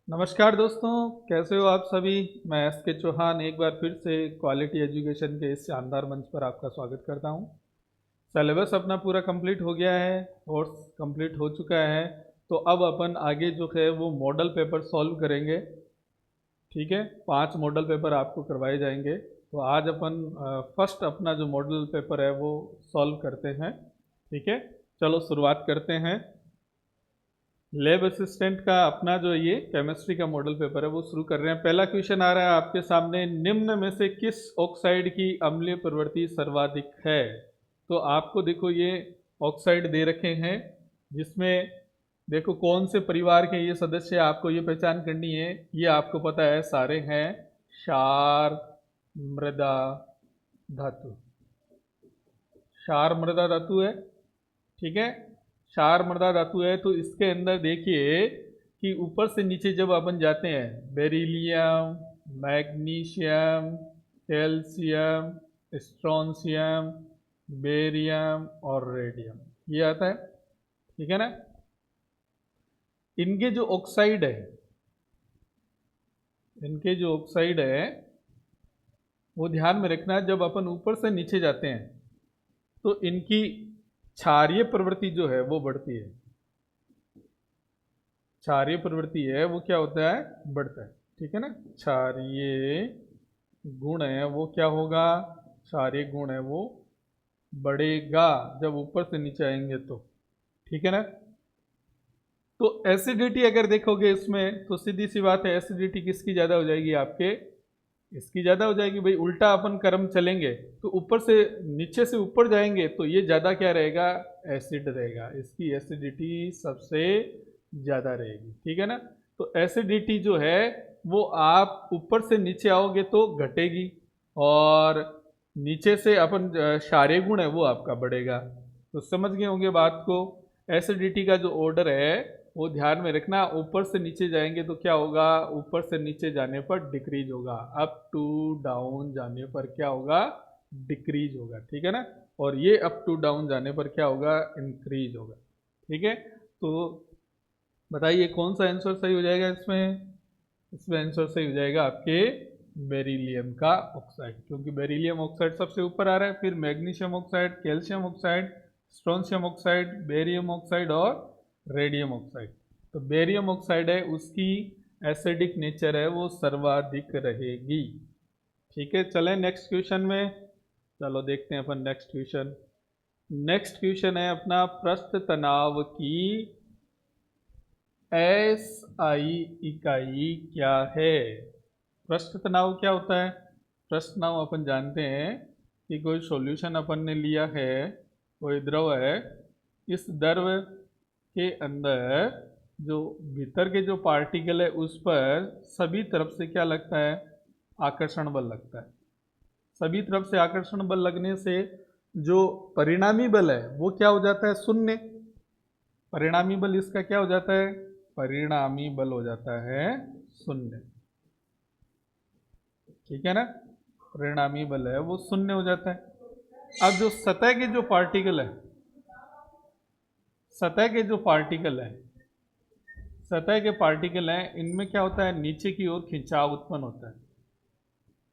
नमस्कार दोस्तों, कैसे हो आप सभी। मैं एस के चौहान एक बार फिर से क्वालिटी एजुकेशन के इस शानदार मंच पर आपका स्वागत करता हूं। सिलेबस अपना पूरा कंप्लीट हो गया है, कोर्स कंप्लीट हो चुका है। तो अब अपन आगे जो है वो मॉडल पेपर सॉल्व करेंगे। ठीक है, 5 मॉडल पेपर आपको करवाए जाएंगे। तो आज अपन फर्स्ट अपना जो मॉडल पेपर है वो सॉल्व करते हैं। ठीक है, चलो शुरुआत करते हैं। लैब असिस्टेंट का अपना जो ये केमिस्ट्री का मॉडल पेपर है वो शुरू कर रहे हैं। पहला क्वेश्चन आ रहा है आपके सामने, निम्न में से किस ऑक्साइड की अम्लीय प्रवृत्ति सर्वाधिक है। तो आपको देखो ये ऑक्साइड दे रखे हैं, जिसमें देखो कौन से परिवार के ये सदस्य है, आपको ये पहचान करनी है। ये आपको पता है सारे हैं क्षार मृदा धातु। क्षार मृदा धातु है। ठीक है, क्षार मृदा धातु है। तो इसके अंदर देखिए कि ऊपर से नीचे जब अपन जाते हैं, beryllium, magnesium, calcium, strontium, barium और रेडियम, ये आता है। ठीक है ना। इनके जो ऑक्साइड है, इनके जो ऑक्साइड है वो ध्यान में रखना, जब अपन ऊपर से नीचे जाते हैं तो इनकी क्षारीय प्रवृत्ति जो है वो बढ़ती है। क्षारीय प्रवृत्ति है वो क्या होता है, बढ़ता है। ठीक है ना। क्षारीय गुण है वो क्या होगा, क्षारीय गुण है वो बढ़ेगा जब ऊपर से नीचे आएंगे तो। ठीक है ना। तो एसिडिटी अगर देखोगे इसमें तो सीधी सी बात है, एसिडिटी किसकी ज़्यादा हो जाएगी, आपके इसकी ज़्यादा हो जाएगी। भाई उल्टा अपन कर्म चलेंगे तो ऊपर से नीचे से ऊपर जाएंगे तो ये ज़्यादा क्या रहेगा, एसिड रहेगा। इसकी एसिडिटी सबसे ज़्यादा रहेगी। ठीक है ना। तो एसिडिटी जो है वो आप ऊपर से नीचे आओगे तो घटेगी, और नीचे से अपन क्षारीय गुण है वो आपका बढ़ेगा। तो समझ गए होंगे बात को। एसिडिटी का जो ऑर्डर है वो ध्यान में रखना, ऊपर से नीचे जाएंगे तो क्या होगा, ऊपर से नीचे जाने पर डिक्रीज होगा, अप टू डाउन जाने पर क्या होगा, डिक्रीज होगा। ठीक है ना। और ये अप टू डाउन जाने पर क्या होगा, इंक्रीज होगा। ठीक है। तो बताइए कौन सा आंसर सही हो जाएगा इसमें। इसमें आंसर सही हो जाएगा आपके बेरिलियम का ऑक्साइड, क्योंकि बेरिलियम ऑक्साइड सबसे ऊपर आ रहा है, फिर magnesium oxide, calcium oxide, strontium oxide, barium oxide और रेडियम ऑक्साइड। तो बेरियम ऑक्साइड है उसकी एसिडिक नेचर है वो सर्वाधिक रहेगी। ठीक है, चलें नेक्स्ट क्वेश्चन में। चलो देखते हैं अपन नेक्स्ट क्वेश्चन। नेक्स्ट क्वेश्चन है अपना, पृष्ठ तनाव की एस आई इकाई क्या है। पृष्ठ तनाव क्या होता है। पृष्ठ तनाव अपन जानते हैं कि कोई सॉल्यूशन अपन ने लिया है, कोई द्रव है, इस द्रव के अंदर जो भीतर के जो पार्टिकल है उस पर सभी तरफ से क्या लगता है, आकर्षण बल लगता है। सभी तरफ से आकर्षण बल लगने से जो परिणामी बल है वो क्या हो जाता है, शून्य। परिणामी बल इसका क्या हो जाता है, परिणामी बल हो जाता है शून्य। ठीक है ना। परिणामी बल है वो शून्य हो जाता है। अब जो सतह के जो पार्टिकल है, सतह के जो पार्टिकल है, सतह के पार्टिकल हैं, इनमें क्या होता है, नीचे की ओर खिंचाव उत्पन्न होता है।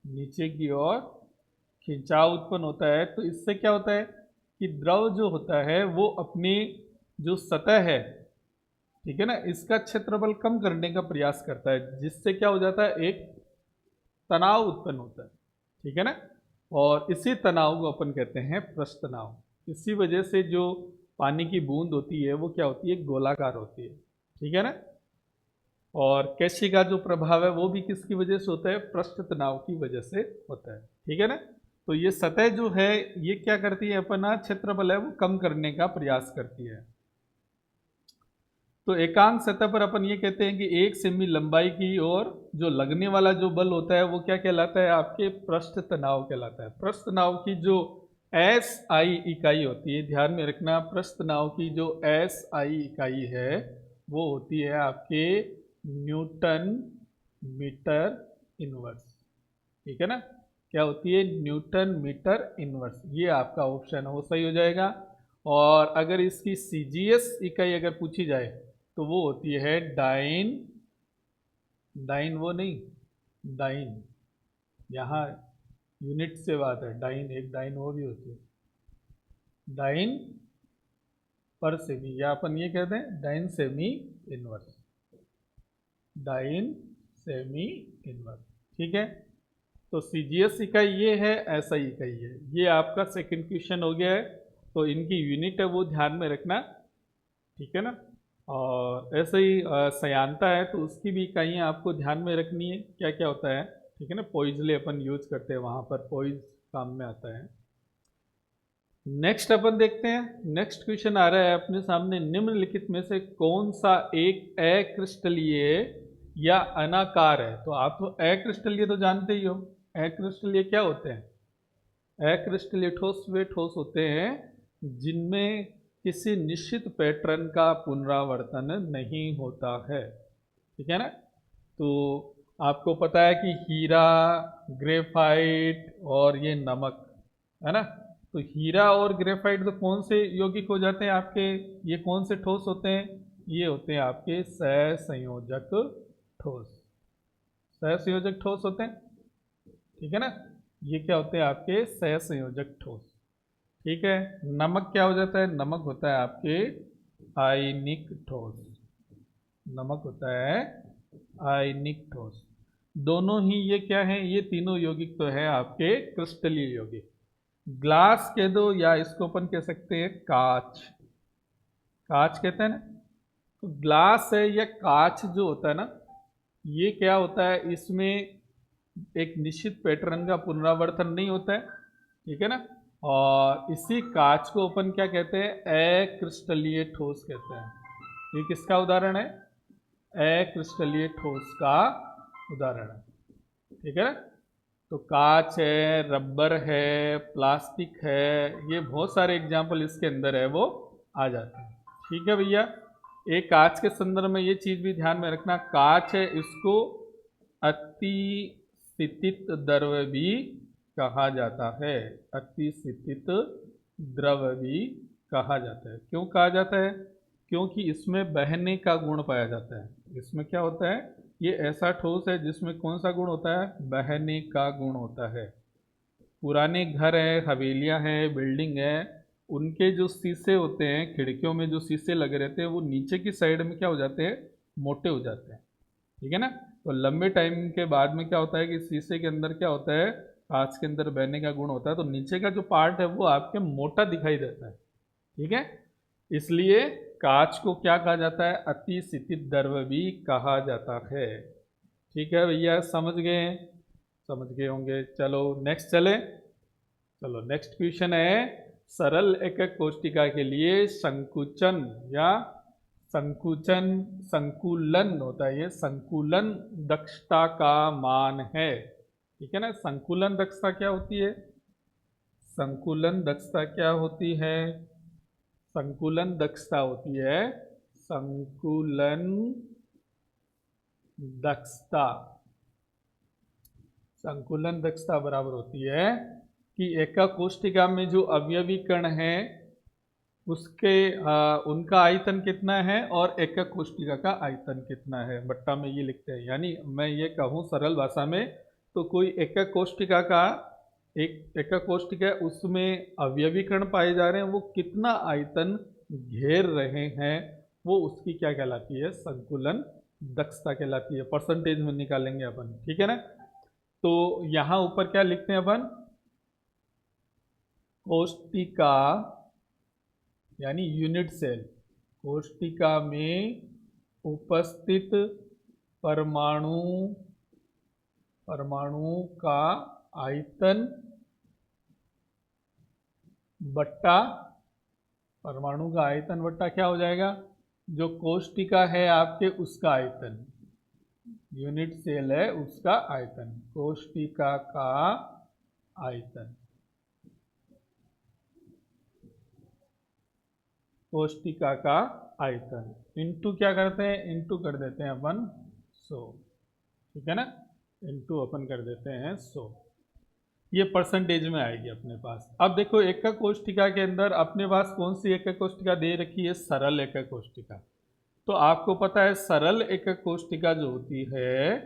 नीचे की ओर खिंचाव उत्पन्न होता है। तो इससे क्या होता है कि द्रव जो होता है वो अपनी जो सतह है, ठीक है ना, इसका क्षेत्रफल कम करने का प्रयास करता है, जिससे क्या हो जाता है, एक तनाव उत्पन्न होता है। ठीक है ना। और इसी तनाव को अपन कहते हैं पृष्ठ तनाव। इसी वजह से जो पानी की बूंद होती है वो क्या होती है, गोलाकार होती है। ठीक है ना। और कैशी का जो प्रभाव है वो भी किसकी वजह से होता है, पृष्ठ तनाव की वजह से होता है। ठीक है ना। तो ये सतह जो है ये क्या करती है, अपना क्षेत्रफल है वो कम करने का प्रयास करती है। तो एकांक सतह पर अपन ये कहते हैं कि 1 सेमी लंबाई की और जो लगने वाला जो बल होता है वो क्या कहलाता है, आपके पृष्ठ तनाव कहलाता है। पृष्ठ तनाव की जो एस आई इकाई होती है, ध्यान में रखना, पृष्ठ तनाव की जो एस आई इकाई है वो होती है आपके न्यूटन मीटर इनवर्स। ठीक है ना। क्या होती है, न्यूटन मीटर इनवर्स। ये आपका ऑप्शन है वो सही हो जाएगा। और अगर इसकी सीजीएस इकाई अगर पूछी जाए तो वो होती है डाइन डाइन वो नहीं, डाइन यहाँ यूनिट से बात है। डाइन एक डाइन वो भी होती है, डाइन पर सेमी, या अपन ये कहते हैं dyne semi inverse, dyne semi inverse. ठीक है, तो सीजीएस इकाई ये है, ऐसा इकाई है। ये आपका सेकंड क्वेश्चन हो गया है, तो इनकी यूनिट है वो ध्यान में रखना, ठीक है ना। और ऐसे ही सयांता है तो उसकी भी इकाइयाँ आपको ध्यान में रखनी है, क्या क्या होता है, ठीक है ना। पोइजले अपन यूज करते हैं, वहाँ पर पोइज काम में आता है। नेक्स्ट अपन देखते हैं, नेक्स्ट क्वेश्चन आ रहा है अपने सामने, निम्नलिखित में से कौन सा एक अक्रिस्टलीय या अनाकार है। तो आप तो अक्रिस्टलीय तो जानते ही हो, अक्रिस्टलीय क्या होते हैं, अक्रिस्टलीय ठोस वे ठोस होते हैं जिनमें किसी निश्चित पैटर्न का पुनरावर्तन नहीं होता है, ठीक है ना। तो आपको पता है कि हीरा, ग्रेफाइट और ये नमक, है ना। तो हीरा और ग्रेफाइट तो कौन से यौगिक हो जाते हैं आपके, ये कौन से ठोस होते हैं, ये होते हैं आपके सहसंयोजक ठोस, सहसंयोजक ठोस होते हैं, ठीक है ना। ये क्या होते हैं आपके सहसंयोजक ठोस, ठीक है। नमक क्या हो जाता है, नमक होता है आपके आयनिक ठोस, नमक होता है आयनिक ठोस। दोनों ही ये क्या है, ये तीनों यौगिक तो है आपके क्रिस्टलीय यौगिक। ग्लास कह दो या इसको अपन कह सकते हैं कांच, कांच कहते हैं ना। तो ग्लास है या कांच जो होता है ना, ये क्या होता है, इसमें एक निश्चित पैटर्न का पुनरावर्तन नहीं होता है, ठीक है ना। और इसी कांच को अपन क्या कहते हैं, अक्रिस्टलीय ठोस कहते हैं। ये किसका उदाहरण है, अक्रिस्टलीय ठोस का उदाहरण है, ठीक है ना। तो कांच है, रबर है, प्लास्टिक है, ये बहुत सारे एग्जाम्पल इसके अंदर है वो आ जाते हैं, ठीक है भैया। एक कांच के संदर्भ में ये चीज भी ध्यान में रखना, कांच है इसको अतिस्थितित द्रव भी कहा जाता है, अतिस्थितित द्रव भी कहा जाता है। क्यों कहा जाता है, क्योंकि इसमें बहने का गुण पाया जाता है। इसमें क्या होता है, ये ऐसा ठोस है जिसमें कौन सा गुण होता है, बहने का गुण होता है। पुराने घर है, हवेलियां हैं, बिल्डिंग है, उनके जो शीशे होते हैं, खिड़कियों में जो शीशे लगे रहते हैं, वो नीचे की साइड में क्या हो जाते हैं, मोटे हो जाते हैं, ठीक है ना। तो लंबे टाइम के बाद में क्या होता है कि शीशे के अंदर क्या होता है, कांच के अंदर बहने का गुण होता है, तो नीचे का जो पार्ट है वो आपके मोटा दिखाई देता है, ठीक है। इसलिए कांच को क्या कहा जाता है, अतिस्थितित द्रव भी कहा जाता है, ठीक है भैया। समझ गए, समझ गए होंगे। चलो नेक्स्ट चले, चलो नेक्स्ट क्वेश्चन है, सरल एकक कोष्टिका के लिए संकुचन या संकुचन संकुलन होता है, ये संकुलन दक्षता का मान है, ठीक है ना। संकुलन दक्षता क्या होती है, संकुलन दक्षता क्या होती है, संकुलन दक्षता होती है, संकुलन दक्षता, संकुलन दक्षता बराबर होती है कि एकक कोष्टिका में जो अवयवी कण है उसके उनका आयतन कितना है और एकक कोष्टिका का आयतन कितना है, बट्टा में ये लिखते हैं। यानी मैं ये कहूँ सरल भाषा में, तो कोई एकक कोष्टिका का, एक एकक कोष्टिका है उसमें अवयवी कण पाए जा रहे हैं, वो कितना आयतन घेर रहे हैं, वो उसकी क्या कहलाती है, संकुलन दक्षता कहलाती है। परसेंटेज में निकालेंगे अपन, ठीक है ना। तो यहाँ ऊपर क्या लिखते हैं अपन, कोष्टिका यानी यूनिट सेल, कोष्टिका में उपस्थित परमाणु, परमाणु का आयतन बट्टा, परमाणु का आयतन बट्टा क्या हो जाएगा, जो कोष्टिका है आपके उसका आयतन, यूनिट सेल है उसका आयतन, कोष्टिका का आयतन, कोष्टिका का आयतन इंटू क्या करते हैं, इंटू कर देते हैं अपन 100, ठीक है ना, इंटू अपन कर देते हैं 100, ये परसेंटेज में आएगी अपने पास। अब देखो एकक कोष्टिका के अंदर अपने पास कौन सी एकक कोष्टिका दे रखी है, सरल एकक कोष्टिका। तो आपको पता है सरल एकक कोष्ठिका जो होती है,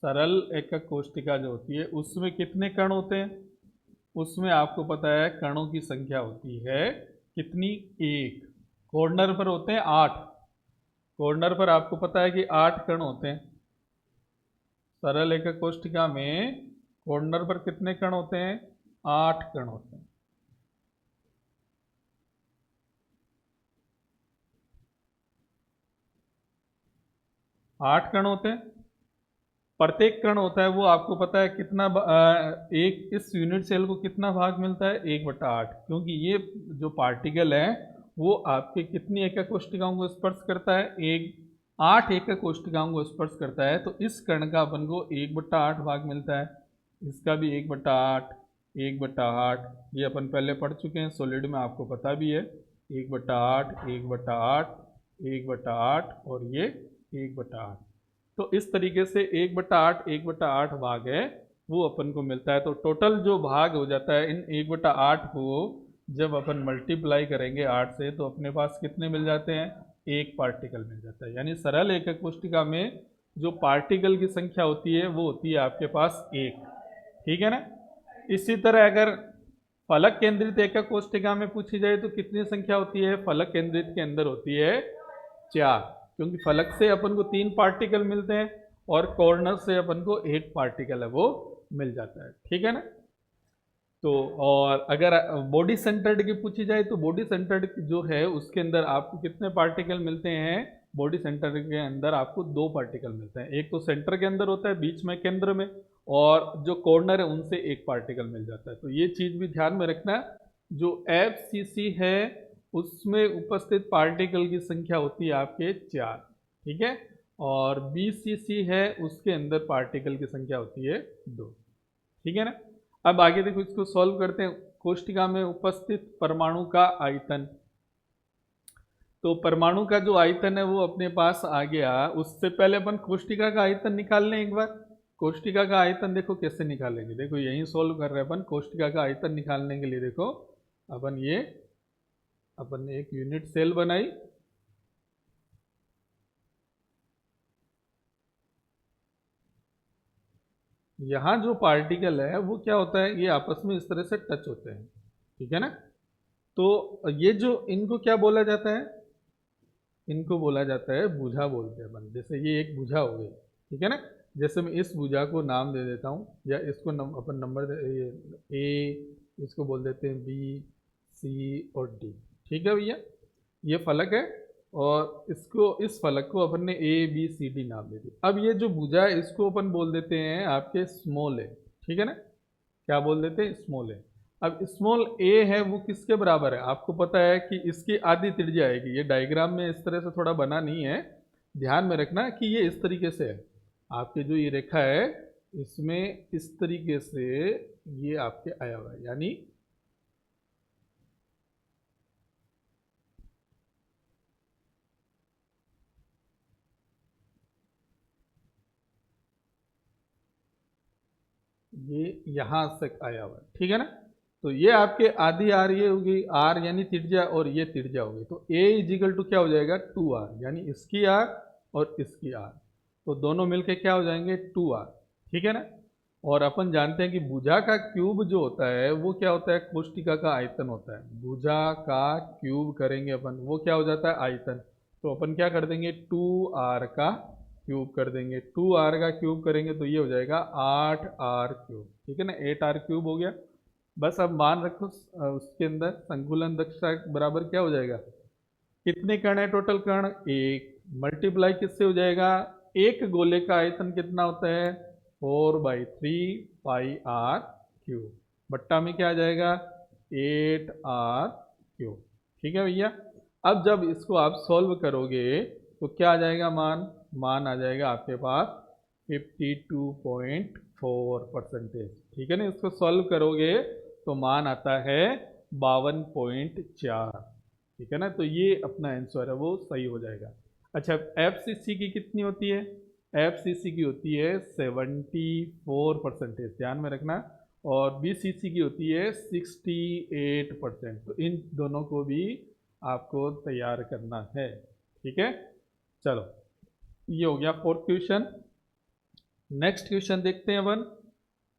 सरल एकक कोष्ठिका जो होती है उसमें कितने कण होते हैं? उसमें आपको पता है कणों की संख्या होती है कितनी? 1। कॉर्नर पर होते हैं 8। कॉर्नर पर आपको पता है कि 8 कण होते हैं। सरल एकक कोष्ठिका में कॉर्नर पर कितने कण होते हैं? 8 कण होते हैं। आठ कण होते हैं। प्रत्येक कण होता है वो आपको पता है कितना एक इस यूनिट सेल को कितना भाग मिलता है? 1/8, क्योंकि ये जो पार्टिकल है वो आपके कितनी एकक कोष्ठिकाओं को स्पर्श करता है? 8 एकक कोष्ठिकाओं को स्पर्श करता है। तो इस कण का अपन को 1/8 भाग मिलता है, इसका भी 1/8, 1/8। ये अपन पहले पढ़ चुके हैं सॉलिड में, आपको पता भी है 1/8, 1/8, 1/8 और ये 1/8। तो इस तरीके से 1/8, 1/8 भाग है वो अपन को मिलता है। तो टोटल जो भाग हो जाता है इन 1/8 को जब अपन मल्टीप्लाई करेंगे 8 से तो अपने पास कितने मिल जाते हैं? 1 पार्टिकल मिल जाता है। यानी सरल एकक कोष्ठिका में जो पार्टिकल की संख्या होती है वो होती है आपके पास 1। ठीक है ना? इसी तरह अगर फलक केंद्रित एकक कोष्ठिका में पूछी जाए तो कितनी संख्या होती है? फलक केंद्रित के अंदर होती है 4, क्योंकि फलक से अपन को 3 पार्टिकल मिलते हैं और कॉर्नर से अपन को 1 पार्टिकल है वो मिल जाता है। ठीक है ना? तो और अगर बॉडी सेंटर्ड की पूछी जाए तो बॉडी सेंटर्ड जो है उसके अंदर आपको कितने पार्टिकल मिलते हैं? बॉडी सेंटर के अंदर आपको 2 पार्टिकल मिलते हैं। एक तो सेंटर के अंदर होता है, बीच में केंद्र में, और जो कॉर्नर है उनसे 1 पार्टिकल मिल जाता है। तो ये चीज़ भी ध्यान में रखना, जो FCC है उसमें उपस्थित पार्टिकल की संख्या होती है आपके 4। ठीक है? और BCC है उसके अंदर पार्टिकल की संख्या होती है 2। ठीक है ना? अब आगे देखो, इसको सॉल्व करते हैं। कोष्ठिका में उपस्थित परमाणु का आयतन। तो परमाणु का जो आयतन है वो अपने पास आ गया। उससे पहले अपन कोष्ठिका का आयतन निकाल लें एक बार। कोष्ठिका का आयतन देखो कैसे निकालेंगे, देखो यही सॉल्व कर रहे हैं अपन। कोष्ठिका का आयतन निकालने के लिए देखो अपन ने एक यूनिट सेल बनाई, यहाँ जो पार्टिकल है वो क्या होता है, ये आपस में इस तरह से टच होते हैं। ठीक है ना? तो ये जो इनको क्या बोला जाता है? इनको बोला जाता है भुजा बोलते हैं अपन। जैसे ये एक भुजा हो गई, ठीक है ना? जैसे मैं इस भुजा को नाम दे देता हूँ, या इसको अपन नंबर ए, इसको बोल देते हैं B, C और D। ठीक है भैया? ये फलक है और इस फलक को अपन ने ABCD नाम दे दिया। अब ये जो भुजा है इसको अपन बोल देते हैं आपके स्मॉल ए। ठीक है ना? क्या बोल देते हैं? स्मॉल ए। अब स्मॉल ए है वो किसके बराबर है? आपको पता है कि इसकी आधी त्रिज्या आएगी। ये डायग्राम में इस तरह से थोड़ा बना नहीं है, ध्यान में रखना कि ये इस तरीके से है। आपके जो ये रेखा है इसमें इस तरीके से ये आपके आया हुआ है, यानी ये यहां से आया हुआ है। ठीक है ना? तो ये आपके आधी आर ये होगी, आर यानी त्रिज्या, और ये त्रिज्या होगी। तो ए इजिकल टू क्या हो जाएगा? 2r, यानी इसकी आर और इसकी आर, तो दोनों मिलके क्या हो जाएंगे? 2r। ठीक है ना? और अपन जानते हैं कि भुजा का क्यूब जो होता है वो क्या होता है? कोष्ठिका का आयतन होता है। भुजा का क्यूब करेंगे अपन, वो क्या हो जाता है? आयतन। तो अपन क्या कर देंगे? 2r का क्यूब कर देंगे। 2r का क्यूब करेंगे तो ये हो जाएगा 8r क्यूब। ठीक है ना? 8r क्यूब हो गया। बस अब मान रखो उसके अंदर संकुलन दक्षता बराबर क्या हो जाएगा? कितने कण है टोटल? कण 1। मल्टीप्लाई किससे हो जाएगा? एक गोले का आयतन कितना होता है? 4/3 पाई r क्यूब। बट्टा में क्या आ जाएगा? 8r cube. ठीक है भैया? अब जब इसको आप सॉल्व करोगे तो क्या आ जाएगा? मान आ जाएगा आपके पास 52.4%। ठीक है ना? इसको सॉल्व करोगे तो मान आता है 52.4। ठीक है ना? तो ये अपना आंसर है वो सही हो जाएगा। अच्छा, FCC की कितनी होती है? FCC की होती है 74%, ध्यान में रखना। और BCC की होती है 68%। तो इन दोनों को भी आपको तैयार करना है। ठीक है, चलो ये हो गया फोर्थ क्वेश्चन। नेक्स्ट क्वेश्चन देखते हैं अपन।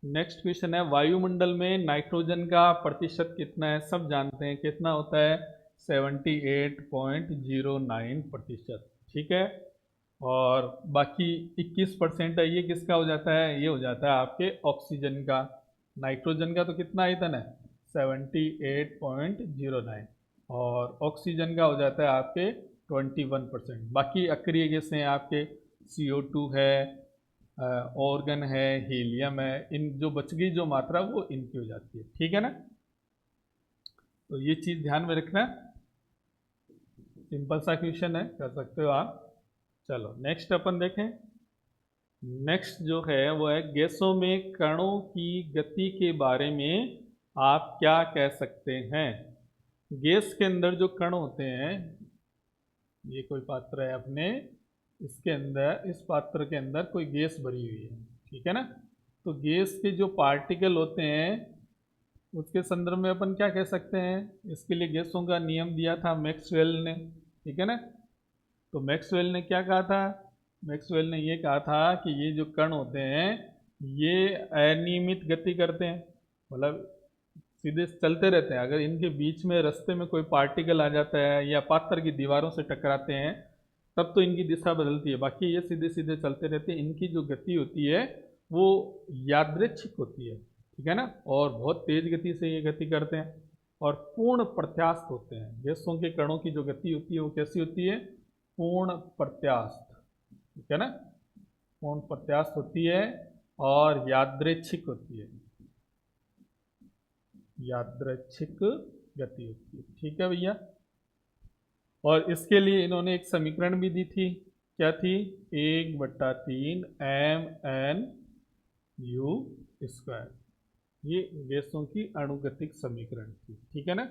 नेक्स्ट क्वेश्चन है वायुमंडल में नाइट्रोजन का प्रतिशत कितना है, सब जानते हैं कितना होता है, 78.09%। ठीक है, और बाकी 21% है, ये किसका हो जाता है, ये हो जाता है आपके ऑक्सीजन का। नाइट्रोजन का तो कितना आयतन है, 78.09, और ऑक्सीजन का हो जाता है आपके 21%। बाकी अक्रिय गैसें हैं आपके, CO2 है, ऑर्गन है, हीलियम है, इन जो बच गई जो मात्रा वो इनकी हो जाती है। ठीक है ना, तो ये चीज़ ध्यान में रखना। सिंपल सा क्वेश्चन है, कर सकते हो आप। चलो नेक्स्ट अपन देखें। नेक्स्ट जो है वो है गैसों में कणों की गति के बारे में आप क्या कह सकते हैं। गैस के अंदर जो कण होते हैं, ये कोई पात्र है अपने, इसके अंदर, इस पात्र के अंदर कोई गैस भरी हुई है, ठीक है ना। तो गैस के जो पार्टिकल होते हैं उसके संदर्भ में अपन क्या कह सकते हैं, इसके लिए गैसों का नियम दिया था मैक्सवेल ने, ठीक है ना। तो मैक्सवेल ने क्या कहा था, मैक्सवेल ने ये कहा था कि ये जो कण होते हैं ये अनियमित गति करते हैं, मतलब सीधे चलते रहते हैं। अगर इनके बीच में रास्ते में कोई पार्टिकल आ जाता है या पात्र की दीवारों से टकराते हैं तब तो इनकी दिशा बदलती है, बाकी ये सीधे सीधे चलते रहते हैं। इनकी जो गति होती है वो यादृच्छिक होती है, ठीक है ना, और बहुत तेज गति से ये गति करते हैं और पूर्ण प्रत्यास्थ होते हैं। गैसों के कणों की जो गति होती है वो कैसी होती है, पूर्ण प्रत्यास्थ, ठीक है ना, पूर्ण प्रत्यास्थ होती है और यादृच्छिक होती है, यादृच्छिक गति होती है। ठीक है भैया, और इसके लिए इन्होंने एक समीकरण भी दी थी, क्या थी, 1/3 mn/u²। ये गैसों की अणुगतिक समीकरण थी, ठीक है ना।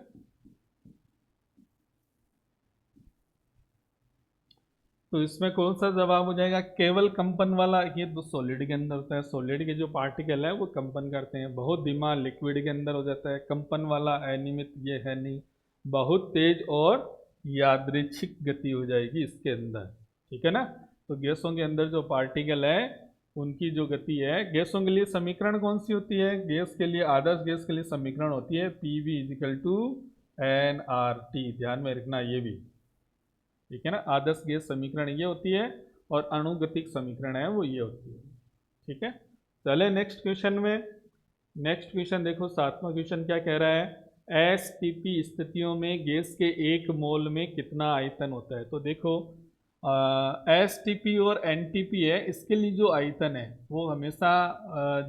तो इसमें कौन सा जवाब हो जाएगा, केवल कंपन वाला। ये तो सॉलिड के अंदर होता है, सॉलिड के जो पार्टिकल है वो कंपन करते हैं। बहुत धीमा लिक्विड के अंदर हो जाता है। कंपन वाला अनियमित ये है नहीं, बहुत तेज और यादृच्छिक गति हो जाएगी इसके अंदर, ठीक है ना। तो गैसों के अंदर जो पार्टिकल है उनकी जो गति है, गैसों के लिए समीकरण कौन सी होती है, गैस के लिए, आदर्श गैस के लिए समीकरण होती है PV = nRT। ध्यान में रखना ये भी, ठीक है ना। आदर्श गैस समीकरण ये होती है और अणुगतिक समीकरण है वो ये होती है, ठीक है। चले नेक्स्ट क्वेश्चन में। नेक्स्ट क्वेश्चन देखो, 7वां क्वेश्चन क्या कह रहा है, STP स्थितियों में गैस के 1 मोल में कितना आयतन होता है। तो देखो STP और NTP है, इसके लिए जो आयतन है वो हमेशा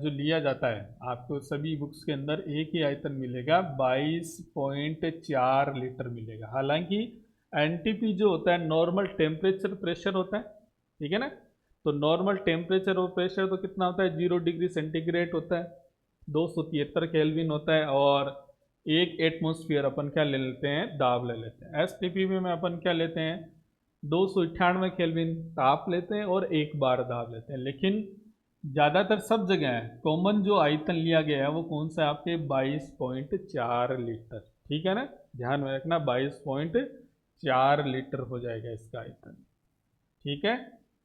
जो लिया जाता है, आपको सभी बुक्स के अंदर एक ही आयतन मिलेगा, 22.4 लीटर मिलेगा। हालांकि NTP जो होता है नॉर्मल टेम्परेचर प्रेशर होता है, ठीक है ना। तो नॉर्मल टेम्परेचर और प्रेशर तो कितना होता है, 0 डिग्री सेंटीग्रेड होता है, 273 केल्विन होता है, और 1 एटमोस्फियर अपन क्या ले लेते हैं, दाब ले लेते हैं। STP में अपन क्या लेते हैं, 298 केल्विन ताप लेते हैं और 1 बार दाब लेते हैं। लेकिन ज़्यादातर सब जगह है कॉमन जो आयतन लिया गया है वो कौन सा है, आपके 22.4 लीटर, ठीक है ना। ध्यान में रखना 22.4 लीटर हो जाएगा इसका आयतन, ठीक है।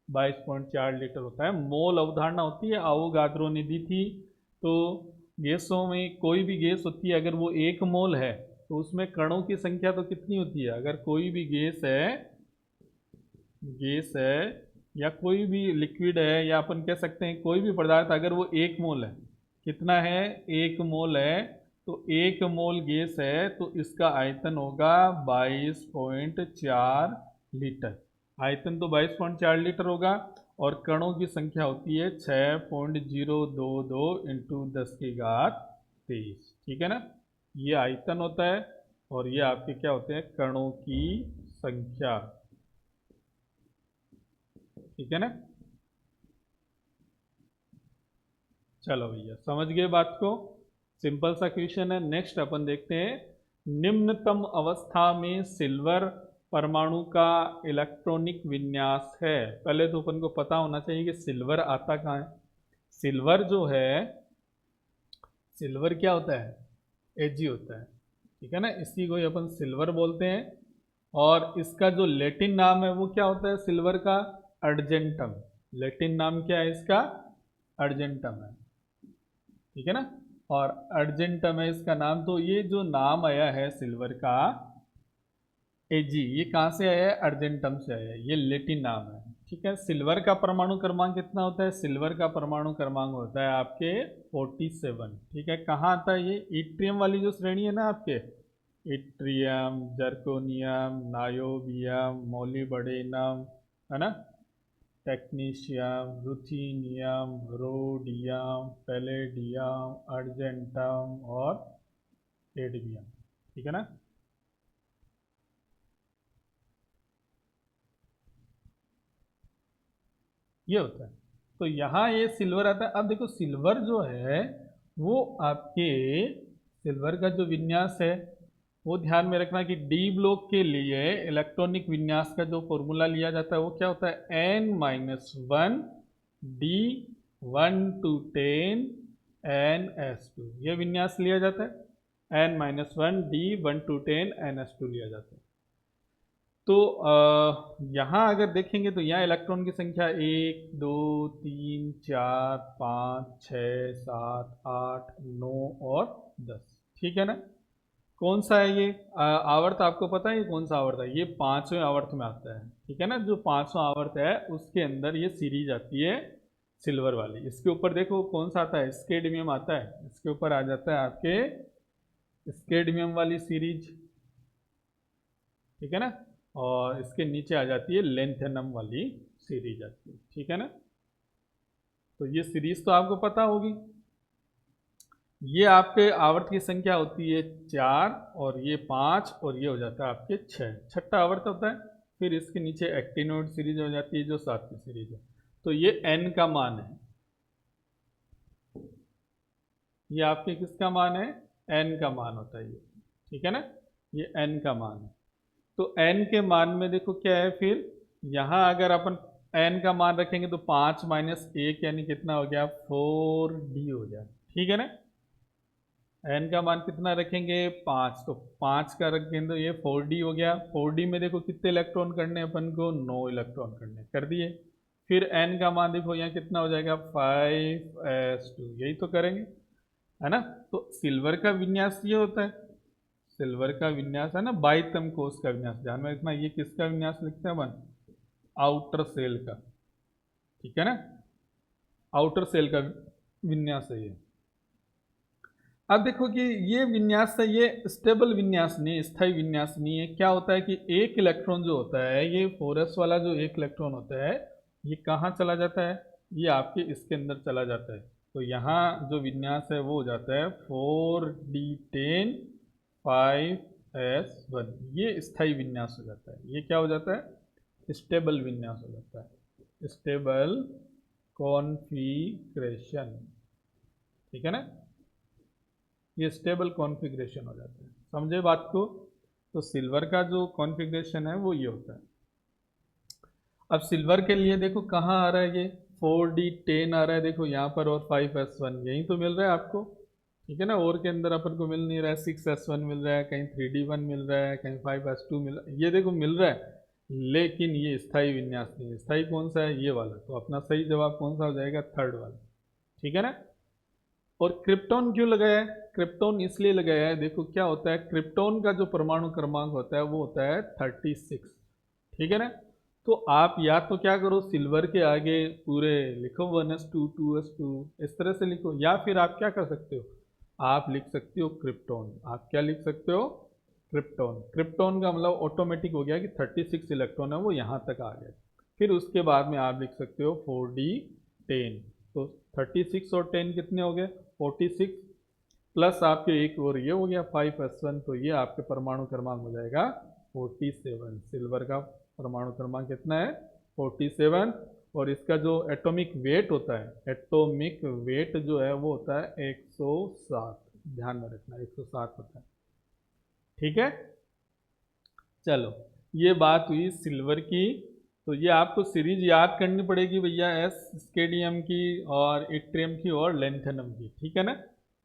22.4 लीटर होता है। मोल अवधारणा होती है, अवोगाद्रो ने दी थी। तो गैसों में कोई भी गैस होती है अगर वो 1 मोल है तो उसमें कणों की संख्या तो कितनी होती है, अगर कोई भी गैस है या कोई भी लिक्विड है या अपन कह सकते हैं कोई भी पदार्थ, अगर वो 1 मोल है, कितना है, 1 मोल है, तो 1 मोल गैस है तो इसका आयतन होगा 22.4 लीटर। आयतन तो 22.4 लीटर होगा और कणों की संख्या होती है 6.022 × 10⁻23, ठीक है ना। ये आयतन होता है और ये आपके क्या होते हैं, कणों की संख्या, ठीक है ना। चलो भैया समझ गए बात को, सिंपल सा क्वेश्चन है। नेक्स्ट अपन देखते हैं, निम्नतम अवस्था में सिल्वर परमाणु का इलेक्ट्रॉनिक विन्यास है। पहले तो अपन को पता होना चाहिए कि सिल्वर आता कहाँ है। सिल्वर जो है, सिल्वर क्या होता है, Ag होता है, ठीक है ना, इसी को ही अपन सिल्वर बोलते हैं। और इसका जो लैटिन नाम है वो क्या होता है सिल्वर का? अर्जेंटम। लैटिन नाम क्या है इसका? अर्जेंटम है, ठीक है ना। और अर्जेंटम है इसका नाम। तो ये जो नाम आया है सिल्वर का एजी, ये कहाँ से आया है? अर्जेंटम से आया है, ये लैटिन नाम है, ठीक है। सिल्वर का परमाणु क्रमांक कितना होता है? सिल्वर का परमाणु क्रमांक होता है आपके 47, ठीक है। कहाँ आता है ये? इट्रियम वाली जो श्रेणी है ना आपके, इट्रियम, जर्कोनियम, नायोबियम, मोलिब्डेनम, है ना, टेक्नीशियम, रुथीनियम, रोडियम, पैलेडियम, अर्जेंटम और एडमियम, ठीक है ना। ये होता है। तो यहाँ ये सिल्वर आता है। अब देखो सिल्वर जो है वो आपके, सिल्वर का जो विन्यास है वो ध्यान में रखना कि डी ब्लॉक के लिए इलेक्ट्रॉनिक विन्यास का जो फॉर्मूला लिया जाता है वो क्या होता है? n-1 डी 1 to 10 ns2, ये विन्यास लिया जाता है। n-1 डी 1 to 10 ns2 लिया जाता है। तो यहाँ अगर देखेंगे तो यहाँ इलेक्ट्रॉन की संख्या 1 2 3 4 5 6 7 8 9 और 10, ठीक है ना। कौन सा है ये आवर्त? आपको पता है ये कौन सा आवर्त है? ये 5वें आवर्त में आता है, ठीक है ना। जो 5वां आवर्त है उसके अंदर ये सीरीज आती है सिल्वर वाली। इसके ऊपर देखो कौन सा आता है? स्केडमियम आता है। इसके ऊपर आ जाता है आपके स्केडमियम वाली सीरीज, ठीक है ना। और इसके नीचे आ जाती है लेंथेनम वाली सीरीज आती है, ठीक है ना। तो ये सीरीज तो आपको पता होगी। ये आपके आवर्त की संख्या होती है 4 और ये 5 और ये हो जाता है आपके 6, छठा आवर्त होता है। फिर इसके नीचे एक्टिनोड सीरीज हो जाती है जो 7वीं सीरीज है। तो ये n का मान है, ये आपके किसका मान है? n का मान होता है ये, ठीक है ना। ये n का मान है। तो n के मान में देखो क्या है फिर, यहाँ अगर अपन n का मान रखेंगे तो 5 - 1 यानी कितना हो गया? 4d हो गया, ठीक है ना। n का मान कितना रखेंगे? 5, तो 5 का रखेंगे तो ये 4d हो गया। 4d में देखो कितने इलेक्ट्रॉन करने अपन को? 9 इलेक्ट्रॉन करने, कर दिए। फिर n का मान देखो यहाँ कितना हो जाएगा? 5s2, यही तो करेंगे, है ना। तो सिल्वर का विन्यास ये होता है। सिल्वर का विन्यास है ना बाह्यतम कोष का विन्यास, ध्यान में रखना। ये किसका विन्यास लिखते हैं अपन? आउटर सेल का, ठीक है ना। आउटर सेल का विन्यास है ये। अब देखो कि ये विन्यास है, ये स्टेबल विन्यास नहीं है, स्थायी विन्यास नहीं है। क्या होता है कि एक इलेक्ट्रॉन जो होता है, ये 4s वाला जो एक इलेक्ट्रॉन होता है, ये कहाँ चला जाता है? ये आपके इसके अंदर चला जाता है। तो यहाँ जो विन्यास है वो हो जाता है 4d10 5s1, ये स्थायी विन्यास हो जाता है। ये क्या हो जाता है? स्टेबल विन्यास हो जाता है, स्टेबल कॉन्फ़िगरेशन, ठीक है ना। ये स्टेबल कॉन्फ़िगरेशन हो जाता है, समझे बात को। तो सिल्वर का जो कॉन्फ़िगरेशन है वो ये होता है। अब सिल्वर के लिए देखो कहाँ आ रहा है ये 4d10 आ रहा है, देखो यहाँ पर, और 5s1 यहीं तो मिल रहा है आपको, ठीक है ना। और के अंदर अपन को मिल नहीं रहा है। 6s1 मिल रहा है, कहीं 3d1 मिल रहा है, कहीं 5s2 मिल रहा है, ये देखो मिल रहा है, लेकिन ये स्थायी विन्यास नहीं है। स्थायी कौन सा है? ये वाला। तो अपना सही जवाब कौन सा हो जाएगा? थर्ड वाला, ठीक है ना। और क्रिप्टॉन क्यों लगाया है? क्रिप्टॉन इसलिए लगाया है, देखो क्या होता है, क्रिप्टॉन का जो परमाणु क्रमांक होता है वो होता है 36, ठीक है ना। तो आप या तो क्या करो, सिल्वर के आगे पूरे लिखो 1s2 2s2, इस तरह से लिखो, या फिर आप क्या कर सकते हो, आप लिख सकते हो क्रिप्टॉन। आप क्या लिख सकते हो? क्रिप्टॉन। क्रिप्टॉन का मतलब ऑटोमेटिक हो गया कि 36 इलेक्ट्रॉन है वो यहाँ तक आ गए। फिर उसके बाद में आप लिख सकते हो 4d10। तो 36 और 10 कितने हो गए? 46, प्लस आपके एक और ये हो गया 5s1, तो ये आपके परमाणु क्रमांक हो जाएगा 47। सिल्वर का परमाणु क्रमांक कितना है? 47। और इसका जो एटॉमिक वेट होता है, एटॉमिक वेट जो है वो होता है 107, ध्यान में रखना 107 होता है, ठीक है। चलो, ये बात हुई सिल्वर की। तो ये आपको सीरीज याद करनी पड़ेगी भैया, एस स्केडियम की और इट्रियम की और लेंथेनम की, ठीक है ना।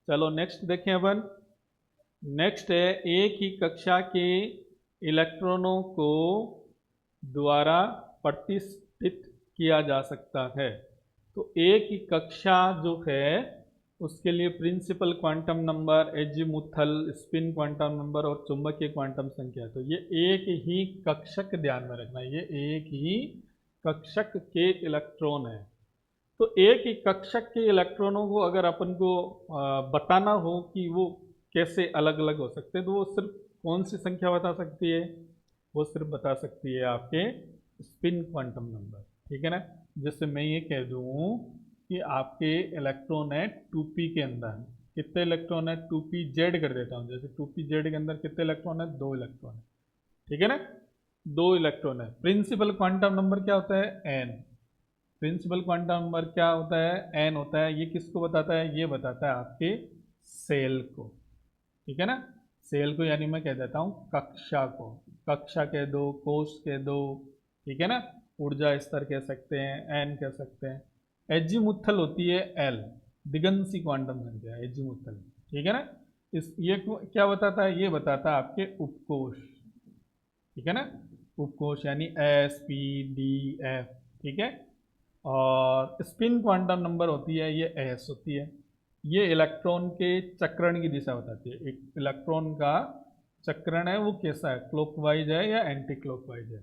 चलो नेक्स्ट देखें अपन। नेक्स्ट है एक ही कक्षा के इलेक्ट्रॉनों को द्वारा प्रतिष्ठित किया जा सकता है। तो एक ही कक्षा जो है उसके लिए principal quantum number, azimuthal, spin quantum number और चुंबकीय क्वांटम संख्या, तो ये एक ही कक्षक, ध्यान में रखना, ये एक ही कक्षक के इलेक्ट्रॉन है। तो एक ही कक्षक के इलेक्ट्रॉनों को अगर अपन को बताना हो कि वो कैसे अलग अलग हो सकते हैं, तो वो सिर्फ कौन सी संख्या बता सकती है, वो सिर्फ बता सकती है आपके स्पिन क्वांटम नंबर, ठीक है ना। जैसे मैं ये कह दूँ कि आपके इलेक्ट्रॉन है 2p के अंदर, कितने इलेक्ट्रॉन है 2pz कर देता हूँ, जैसे 2pz के अंदर कितने इलेक्ट्रॉन है, 2 इलेक्ट्रॉन है, ठीक है ना, 2 इलेक्ट्रॉन है। प्रिंसिपल क्वांटम नंबर क्या होता है, n। प्रिंसिपल क्वांटम नंबर क्या होता है, n होता है। ये किसको बताता है, ये बताता है आपके सेल को, ठीक है ना, सेल को, यानी मैं कह देता हूँ कक्षा को, कक्षा कह दो, कोष कह दो, ठीक है ना, ऊर्जा स्तर कह सकते हैं, n कह सकते हैं। एजीमुथल होती है l, दिगंशी क्वांटम संख्या एजीमुथल, ठीक है ना। ये क्या बताता है, ये बताता है आपके उपकोष, ठीक है ना, उपकोष यानी s p d f, ठीक है। और स्पिन क्वांटम नंबर होती है ये s होती है, ये इलेक्ट्रॉन के चक्रण की दिशा बताती है। एक इलेक्ट्रॉन का चक्रण है वो कैसा है, क्लॉकवाइज है या एंटी क्लॉकवाइज है,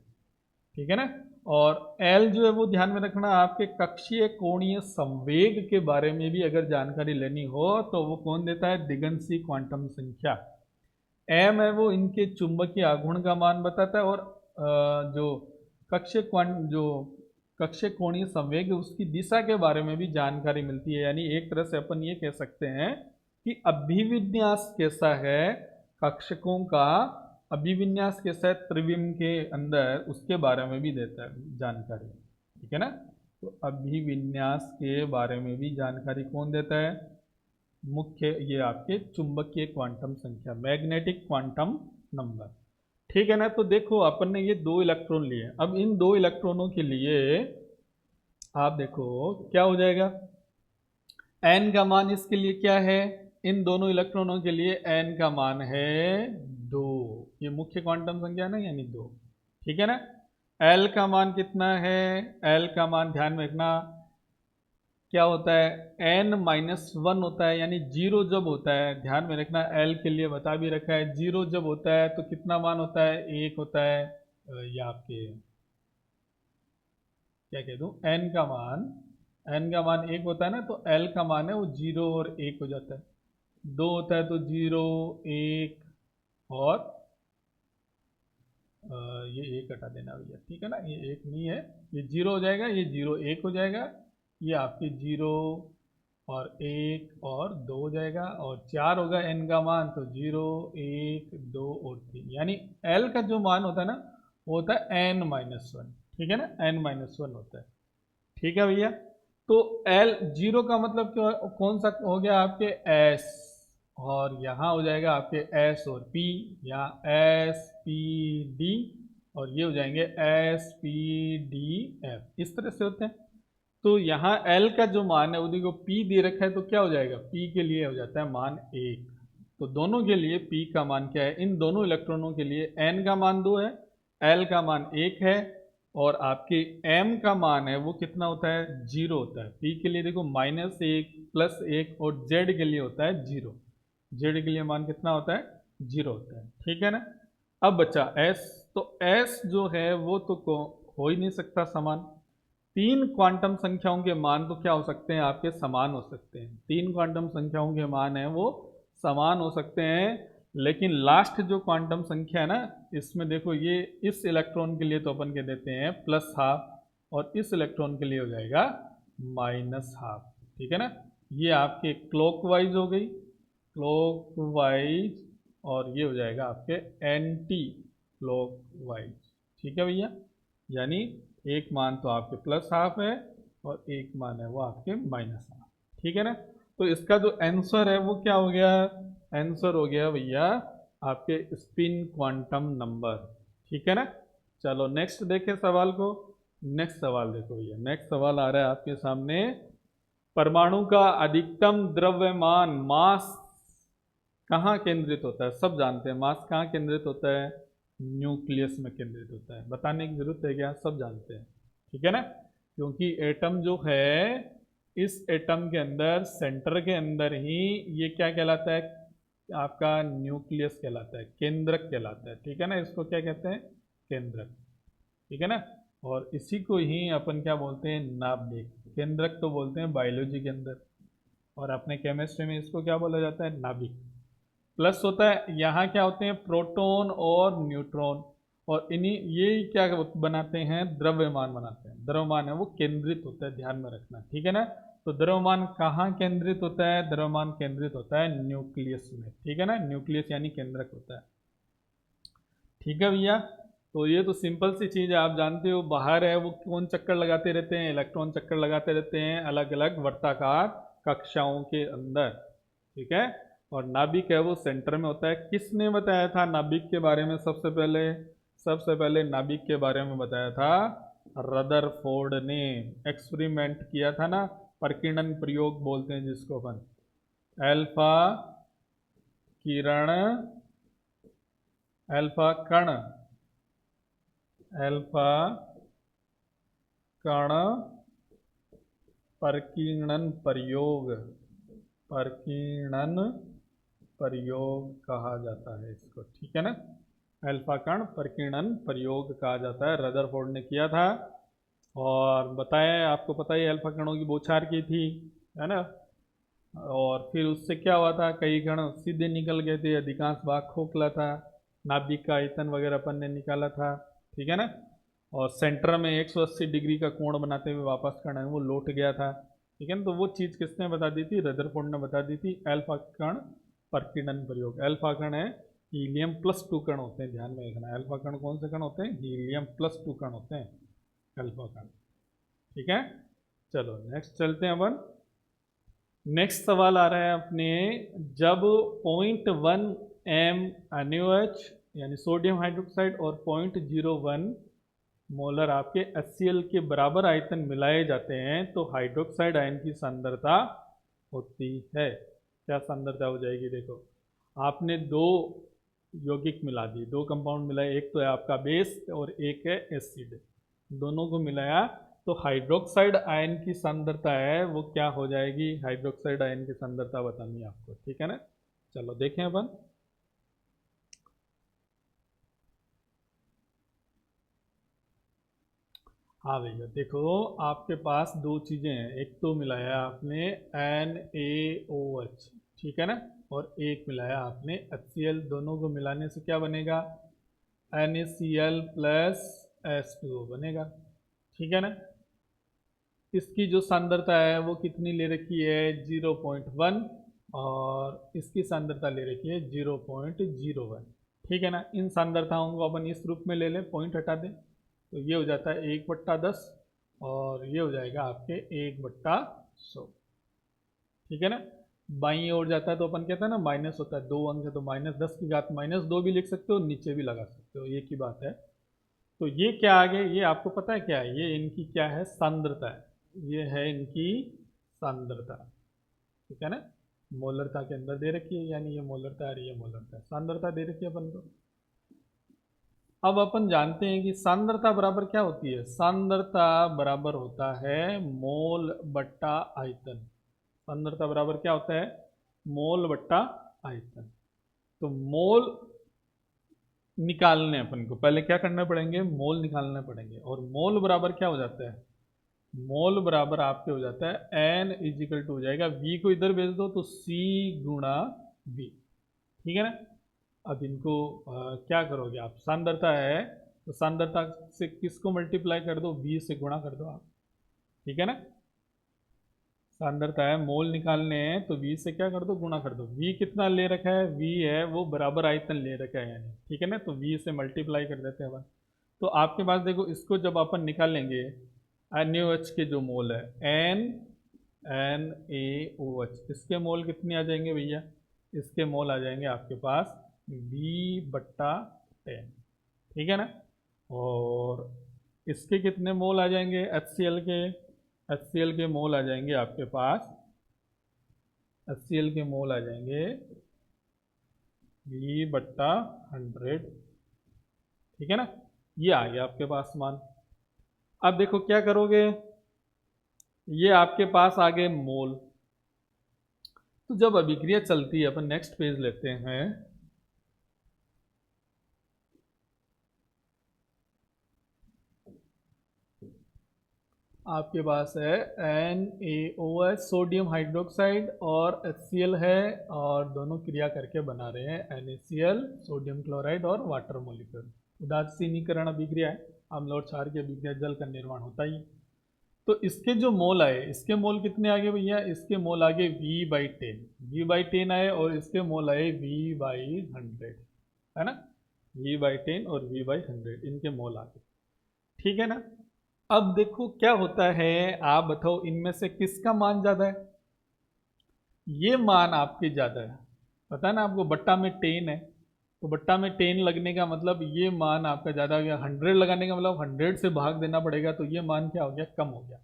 ठीक है ना। और L जो है वो ध्यान में रखना, आपके कक्षीय कोणीय संवेग के बारे में भी अगर जानकारी लेनी हो तो वो कौन देता है, दिगंशी क्वांटम संख्या। M है वो इनके चुंबकीय आघूर्ण का मान बताता है, और जो कक्षीय कोणीय संवेग है उसकी दिशा के बारे में भी जानकारी मिलती है। यानी एक तरह से अपन ये कह सकते हैं कि अभिविन्यास कैसा है कक्षकों का, अभिविन्यास कैसा है त्रिविम के अंदर, उसके बारे में भी देता है जानकारी, ठीक है ना। तो अभिविन्यास के बारे में भी जानकारी कौन देता है, मुख्य ये आपके चुंबकीय क्वांटम संख्या, मैग्नेटिक क्वांटम नंबर, ठीक है ना। तो देखो अपन ने ये 2 इलेक्ट्रॉन लिए, अब इन 2 इलेक्ट्रॉनों के लिए आप देखो क्या हो जाएगा, n का मान इसके लिए क्या है, इन दोनों इलेक्ट्रॉनों के लिए n का मान है 2, ये मुख्य क्वांटम संख्या ना, यानी 2, ठीक है ना। l का मान कितना है, l का मान ध्यान में रखना क्या होता है, n-1 होता है, यानी 0 जब होता है, ध्यान में रखना l के लिए बता भी रखा है, 0 जब होता है तो कितना मान होता है, 1 होता है। या आपके क्या कह दूं, n का मान 1 होता है ना, तो l का मान है वो 0 और 1 हो जाता है। 2 होता है तो 0 1 और ये 1 हटा देना भैया, ठीक है ना, ये 1 नहीं है, ये 0 हो जाएगा, ये 0 1 हो जाएगा, ये आपके 0 और 1 और 2 हो जाएगा, और 4 होगा n का मान, तो 0 1 2 और 3, यानी l का जो मान होता है ना वो होता है n-1, ठीक है ना, n-1 होता है, ठीक है भैया। तो l 0 का मतलब क्या, कौन सा हो गया आपके s, और यहाँ हो जाएगा आपके s और p, यहाँ s p d, और ये हो जाएंगे s p d f, इस तरह से होते हैं। तो यहाँ L का जो मान है वो देखो P दे रखा है, तो क्या हो जाएगा, P के लिए हो जाता है मान 1, तो दोनों के लिए P का मान क्या है, इन दोनों इलेक्ट्रॉनों के लिए N का मान 2 है, L का मान 1 है, और आपके M का मान है वो कितना होता है, 0 होता है। P के लिए देखो -1 +1, और Z के लिए होता है 0, Z के लिए मान कितना होता है, 0 होता है, ठीक है ना। अब बचा S, तो S जो है वो तो हो ही नहीं सकता समान, 3 क्वांटम संख्याओं के मान तो क्या हो सकते हैं, आपके समान हो सकते हैं, 3 क्वांटम संख्याओं के मान है वो समान हो सकते हैं, लेकिन लास्ट जो क्वांटम संख्या है ना, इसमें देखो ये इस इलेक्ट्रॉन के लिए तो अपन कह देते हैं +12, और इस इलेक्ट्रॉन के लिए हो जाएगा -12, ठीक है ना। ये आपके क्लॉकवाइज हो गई, क्लॉकवाइज, और ये हो जाएगा आपके एंटी क्लॉकवाइज, ठीक है भैया। यानी एक मान तो आपके +12 है और एक मान है वो आपके -12, ठीक है ना। तो इसका जो आंसर है वो क्या हो गया, आंसर हो गया भैया आपके स्पिन क्वांटम नंबर, ठीक है ना। चलो नेक्स्ट देखें सवाल को, नेक्स्ट सवाल देखो भैया, नेक्स्ट सवाल आ रहा है आपके सामने, परमाणु का अधिकतम द्रव्यमान मास कहाँ केंद्रित होता है, सब जानते हैं मास कहाँ केंद्रित होता है, न्यूक्लियस में केंद्रित होता है। बताने की जरूरत है क्या, सब जानते हैं, ठीक है ना। क्योंकि एटम जो है, इस एटम के अंदर सेंटर के अंदर ही ये क्या कहलाता है, आपका न्यूक्लियस कहलाता है, केंद्रक कहलाता है, ठीक है ना। इसको क्या कहते हैं, केंद्रक, ठीक है ना। और इसी को ही अपन क्या बोलते हैं, नाभिक। केंद्रक तो बोलते हैं बायोलॉजी के अंदर, और अपने केमिस्ट्री में इसको क्या बोला जाता है, नाभिक। प्लस होता है, यहाँ क्या होते हैं, प्रोटॉन और न्यूट्रॉन, और इन्हीं ये क्या बनाते हैं, द्रव्यमान बनाते हैं। द्रव्यमान है वो केंद्रित होता है, ध्यान में रखना, ठीक है ना। तो द्रव्यमान कहाँ केंद्रित होता है, द्रव्यमान केंद्रित होता है न्यूक्लियस में, ठीक है ना। न्यूक्लियस यानी केंद्रक होता है, ठीक है भैया। तो ये तो सिंपल सी चीज़ है, आप जानते हो। बाहर है वो कौन चक्कर लगाते रहते हैं, इलेक्ट्रॉन चक्कर लगाते रहते हैं अलग अलग वर्ताकार कक्षाओं के अंदर, ठीक है। और नाभिक है वो सेंटर में होता है। किसने बताया था नाभिक के बारे में, सबसे पहले नाभिक के बारे में बताया था रदरफोर्ड ने। एक्सपेरिमेंट किया था ना, प्रकीर्णन प्रयोग बोलते हैं जिसको अपन, अल्फा किरण, अल्फा कण, अल्फा कण प्रकीर्णन प्रयोग, प्रकीर्णन प्रयोग कहा जाता है इसको, ठीक है ना। अल्फा कण प्रकीर्णन प्रयोग कहा जाता है, रदरफोर्ड ने किया था। और बताया, आपको पता ही, अल्फा कणों की बौछार की थी, है ना। और फिर उससे क्या हुआ था, कई कण सीधे निकल गए थे, अधिकांश भाग खोखला था। नाभिक का आयतन वगैरह अपन ने निकाला था, ठीक है ना। और सेंटर में 180 डिग्री का कोण बनाते हुए वापस कण है वो लौट गया था, ठीक है ना। तो वो चीज़ किसने बता दी थी, रदरफोर्ड ने बता दी थी। अल्फा कण प्रकीर्णन प्रयोग, अल्फा कण है हीलियम +2 कण होते हैं, ध्यान में रखना। अल्फा कण कौन से कण होते हैं, हीलियम +2 कण होते हैं अल्फा कण, ठीक है। चलो नेक्स्ट चलते हैं अपन। नेक्स्ट सवाल आ रहा है अपने, जब 0.1 m NaOH यानी सोडियम हाइड्रोक्साइड और 0.01 मोलर आपके HCl के बराबर आयतन मिलाए जाते हैं तो हाइड्रोक्साइड आयन की सांद्रता होती है, क्या सांद्रता हो जाएगी। देखो, आपने दो यौगिक मिला दिए, दो कंपाउंड मिलाए, एक तो है आपका बेस और एक है एसिड, दोनों को मिलाया तो हाइड्रोक्साइड आयन की सांद्रता है वो क्या हो जाएगी, हाइड्रोक्साइड आयन की सांद्रता बतानी है आपको, ठीक है ना। चलो देखें अपन। हाँ भैया देखो, आपके पास दो चीज़ें हैं, एक तो मिलाया आपने NaOH, ठीक है ना, और एक मिलाया आपने HCl। दोनों को मिलाने से क्या बनेगा, NaCl प्लस H2O बनेगा, ठीक है ना। इसकी जो सांद्रता है वो कितनी ले रखी है, 0.1, और इसकी सांद्रता ले रखी है 0.01, ठीक है ना। इन सांद्रताओं को अपन इस रूप में ले लें, पॉइंट हटा दें, तो ये हो जाता है 1/10 और ये हो जाएगा आपके 1/100, ठीक है ना। बाईं ओर जाता है तो अपन कहते हैं ना माइनस होता है, दो अंक है तो -10 की घात -2 भी लिख सकते हो, नीचे भी लगा सकते हो, एक ही बात है। तो ये क्या आ गए, ये आपको पता है क्या है, ये इनकी क्या है, सांद्रता है, ये है इनकी सांद्रता, ठीक है ना। मोलरता के अंदर दे रखी है, यानी ये मोलरता और ये मोलरता, सांद्रता दे रखी है अपन को। अब अपन जानते हैं कि सांद्रता बराबर क्या होती है, सांद्रता बराबर होता है मोल बट्टा आयतन। सांद्रता बराबर क्या होता है, मोल बट्टा आयतन। तो मोल निकालने अपन को पहले क्या करना पड़ेंगे, मोल निकालने पड़ेंगे, और मोल बराबर क्या हो जाता है, मोल बराबर आपके हो जाता है N इजिकल टू हो जाएगा, V को इधर भेज दो तो C गुणा V, ठीक है ना। अब इनको क्या करोगे आप, सांद्रता है तो सांद्रता से किसको मल्टीप्लाई कर दो, V से गुणा कर दो आप, ठीक है ना। सांद्रता है, मोल निकालने हैं तो V से क्या कर दो, गुणा कर दो। V कितना ले रखा है, V है वो बराबर आयतन ले रखा है यानी, ठीक है ना, तो V से मल्टीप्लाई कर देते हैं अपन। तो आपके पास देखो, इसको जब अपन निकालेंगे, NaOH के जो मोल है NaOH, इसके मोल कितने आ जाएंगे भैया, इसके मोल आ जाएंगे आपके पास V/10, ठीक है ना। और इसके कितने मोल आ जाएंगे, HCl के मोल आ जाएंगे आपके पास, HCl के मोल आ जाएंगे V/100, ठीक है ना। ये आ गया आपके पास मान। अब देखो क्या करोगे, ये आपके पास आ गए मोल। तो जब अभिक्रिया चलती है, अपन नेक्स्ट पेज लेते हैं। आपके पास है NaOH सोडियम हाइड्रोक्साइड और HCl है, और दोनों क्रिया करके बना रहे हैं NaCl सोडियम क्लोराइड और वाटर मोलिक्यूल। उदासीनीकरण अभिक्रिया है, अम्ल और क्षार की अभिक्रिया, जल का निर्माण होता ही है। तो इसके जो मोल आए, इसके मोल कितने आगे भैया, इसके मोल आगे V/10, V/10 आए, और इसके मोल आए V/100, है ना। V/10 और V/100 इनके मोल आगे, ठीक है ना। अब देखो क्या होता है, आप बताओ इनमें से किसका मान ज्यादा है। ये मान आपके ज्यादा है, पता है ना आपको, बट्टा में 10 है, तो बट्टा में 10 लगने का मतलब ये मान आपका ज्यादा हो गया। 100 लगाने का मतलब 100 से भाग देना पड़ेगा, तो ये मान क्या हो गया, कम हो गया।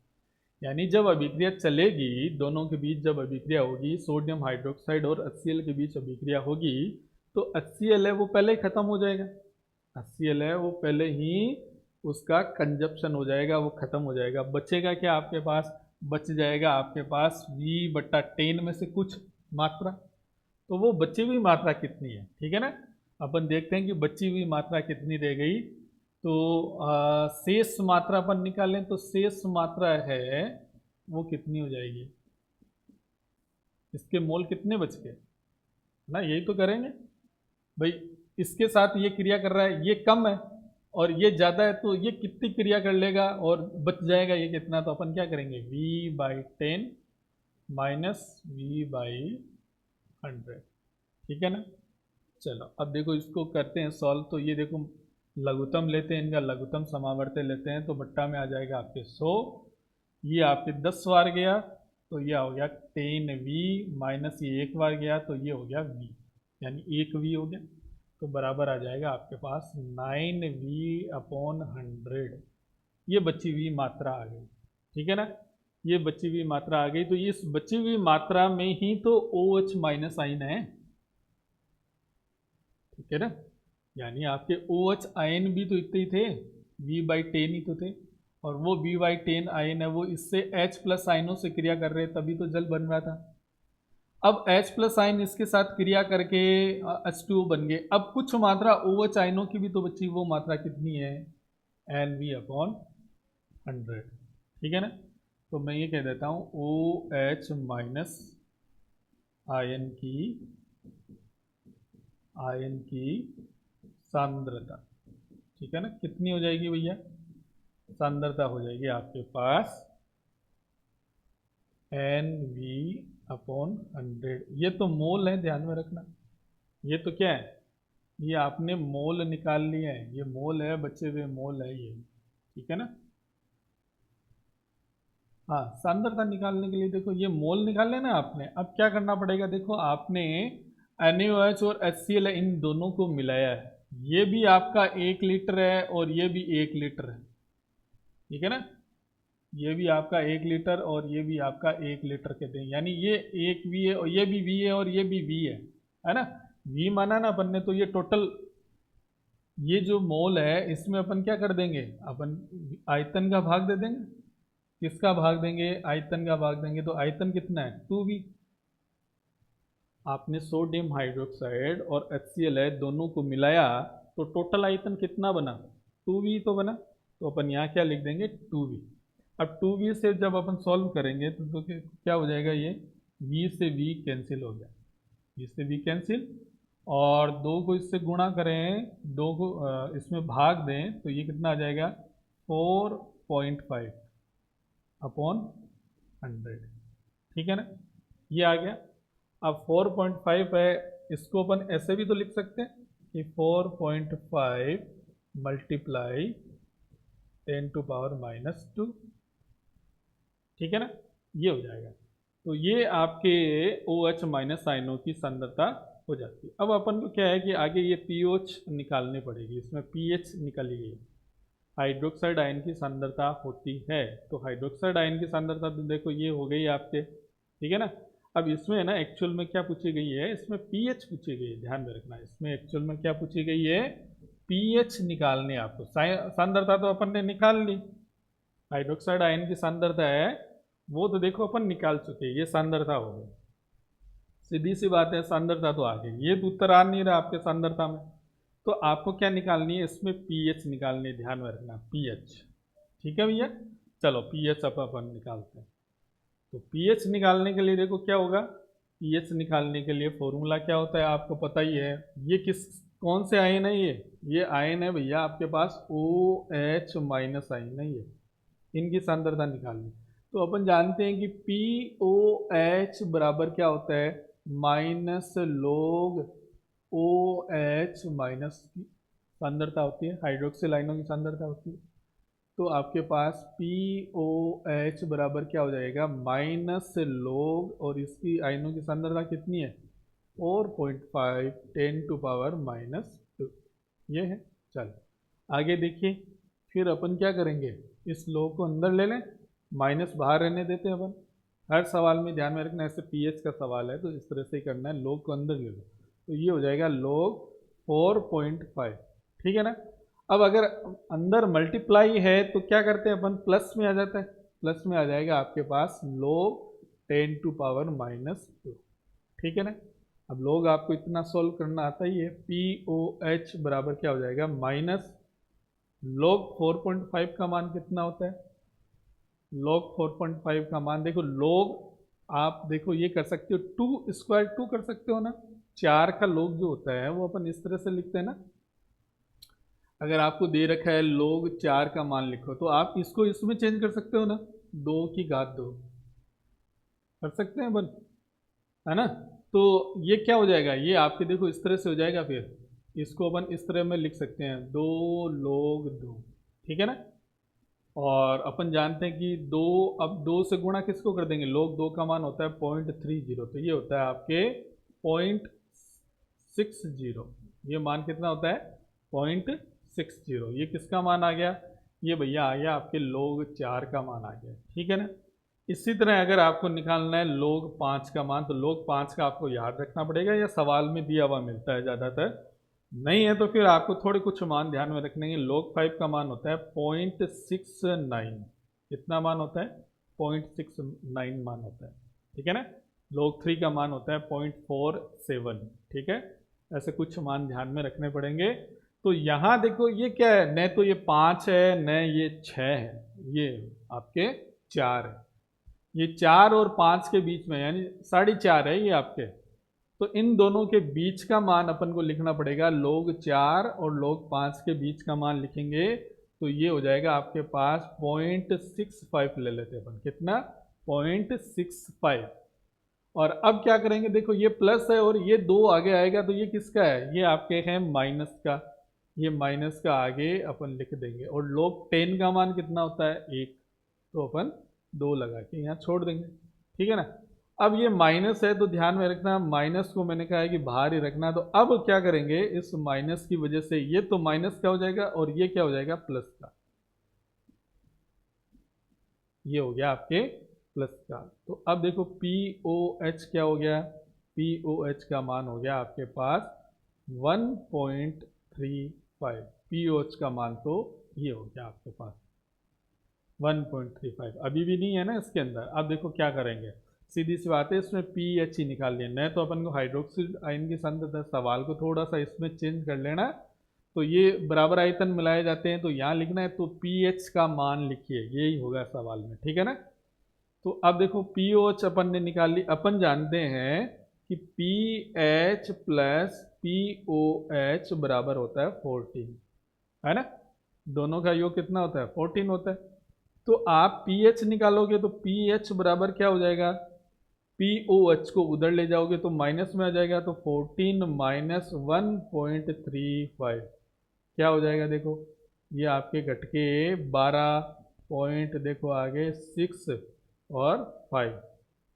यानी जब अभिक्रिया चलेगी, दोनों के बीच जब अभिक्रिया होगी, सोडियम हाइड्रोक्साइड और HCl के बीच अभिक्रिया होगी, तो HCl है वो पहले ही खत्म हो जाएगा। HCl है वो पहले ही उसका कंजप्शन हो जाएगा, वो खत्म हो जाएगा। बचेगा क्या आपके पास, बच जाएगा आपके पास V/10 में से कुछ मात्रा। तो वो बची हुई मात्रा कितनी है, ठीक है ना। अपन देखते हैं कि बची हुई मात्रा कितनी रह गई। तो शेष मात्रा अपन निकालें, तो शेष मात्रा है वो कितनी हो जाएगी, इसके मोल कितने बच गए ना, यही तो करेंगे भाई। इसके साथ ये क्रिया कर रहा है, ये कम है और ये ज़्यादा है, तो ये कितनी क्रिया कर लेगा और बच जाएगा ये कितना, तो अपन क्या करेंगे, V/10 माइनस V/100, ठीक है ना। चलो अब देखो इसको करते हैं सॉल्व। तो ये देखो लघुत्तम लेते हैं, इनका लघुत्तम समावर्त लेते हैं, तो बट्टा में आ जाएगा आपके 100, ये आपके 10 बार गया, तो ये हो गया 10V, माइनस ये एक बार गया, तो ये हो गया V, यानी 1V हो गया। तो बराबर आ जाएगा आपके पास 9V/100। ये बची हुई मात्रा आ गई, ठीक है ना। ये बची हुई मात्रा आ गई, तो इस बची हुई मात्रा में ही तो OH माइनस आइन है, ठीक है ना। यानी आपके OH आयन भी तो इतने ही थे, V/10 ही तो थे, और वो V/10 आयन है वो इससे H+ आयनों से क्रिया कर रहे, तभी तो जल बन रहा था। अब H+ आयन इसके साथ क्रिया करके H2O बन गए। अब कुछ मात्रा OH आयनों की भी तो बची, वो मात्रा कितनी है, NV/100, ठीक है ना। तो मैं ये कह देता हूँ OH माइनस आयन की सांद्रता, ठीक है ना, कितनी हो जाएगी भैया, सांद्रता हो जाएगी आपके पास NV/100। ये तो मोल है, ध्यान में रखना। ये तो क्या है, ये आपने मोल निकाल लिए हैं, ये मोल है, बचे हुए मोल है ये, ठीक है ना। हाँ, सांद्रता निकालने के लिए देखो ये मोल निकाल लेना आपने। अब क्या करना पड़ेगा, देखो आपने NaOH और HCl इन दोनों को मिलाया है, ये भी आपका 1 लीटर है और ये भी 1 लीटर है, ठीक है ना। ये भी आपका 1 लीटर और ये भी आपका 1 लीटर कहते हैं, यानी ये एक V है और ये भी V है और ये भी V है ना। V माना ना अपन ने, तो ये टोटल ये जो मोल है इसमें अपन क्या कर देंगे, अपन आयतन का भाग दे देंगे। किसका भाग देंगे, आयतन का भाग देंगे, तो आयतन कितना है 2V। आपने सोडियम हाइड्रोक्साइड और HCl है दोनों को मिलाया, तो टोटल आयतन कितना बना, 2V तो बना। तो अपन यहाँ क्या लिख देंगे, 2V। अब 2V से जब अपन सॉल्व करेंगे तो क्या हो जाएगा, ये V से V कैंसिल हो गया, V से V कैंसिल, और 2 को इससे गुणा करें, 2 को इसमें भाग दें, तो ये कितना आ जाएगा 4.5/100, ठीक है ना। ये आ गया। अब 4.5 है, इसको अपन ऐसे भी तो लिख सकते हैं कि 4.5 मल्टीप्लाई 10⁻², ठीक है ना, ये हो जाएगा। तो ये आपके OH माइनस आयनों की सांद्रता हो जाती है। अब अपन को क्या है कि आगे ये POH निकालनी पड़ेगी, इसमें pH निकाली गई, हाइड्रोक्साइड आयन की सांद्रता होती है। तो हाइड्रोक्साइड आयन की सांद्रता तो देखो ये हो गई आपके, ठीक है ना। अब इसमें ना एक्चुअल में क्या पूछी गई है, इसमें pH पूछी गई है, ध्यान में रखना। इसमें एक्चुअल में क्या पूछी गई है, पीएच निकालनी है आपको। सांद्रता तो अपन ने निकाल ली, हाइड्रोक्साइड आयन की सांद्रता है वो तो देखो अपन निकाल चुके, ये सांद्रता हो गई। सीधी सी बात है, सांद्रता तो आ गई, ये तो उत्तर आ नहीं रहा आपके सांद्रता में। तो आपको क्या निकालनी है इसमें, पीएच निकालनी है, ध्यान में रखना पीएच। ठीक है भैया, चलो पीएच अब अपन निकालते हैं। तो पीएच निकालने के लिए देखो क्या होगा, पीएच निकालने के लिए फॉर्मूला क्या होता है आपको पता ही है। ये कौन से आयन है, ये आयन है भैया आपके पास OH माइनस आयन है, ये इनकी सांद्रता निकालनी। तो अपन जानते हैं कि POH बराबर क्या होता है, माइनस लोग OH माइनस की सांद्रता होती है, हाइड्रोक्सिल आयनों की सांद्रता होती है। तो आपके पास POH बराबर क्या हो जाएगा, माइनस लोग, और इसकी आयनों की सांद्रता कितनी है 4.5 10⁻², ये है। चलो आगे देखिए, फिर अपन क्या करेंगे, इस लोग को अंदर ले लें, माइनस बाहर रहने देते हैं अपन। हर सवाल में ध्यान में रखना, ऐसे पीएच का सवाल है तो इस तरह से ही करना है, लोग को अंदर ले लो, तो ये हो जाएगा लोग 4.5। ठीक है ना। अब अगर अंदर मल्टीप्लाई है तो क्या करते हैं अपन, प्लस में आ जाता है, प्लस में आ जाएगा आपके पास लोग 10⁻²। ठीक है ना। अब लोग आपको इतना सॉल्व करना आता ही है, POH बराबर क्या हो जाएगा, माइनस लोग 4.5 का मान कितना होता है, लोग 4.5 का मान देखो, लोग आप देखो ये कर सकते हो 2² कर सकते हो ना, 4 का लोग जो होता है वो अपन इस तरह से लिखते हैं ना। अगर आपको दे रखा है लोग 4 का मान लिखो, तो आप इसको इसमें चेंज कर सकते हो ना, 2⁻² कर सकते हैं अपन, है ना। तो ये क्या हो जाएगा, ये आपके देखो इस तरह से हो जाएगा, फिर इसको अपन इस तरह में लिख सकते हैं 2 लोग 2। ठीक है ना। और अपन जानते हैं कि 2, अब 2 से गुणा किसको कर देंगे, लोग 2 का मान होता है 0.30, तो ये होता है आपके 0.60। ये मान कितना होता है 0.60, ये किसका मान आ गया, ये भैया आ गया आपके लोग 4 का मान आ गया। ठीक है ना। इसी तरह अगर आपको निकालना है लोग 5 का मान, तो लोग 5 का आपको याद रखना पड़ेगा, या सवाल में दिया हुआ मिलता है ज़्यादातर, नहीं है तो फिर आपको थोड़े कुछ मान ध्यान में रखने हैं। लोग 5 का मान होता है 0.69, कितना मान होता है 0.69 मान होता है। ठीक है ना। लोग 3 का मान होता है 0.47। ठीक है, ऐसे कुछ मान ध्यान में रखने पड़ेंगे। तो यहाँ देखो ये क्या है, न तो ये 5 है न ये 6 है, ये आपके 4 है, ये 4 और 5 के बीच में यानी 4.5 है ये आपके। तो इन दोनों के बीच का मान अपन को लिखना पड़ेगा, लोग 4 और लोग 5 के बीच का मान लिखेंगे तो ये हो जाएगा आपके पास 0.65 ले लेते हैं अपन, कितना 0.65। और अब क्या करेंगे, देखो ये प्लस है और ये 2 आगे आएगा तो ये किसका है, ये आपके हैं माइनस का, ये माइनस का आगे अपन लिख देंगे। और लोग 10 का मान कितना होता है 1, तो अपन 2 लगा के यहाँ छोड़ देंगे। ठीक है ना। अब ये माइनस है तो ध्यान में रखना, माइनस को मैंने कहा है कि बाहर ही रखना। तो अब क्या करेंगे, इस माइनस की वजह से ये तो माइनस का हो जाएगा और ये क्या हो जाएगा प्लस का, ये हो गया आपके प्लस का। तो अब देखो POH क्या हो गया, POH का मान हो गया आपके पास 1.35। POH का मान तो ये हो गया आपके पास 1.35, अभी भी नहीं है ना इसके अंदर। अब देखो क्या करेंगे, सीधी सी बात है, इसमें पीएच ही निकाल लिया, न तो अपन को हाइड्रोक्सिल आयन की सांद्रता, सवाल को थोड़ा सा इसमें चेंज कर लेना। तो ये बराबर आयतन मिलाए जाते हैं तो यहाँ लिखना है, तो पीएच का मान लिखिए, यही होगा सवाल में। ठीक है ना। तो अब देखो पीओएच अपन ने निकाल ली, अपन जानते हैं कि पीएच प्लस पीओएच बराबर होता है 14, है ना। दोनों का योग कितना होता है 14 होता है। तो आप पीएच निकालोगे तो पीएच बराबर क्या हो जाएगा, पीओएच को उधर ले जाओगे तो माइनस में आ जाएगा, तो 14 माइनस 1.35 क्या हो जाएगा, देखो ये आपके घटके 12 पॉइंट, देखो आगे 6 और 5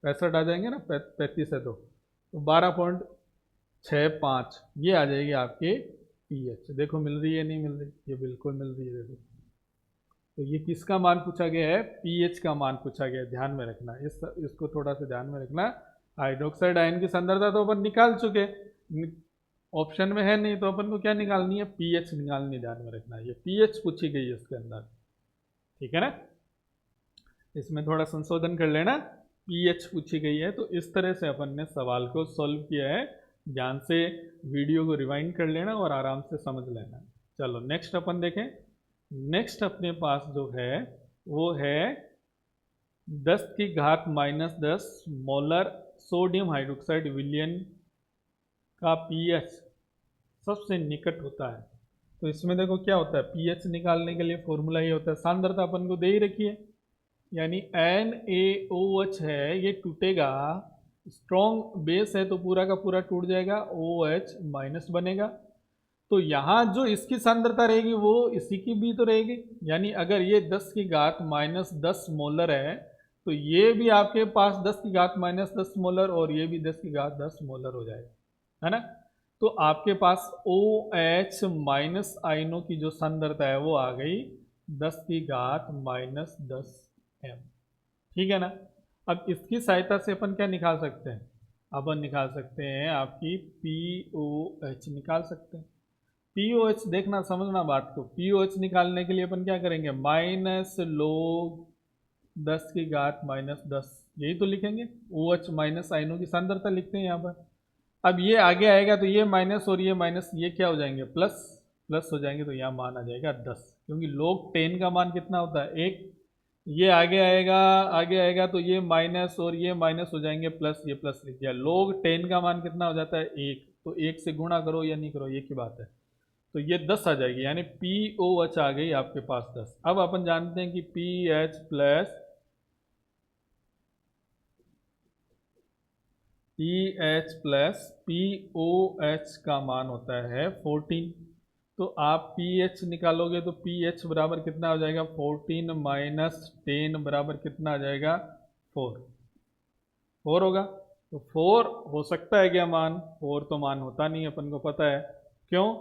65 आ जाएंगे ना, 35 है तो 12.65 ये आ जाएगी आपके पीएच। देखो मिल रही है नहीं मिल रही, ये बिल्कुल मिल रही है देखो। तो ये किसका मान पूछा गया है, पीएच का मान पूछा गया है, ध्यान में रखना, इसको थोड़ा सा ध्यान में रखना। हाइड्रोक्साइड आयन की सांद्रता तो अपन निकाल चुके, ऑप्शन में है नहीं, तो अपन को क्या निकालनी है, पीएच निकालनी, ध्यान में रखना है, ये पीएच पूछी गई है इसके अंदर, ठीक है ना। इसमें थोड़ा संशोधन कर लेना, पीएच पूछी गई है, तो इस तरह से अपन ने सवाल को सॉल्व किया है। ध्यान से वीडियो को रिवाइंड कर लेना और आराम से समझ लेना। चलो नेक्स्ट अपन देखें। नेक्स्ट अपने पास जो है वो है 10 की घात -10 मोलर सोडियम हाइड्रोक्साइड विलयन का पीएच सबसे निकट होता है। तो इसमें देखो क्या होता है, पीएच निकालने के लिए फॉर्मूला ये होता है, सांद्रता अपन को दे ही रखी है, यानी NaOH है, ये टूटेगा, स्ट्रॉन्ग बेस है तो पूरा का पूरा टूट जाएगा, OH माइनस बनेगा। तो यहाँ जो इसकी सांद्रता रहेगी वो इसी की भी तो रहेगी, यानी अगर ये 10 की घात -10 मोलर है तो ये भी आपके पास 10 की घात -10 मोलर और ये भी 10 की घात 10 मोलर हो जाएगा, है ना। तो आपके पास OH माइनस आयनों की जो सांद्रता है वो आ गई 10 की घात -10 m, ठीक है ना। अब इसकी सहायता से अपन क्या निकाल सकते हैं, अपन निकाल सकते हैं आपकी POH निकाल सकते हैं। POH देखना समझना बात को, POH निकालने के लिए अपन क्या करेंगे, माइनस लोग 10 की घात -10, यही तो लिखेंगे, OH माइनस आयनों की सांद्रता लिखते हैं यहाँ पर। अब ये आगे आएगा तो ये माइनस और ये माइनस ये क्या हो जाएंगे, प्लस, प्लस हो जाएंगे, तो यहाँ मान आ जाएगा 10, क्योंकि log 10 का मान कितना होता है 1, ये आगे आएगा, आगे आएगा तो ये माइनस और ये माइनस हो जाएंगे प्लस, ये प्लस लिख दिया, log 10 का मान कितना हो जाता है 1, तो 1 से गुणा करो या नहीं करो एक ही बात है, तो ये 10 आ जाएगी, यानी POH आ गई आपके पास 10। अब अपन जानते हैं कि PH प्लस POH का मान होता है 14, तो आप pH निकालोगे तो pH बराबर कितना हो जाएगा, 14 माइनस 10 बराबर कितना आ जाएगा 4, 4 होगा। तो 4 हो सकता है क्या मान, 4 तो मान होता नहीं अपन को पता है, क्यों,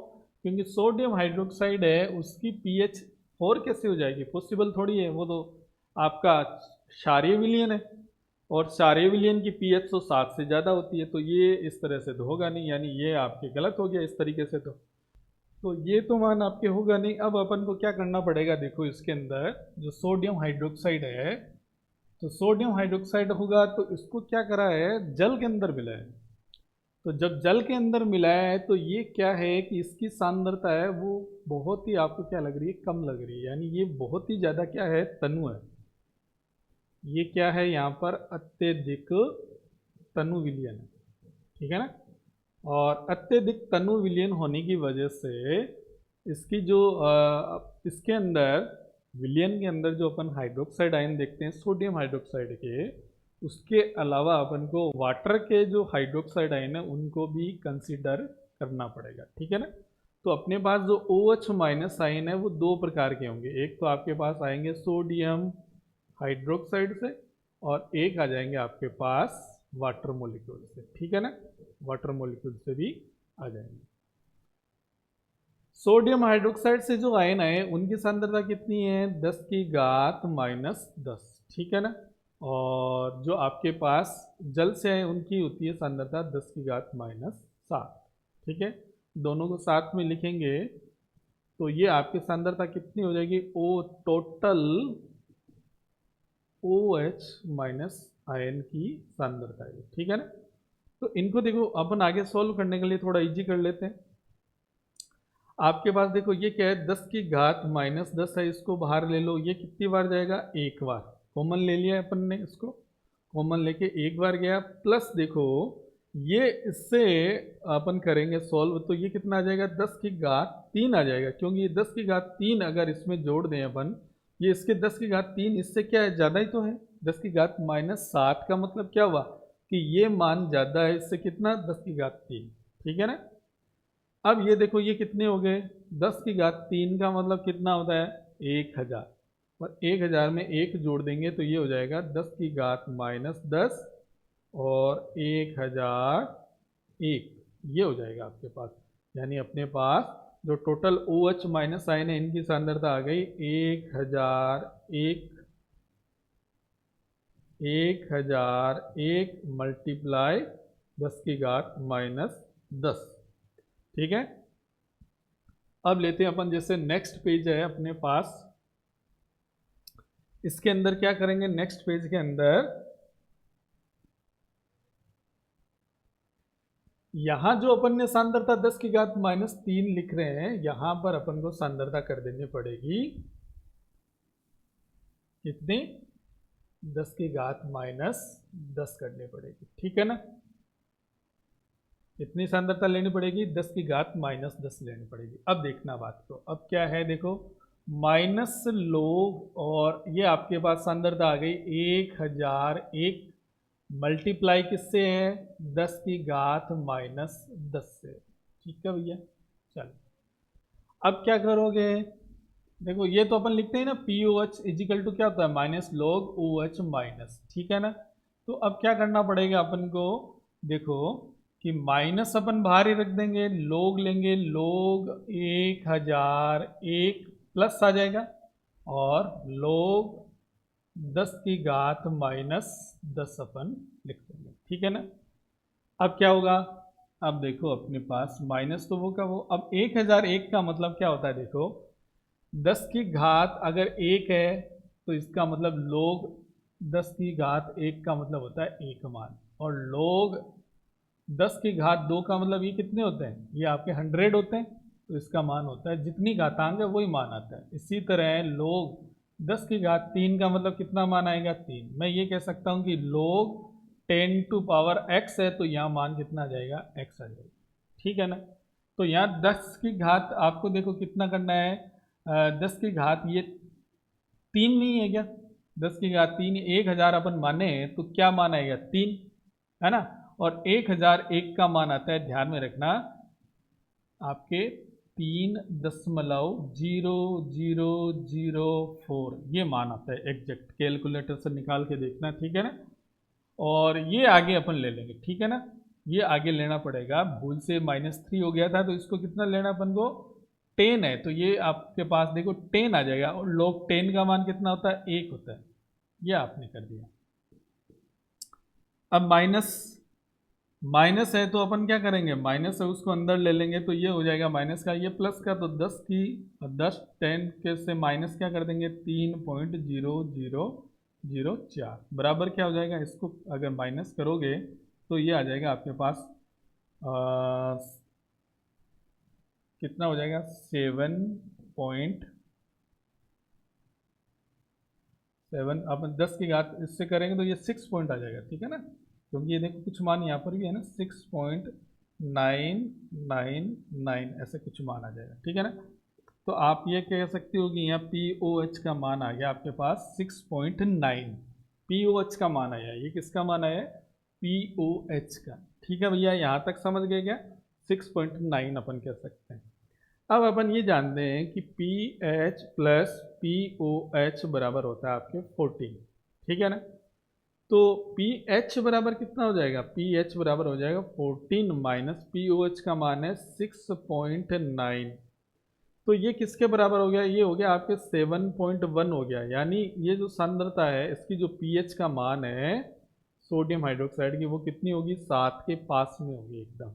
क्योंकि सोडियम हाइड्रोक्साइड है उसकी pH 4 कैसे हो जाएगी, पॉसिबल थोड़ी है, वो तो आपका क्षारीय विलयन है और क्षारीय विलयन की pH तो 7 से ज़्यादा होती है, तो ये इस तरह से तो होगा नहीं, यानी ये आपके गलत हो गया इस तरीके से, तो ये तो मान आपके होगा नहीं। अब अपन को क्या करना पड़ेगा, देखो इसके अंदर जो सोडियम हाइड्रोक्साइड है, तो सोडियम हाइड्रोक्साइड होगा तो इसको क्या करा है, जल के अंदर मिला है, तो जब जल के अंदर मिला है तो ये क्या है कि इसकी सांद्रता है वो बहुत ही, आपको क्या लग रही है, कम लग रही है, यानी ये बहुत ही ज़्यादा क्या है, तनु है, ये क्या है यहाँ पर अत्यधिक तनु विलयन है, ठीक है ना। और अत्यधिक तनु विलयन होने की वजह से इसकी जो इसके अंदर विलयन के अंदर जो अपन हाइड्रोक्साइड आयन देखते हैं सोडियम हाइड्रोक्साइड के, उसके अलावा अपन को वाटर के जो हाइड्रोक्साइड आयन है उनको भी कंसीडर करना पड़ेगा, ठीक है ना। तो अपने पास जो OH माइनस आयन है वो दो प्रकार के होंगे, एक तो आपके पास आएंगे सोडियम हाइड्रोक्साइड से और एक आ जाएंगे आपके पास वाटर मोलिक्यूल से, ठीक है ना, वाटर मोलिक्यूल से भी आ जाएंगे। सोडियम हाइड्रोक्साइड से जो आयन है उनकी सांद्रता कितनी है, 10 की घात -10, ठीक है ना। और जो आपके पास जल से है उनकी होती है सांद्रता 10 की घात -7, ठीक है। दोनों को साथ में लिखेंगे तो ये आपकी सांद्रता कितनी हो जाएगी, ओ टोटल OH माइनस आयन की सांद्रता है, ठीक है ना। तो इनको देखो अपन आगे सॉल्व करने के लिए थोड़ा इजी कर लेते हैं। आपके पास देखो ये क्या है, 10 की घात -10 है, इसको बाहर ले लो, ये कितनी बार जाएगा, एक बार, कॉमन ले लिया अपन ने, इसको कॉमन लेके एक बार गया, प्लस देखो ये इससे अपन करेंगे सॉल्व तो ये कितना आ जाएगा, 10 की घात 3 आ जाएगा, क्योंकि ये 10 की घात 3 अगर इसमें जोड़ दें अपन, ये इसके 10 की घात 3 इससे क्या है, ज़्यादा ही तो है, 10 की घात -7 का मतलब क्या हुआ कि ये मान ज़्यादा है इससे, कितना, 10 की घात 3, ठीक है ना। अब ये देखो ये कितने हो गए, 10 की घात 3 का मतलब कितना होता है, 1000, और 1000 में एक जोड़ देंगे तो ये हो जाएगा 10 की घात -10 और 1001, ये हो जाएगा आपके पास, यानी अपने पास जो टोटल OH माइनस आयन है इनकी सांद्रता आ गई 1001 मल्टीप्लाई 10 की घात -10, ठीक है। अब लेते हैं अपन, जैसे नेक्स्ट पेज है अपने पास, इसके अंदर क्या करेंगे, नेक्स्ट पेज के अंदर यहां जो अपन ने सांद्रता 10 की घात -3 लिख रहे हैं, यहां पर अपन को सांद्रता कर देनी पड़ेगी कितनी, 10 की घात -10 करनी पड़ेगी, ठीक है ना। कितनी सांद्रता लेनी पड़ेगी, 10 की घात -10 लेनी पड़ेगी। अब देखना बात को, अब क्या है देखो, माइनस लोग और ये आपके पास सांद्रता आ गई 1001 मल्टीप्लाई किससे है, 10 की घात -10 से, ठीक है भैया। चलो अब क्या करोगे, देखो ये तो अपन लिखते हैं ना p O H is equal to क्या होता है, minus log O H minus, ठीक है ना। तो अब क्या करना पड़ेगा अपन को, देखो कि माइनस अपन बाहर ही रख देंगे, लोग लेंगे, लोग 1001 प्लस आ जाएगा, और लोग 10 की घात -10 अपन लिख देंगे, ठीक है ना। अब क्या होगा, अब देखो अपने पास माइनस तो वो का वो, अब 1001 का मतलब क्या होता है, देखो 10 की घात अगर 1 है तो इसका मतलब लोग 10 की घात 1 का मतलब होता है 1 मान, और लोग 10 की घात 2 का मतलब ये कितने होते हैं, ये आपके 100 होते हैं, तो इसका मान होता है जितनी घातांक है वही मान आता है। इसी तरह लोग 10 की घात 3 का मतलब कितना मान आएगा, 3। मैं ये कह सकता हूँ कि लोग 10 टू पावर x है, तो यहाँ मान कितना आ जाएगा, x आ जाएगा, ठीक है ना। तो यहाँ 10 की घात आपको देखो कितना करना है, 10 की घात ये 3 नहीं है क्या, 10 की घात 3, 1000 अपन माने तो क्या मान आएगा, 3, है ना। और 1001 का मान आता है, ध्यान में रखना, आपके 3.0004 ये मान आता है एग्जैक्ट, कैलकुलेटर से निकाल के देखना, ठीक है ना। और ये आगे अपन ले लेंगे, ठीक है ना, ये आगे लेना पड़ेगा, भूल से -3 हो गया था, तो इसको कितना लेना अपन को, 10 है, तो ये आपके पास देखो 10 आ जाएगा, और log 10 का मान कितना होता है, 1 होता है, ये आपने कर दिया। अब माइनस माइनस है तो अपन क्या करेंगे, माइनस है उसको अंदर ले लेंगे, तो ये हो जाएगा माइनस का, ये प्लस का, तो 10 के से माइनस क्या कर देंगे, 3.0004 बराबर क्या हो जाएगा, इसको अगर माइनस करोगे तो ये आ जाएगा आपके पास कितना हो जाएगा, 7.7, अपन 10 की घात इससे करेंगे तो ये 6 पॉइंट आ जाएगा, ठीक है ना, क्योंकि ये देखो कुछ मान यहाँ पर भी है ना, 6.999 ऐसे कुछ मान आ जाएगा, ठीक है ना। तो आप ये कह सकते हो कि यहाँ पी ओ एच का मान आ गया आपके पास 6.9, पी ओ एच का मान आया, ये किसका मान आया, पी ओ एच का, ठीक है भैया, यहाँ तक समझ गए क्या, 6.9 अपन कह सकते हैं। अब अपन ये जानते हैं कि p H plus p O H बराबर होता है आपके 14, ठीक है ना। तो पी एच बराबर कितना हो जाएगा, पी एच बराबर हो जाएगा 14 माइनस पी ओ एच का मान है 6.9, तो ये किसके बराबर हो गया, ये हो गया आपके 7.1 हो गया, यानी ये जो सांद्रता है इसकी जो पीएच का मान है सोडियम हाइड्रोक्साइड की, वो कितनी होगी, 7 के पास में होगी एकदम,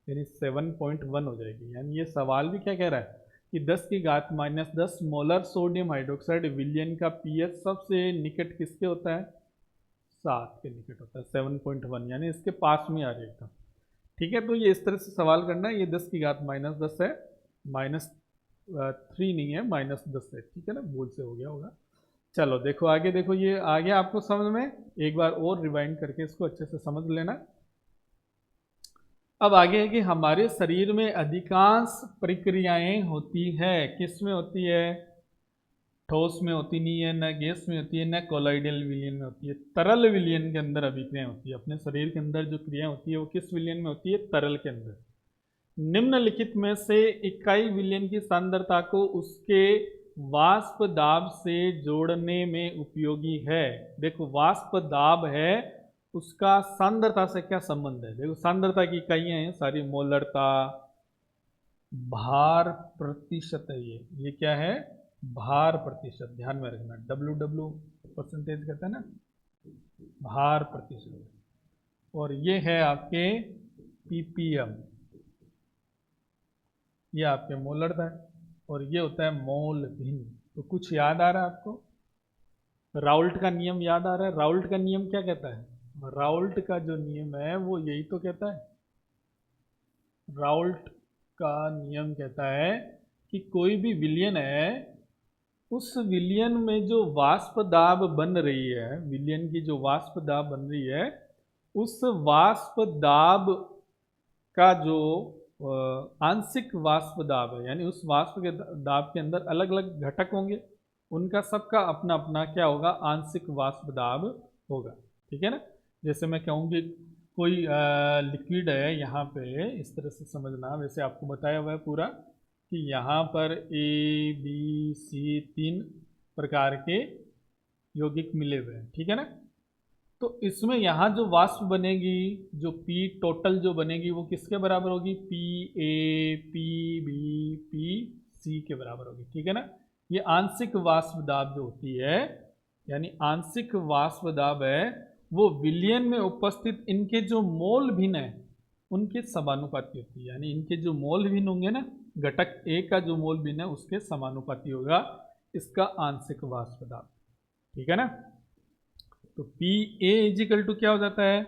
यानी 7.1 हो जाएगी। यानी ये सवाल भी क्या कह रहा है कि 10 की घात -10 मोलर सोडियम हाइड्रोक्साइड विलयन का पीएच सबसे निकट किसके होता है, 7 के निकट होता है, 7.1, यानी इसके पास में आ रही एकदम, ठीक है। तो ये इस तरह से सवाल करना है, ये 10 की घात -10 है, -3 नहीं है, -10 है, ठीक है ना, भूल से हो गया होगा। चलो देखो आगे, देखो ये आ गया आपको समझ में, एक बार और रिवाइंड करके इसको अच्छे से समझ लेना। अब आगे है कि हमारे शरीर में अधिकांश प्रक्रियाएं होती है, किस में होती है, ठोस में होती नहीं है, न गैस में होती है, न कोलॉइडल विलयन में होती है, तरल विलयन के अंदर अभिक्रियाएं होती है। अपने शरीर के अंदर जो क्रियाएं होती है वो किस विलयन में होती है, तरल के अंदर। निम्नलिखित में से इकाई विलयन की सांद्रता को उसके वाष्प दाब से जोड़ने में उपयोगी है। देखो वाष्प दाब है, उसका सांद्रता से क्या संबंध है, देखो सांद्रता की इकाइयां हैं सारी, मोलरता, भार प्रतिशत है, ये क्या है, भार प्रतिशत, ध्यान में रखना, डब्ल्यू परसेंटेज कहते हैं ना, भार प्रतिशत, और ये है आपके पीपीएम, ये आपके मोलर्ध है, और ये होता है मोल भिन्न। तो कुछ याद आ रहा है आपको? राउल्ट का नियम याद आ रहा है? राउल्ट का नियम क्या कहता है? राउल्ट का जो नियम है वो यही तो कहता है। राउल्ट का नियम कहता है कि कोई भी विलयन है, उस विलयन में जो वाष्प दाब बन रही है, विलयन की जो वाष्प दाब बन रही है, उस वाष्प दाब का जो आंशिक वाष्प दाब है, यानी उस वाष्प के दाब के अंदर अलग अलग घटक होंगे, उनका सबका अपना अपना क्या होगा? आंशिक वाष्प दाब होगा। ठीक है ना? जैसे मैं कहूँगी कोई लिक्विड है यहाँ पे, इस तरह से समझना, वैसे आपको बताया हुआ है पूरा कि यहाँ पर ABC 3 प्रकार के यौगिक मिले हुए हैं। ठीक है ना? तो इसमें यहाँ जो वाष्प बनेगी, जो P टोटल जो बनेगी, वो किसके बराबर होगी? PA PB PC के बराबर होगी। ठीक है ना? ये आंशिक वाष्प दाब जो होती है, यानी आंशिक वाष्प दाब है, वो विलयन में उपस्थित इनके जो मोल भिन्न है उनके समानुपाती होती है। यानी इनके जो मोल भिन्न होंगे ना, घटक A का जो मोल भिन्न है उसके समानुपाती होगा इसका आंशिक वाष्प दाब। ठीक है ना? तो PA इजिकल टू क्या हो जाता है?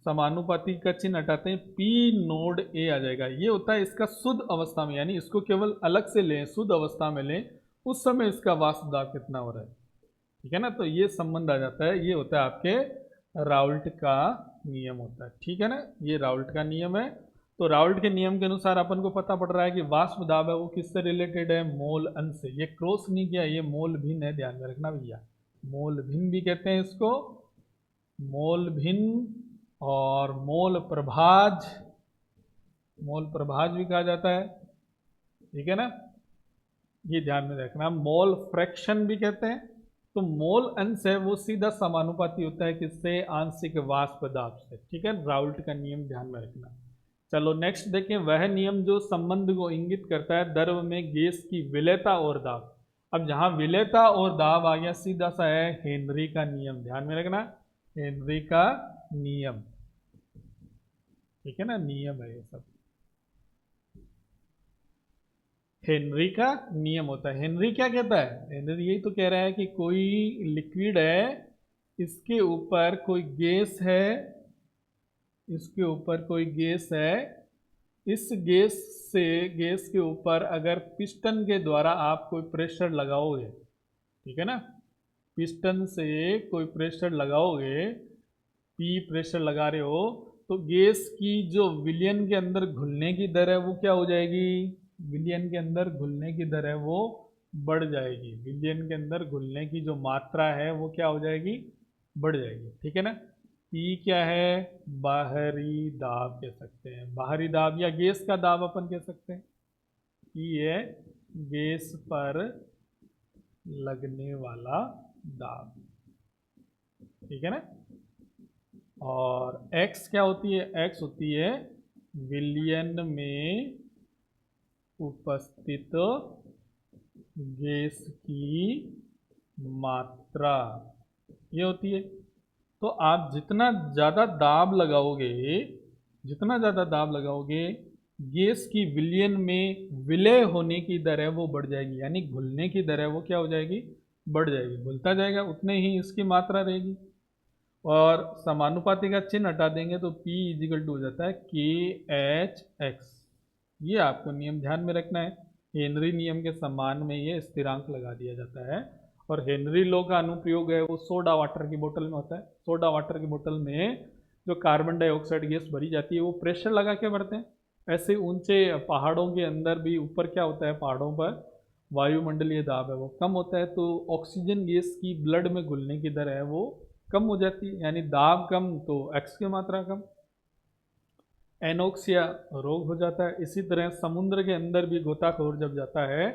समानुपाती का चिन्ह हटाते हैं, P नोड A आ जाएगा। ये होता है इसका शुद्ध अवस्था में, यानी इसको केवल अलग से लें, शुद्ध अवस्था में लें, उस समय इसका वाष्प दाब कितना हो रहा है। ठीक है ना? तो ये संबंध आ जाता है, ये होता है आपके राउल्ट का नियम होता है। ठीक है ना? ये राउल्ट का नियम है। तो राउल्ट के नियम के अनुसार अपन को पता पड़ रहा है कि वाष्प दाब है वो किससे रिलेटेड है? मोल अंश से। ये क्रॉस नहीं किया, ये मोल भिन्न है, ध्यान में रखना भैया। मोल भिन्न भी कहते हैं इसको, मोल भिन्न और मोल प्रभाज, मोल प्रभाज भी कहा जाता है। ठीक है ना? ये ध्यान में रखना। मोल फ्रैक्शन भी कहते हैं। तो मोल अंश है वो सीधा समानुपाती होता है किससे? आंशिक वाष्प दाब से। ठीक है? राउल्ट का नियम ध्यान में रखना। चलो नेक्स्ट देखें, वह नियम जो संबंध को इंगित करता है द्रव में गैस की विलेयता और दाब। अब जहां विलेयता और दाब आ गया, सीधा सा है हेनरी का नियम, ध्यान में रखना, हेनरी का नियम। ठीक है ना? नियम है ये सब, हेनरी का नियम होता है। हेनरी क्या कहता है? हेनरी यही तो कह रहा है कि कोई लिक्विड है, इसके ऊपर कोई गैस है, इसके ऊपर कोई गैस है, इस गैस से, गैस के ऊपर अगर पिस्टन के द्वारा आप कोई प्रेशर लगाओगे, ठीक है ना, पिस्टन से कोई प्रेशर लगाओगे, पी प्रेशर लगा रहे हो, तो गैस की जो विलयन के अंदर घुलने की दर है वो क्या हो जाएगी? विलयन के अंदर घुलने की दर है वो बढ़ जाएगी। विलयन के अंदर घुलने की जो मात्रा है वो क्या हो जाएगी? बढ़ जाएगी। ठीक है ना? पी क्या है? बाहरी दाब कह सकते हैं, बाहरी दाब या गैस का दाब अपन कह सकते हैं। पी है गैस पर लगने वाला दाब। ठीक है ना? और x क्या होती है? x होती है विलयन में उपस्थित गैस की मात्रा, ये होती है। तो आप जितना ज़्यादा दाब लगाओगे, जितना ज़्यादा दाब लगाओगे, गैस की विलयन में विलय होने की दर है वो बढ़ जाएगी, यानी घुलने की दर है वो क्या हो जाएगी? बढ़ जाएगी। घुलता जाएगा उतने ही इसकी मात्रा रहेगी। और समानुपाती का चिन्ह हटा देंगे तो P इजिकल टू हो जाता है KHX। ये आपको नियम ध्यान में रखना है। हेनरी नियम के सम्मान में ये स्थिरांक लगा दिया जाता है। और हेनरी लॉ का अनुप्रयोग है वो सोडा वाटर की बोतल में होता है। सोडा वाटर की बोतल में जो कार्बन डाइऑक्साइड गैस भरी जाती है वो प्रेशर लगा के भरते हैं। ऐसे ऊंचे पहाड़ों के अंदर भी ऊपर क्या होता है? पहाड़ों पर वायुमंडलीय दाब है वो कम होता है, तो ऑक्सीजन गैस की ब्लड में घुलने की दर है वो कम हो जाती है, यानी दाब कम तो एक्स की मात्रा कम, एनोक्सिया रोग हो जाता है। इसी तरह समुद्र के अंदर भी गोताखोर जब जाता है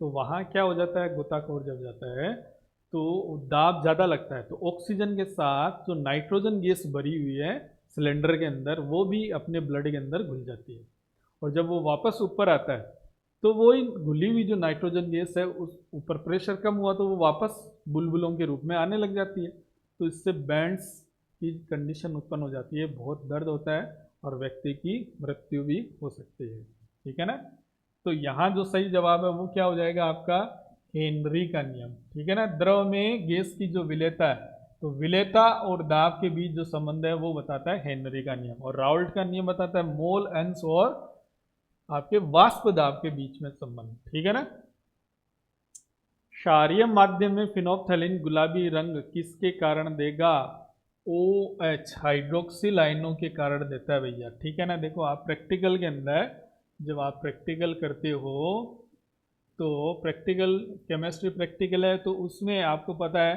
तो वहाँ क्या हो जाता है? गोताखोर जब जाता है तो दाब ज़्यादा लगता है, तो ऑक्सीजन के साथ जो नाइट्रोजन गैस भरी हुई है सिलेंडर के अंदर वो भी अपने ब्लड के अंदर घुल जाती है। और जब वो वापस ऊपर आता है तो वो ही घुली हुई जो नाइट्रोजन गैस है, उस ऊपर प्रेशर कम हुआ तो वो वापस बुलबुलों के रूप में आने लग जाती है। तो इससे बैंड्स की कंडीशन उत्पन्न हो जाती है, बहुत दर्द होता है और व्यक्ति की मृत्यु भी हो सकती है। ठीक है ना? तो यहाँ जो सही जवाब है वो क्या हो जाएगा आपका, हेनरी का नियम। ठीक है ना। द्रव में गैस की जो विलेयता है, तो विलेयता और दाब के बीच जो संबंध है वो बताता है हेनरी का नियम, और राउल्ट का नियम बताता है मोल अंश और आपके वाष्प दाब के बीच में संबंध। ठीक है ना। क्षारीय माध्यम में फिनोप्थेलिन गुलाबी रंग किसके कारण देगा, OH हाइड्रोक्सिल आयनों के कारण देता है भैया। ठीक है ना। देखो आप प्रैक्टिकल के अंदर जब आप प्रैक्टिकल करते हो तो प्रैक्टिकल केमिस्ट्री प्रैक्टिकल है, तो उसमें आपको पता है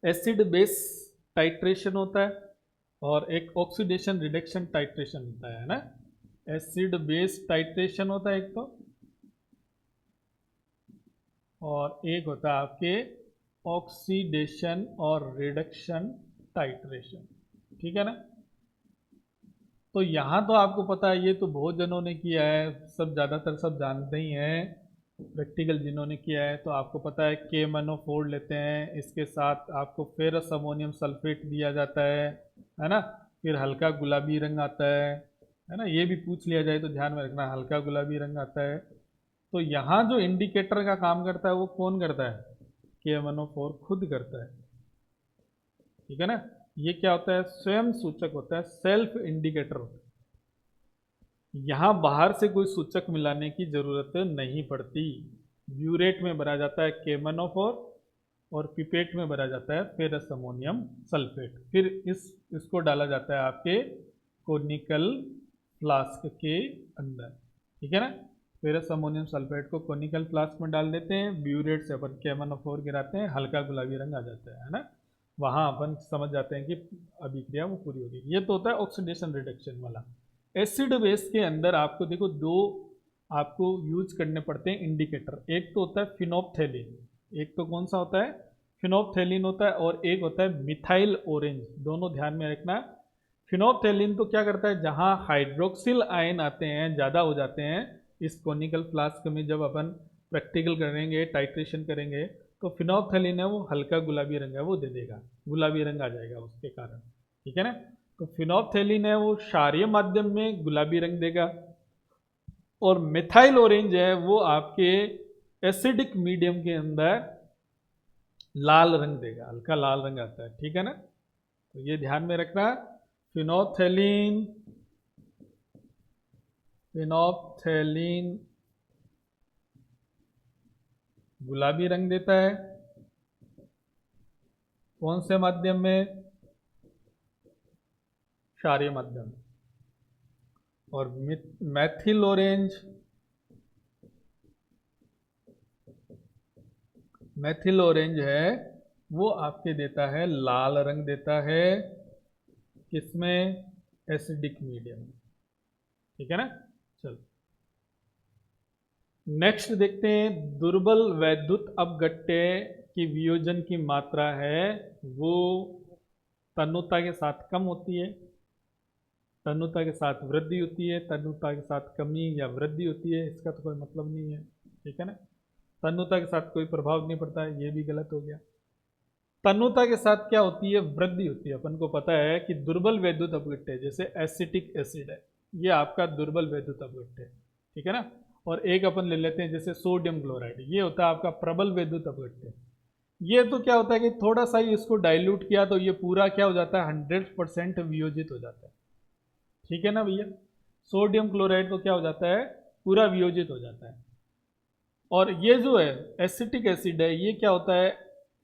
एसिड बेस टाइट्रेशन होता है और एक ऑक्सीडेशन रिडक्शन टाइट्रेशन होता है ना। एसिड बेस टाइट्रेशन होता है एक तो, और एक होता है आपके ऑक्सीडेशन और रिडक्शन टाइट्रेशन। ठीक है ना। तो यहाँ तो आपको पता है, ये तो बहुत जनों ने किया है, सब ज़्यादातर सब जानते ही हैं। प्रैक्टिकल जिन्होंने किया है तो आपको पता है KMnO4 लेते हैं, इसके साथ आपको फेरस अमोनियम सल्फेट दिया जाता है ना। फिर हल्का गुलाबी रंग आता है ना। ये भी पूछ लिया जाए तो ध्यान में रखना, हल्का गुलाबी रंग आता है। तो यहाँ जो इंडिकेटर का काम करता है वो कौन करता है, KMnO4 खुद करता है। ठीक है ना। ये क्या होता है, स्वयं सूचक होता है, सेल्फ इंडिकेटर होता है। यहाँ बाहर से कोई सूचक मिलाने की जरूरत नहीं पड़ती। ब्यूरेट में भरा जाता है KMnO4 और पिपेट में भरा जाता है फेरस अमोनियम सल्फेट। फिर इसको डाला जाता है आपके कोनिकल फ्लास्क के अंदर। ठीक है ना। फेरस अमोनियम सल्फेट को कोनिकल फ्लास्क में डाल देते हैं, ब्यूरेट से अपन KMnO4 गिराते हैं, हल्का गुलाबी रंग आ जाता है ना। वहाँ अपन समझ जाते हैं कि अभिक्रिया वो पूरी होगी। ये तो होता है ऑक्सीडेशन रिडक्शन वाला। एसिड बेस के अंदर आपको देखो दो आपको यूज करने पड़ते हैं इंडिकेटर। एक तो होता है फिनोप्थेलिन, एक तो कौन सा होता है, फिनोप्थेलिन होता है, और एक होता है मिथाइल ऑरेंज। दोनों ध्यान में रखना। फिनोप्थेलिन तो क्या करता है, जहाँ हाइड्रोक्सिल आयन आते हैं, ज़्यादा हो जाते हैं, इस कोनिकल फ्लास्क में जब अपन प्रैक्टिकल करेंगे, टाइट्रेशन करेंगे, तो फिनोप्थेलिन है वो हल्का गुलाबी रंग है वो दे देगा, गुलाबी रंग आ जाएगा उसके कारण। ठीक है ना। तो फिनोप्थेलिन है वो क्षारीय माध्यम में गुलाबी रंग देगा, और मिथाइल ऑरेंज है वो आपके एसिडिक मीडियम के अंदर लाल रंग देगा, हल्का लाल रंग आता है। ठीक है ना। तो ये ध्यान में रखना, फिनोप्थेलिन फिनोप्थेलिन गुलाबी रंग देता है कौन से माध्यम में, क्षारीय माध्यम में। और मैथिल ऑरेंज है वो आपके देता है लाल रंग देता है, किसमें, एसिडिक मीडियम में। ठीक है ना। चलो नेक्स्ट देखते हैं, दुर्बल वैद्युत अपघट्य की वियोजन की मात्रा है वो तन्यता के साथ कम होती है, तन्यता के साथ वृद्धि होती है, तन्यता के साथ कमी या वृद्धि होती है, इसका तो कोई मतलब नहीं है। ठीक है ना। तन्यता के साथ कोई प्रभाव नहीं पड़ता है, ये भी गलत हो गया। तन्यता के साथ क्या होती है, वृद्धि होती है। अपन को पता है कि दुर्बल वैद्युत अपघट्य जैसे एसिटिक एसिड है, ये आपका दुर्बल वैद्युत अपघट्य है। ठीक है ना। और एक अपन ले लेते हैं जैसे सोडियम क्लोराइड, ये होता है आपका प्रबल वैद्युत अपघट्य। ये तो क्या होता है कि थोड़ा सा ही इसको डाइल्यूट किया तो ये पूरा क्या हो जाता है, 100% वियोजित हो जाता है। ठीक है ना भैया। सोडियम क्लोराइड तो क्या हो जाता है, पूरा वियोजित हो जाता है। और ये जो है एसिटिक एसिड है, ये क्या होता है,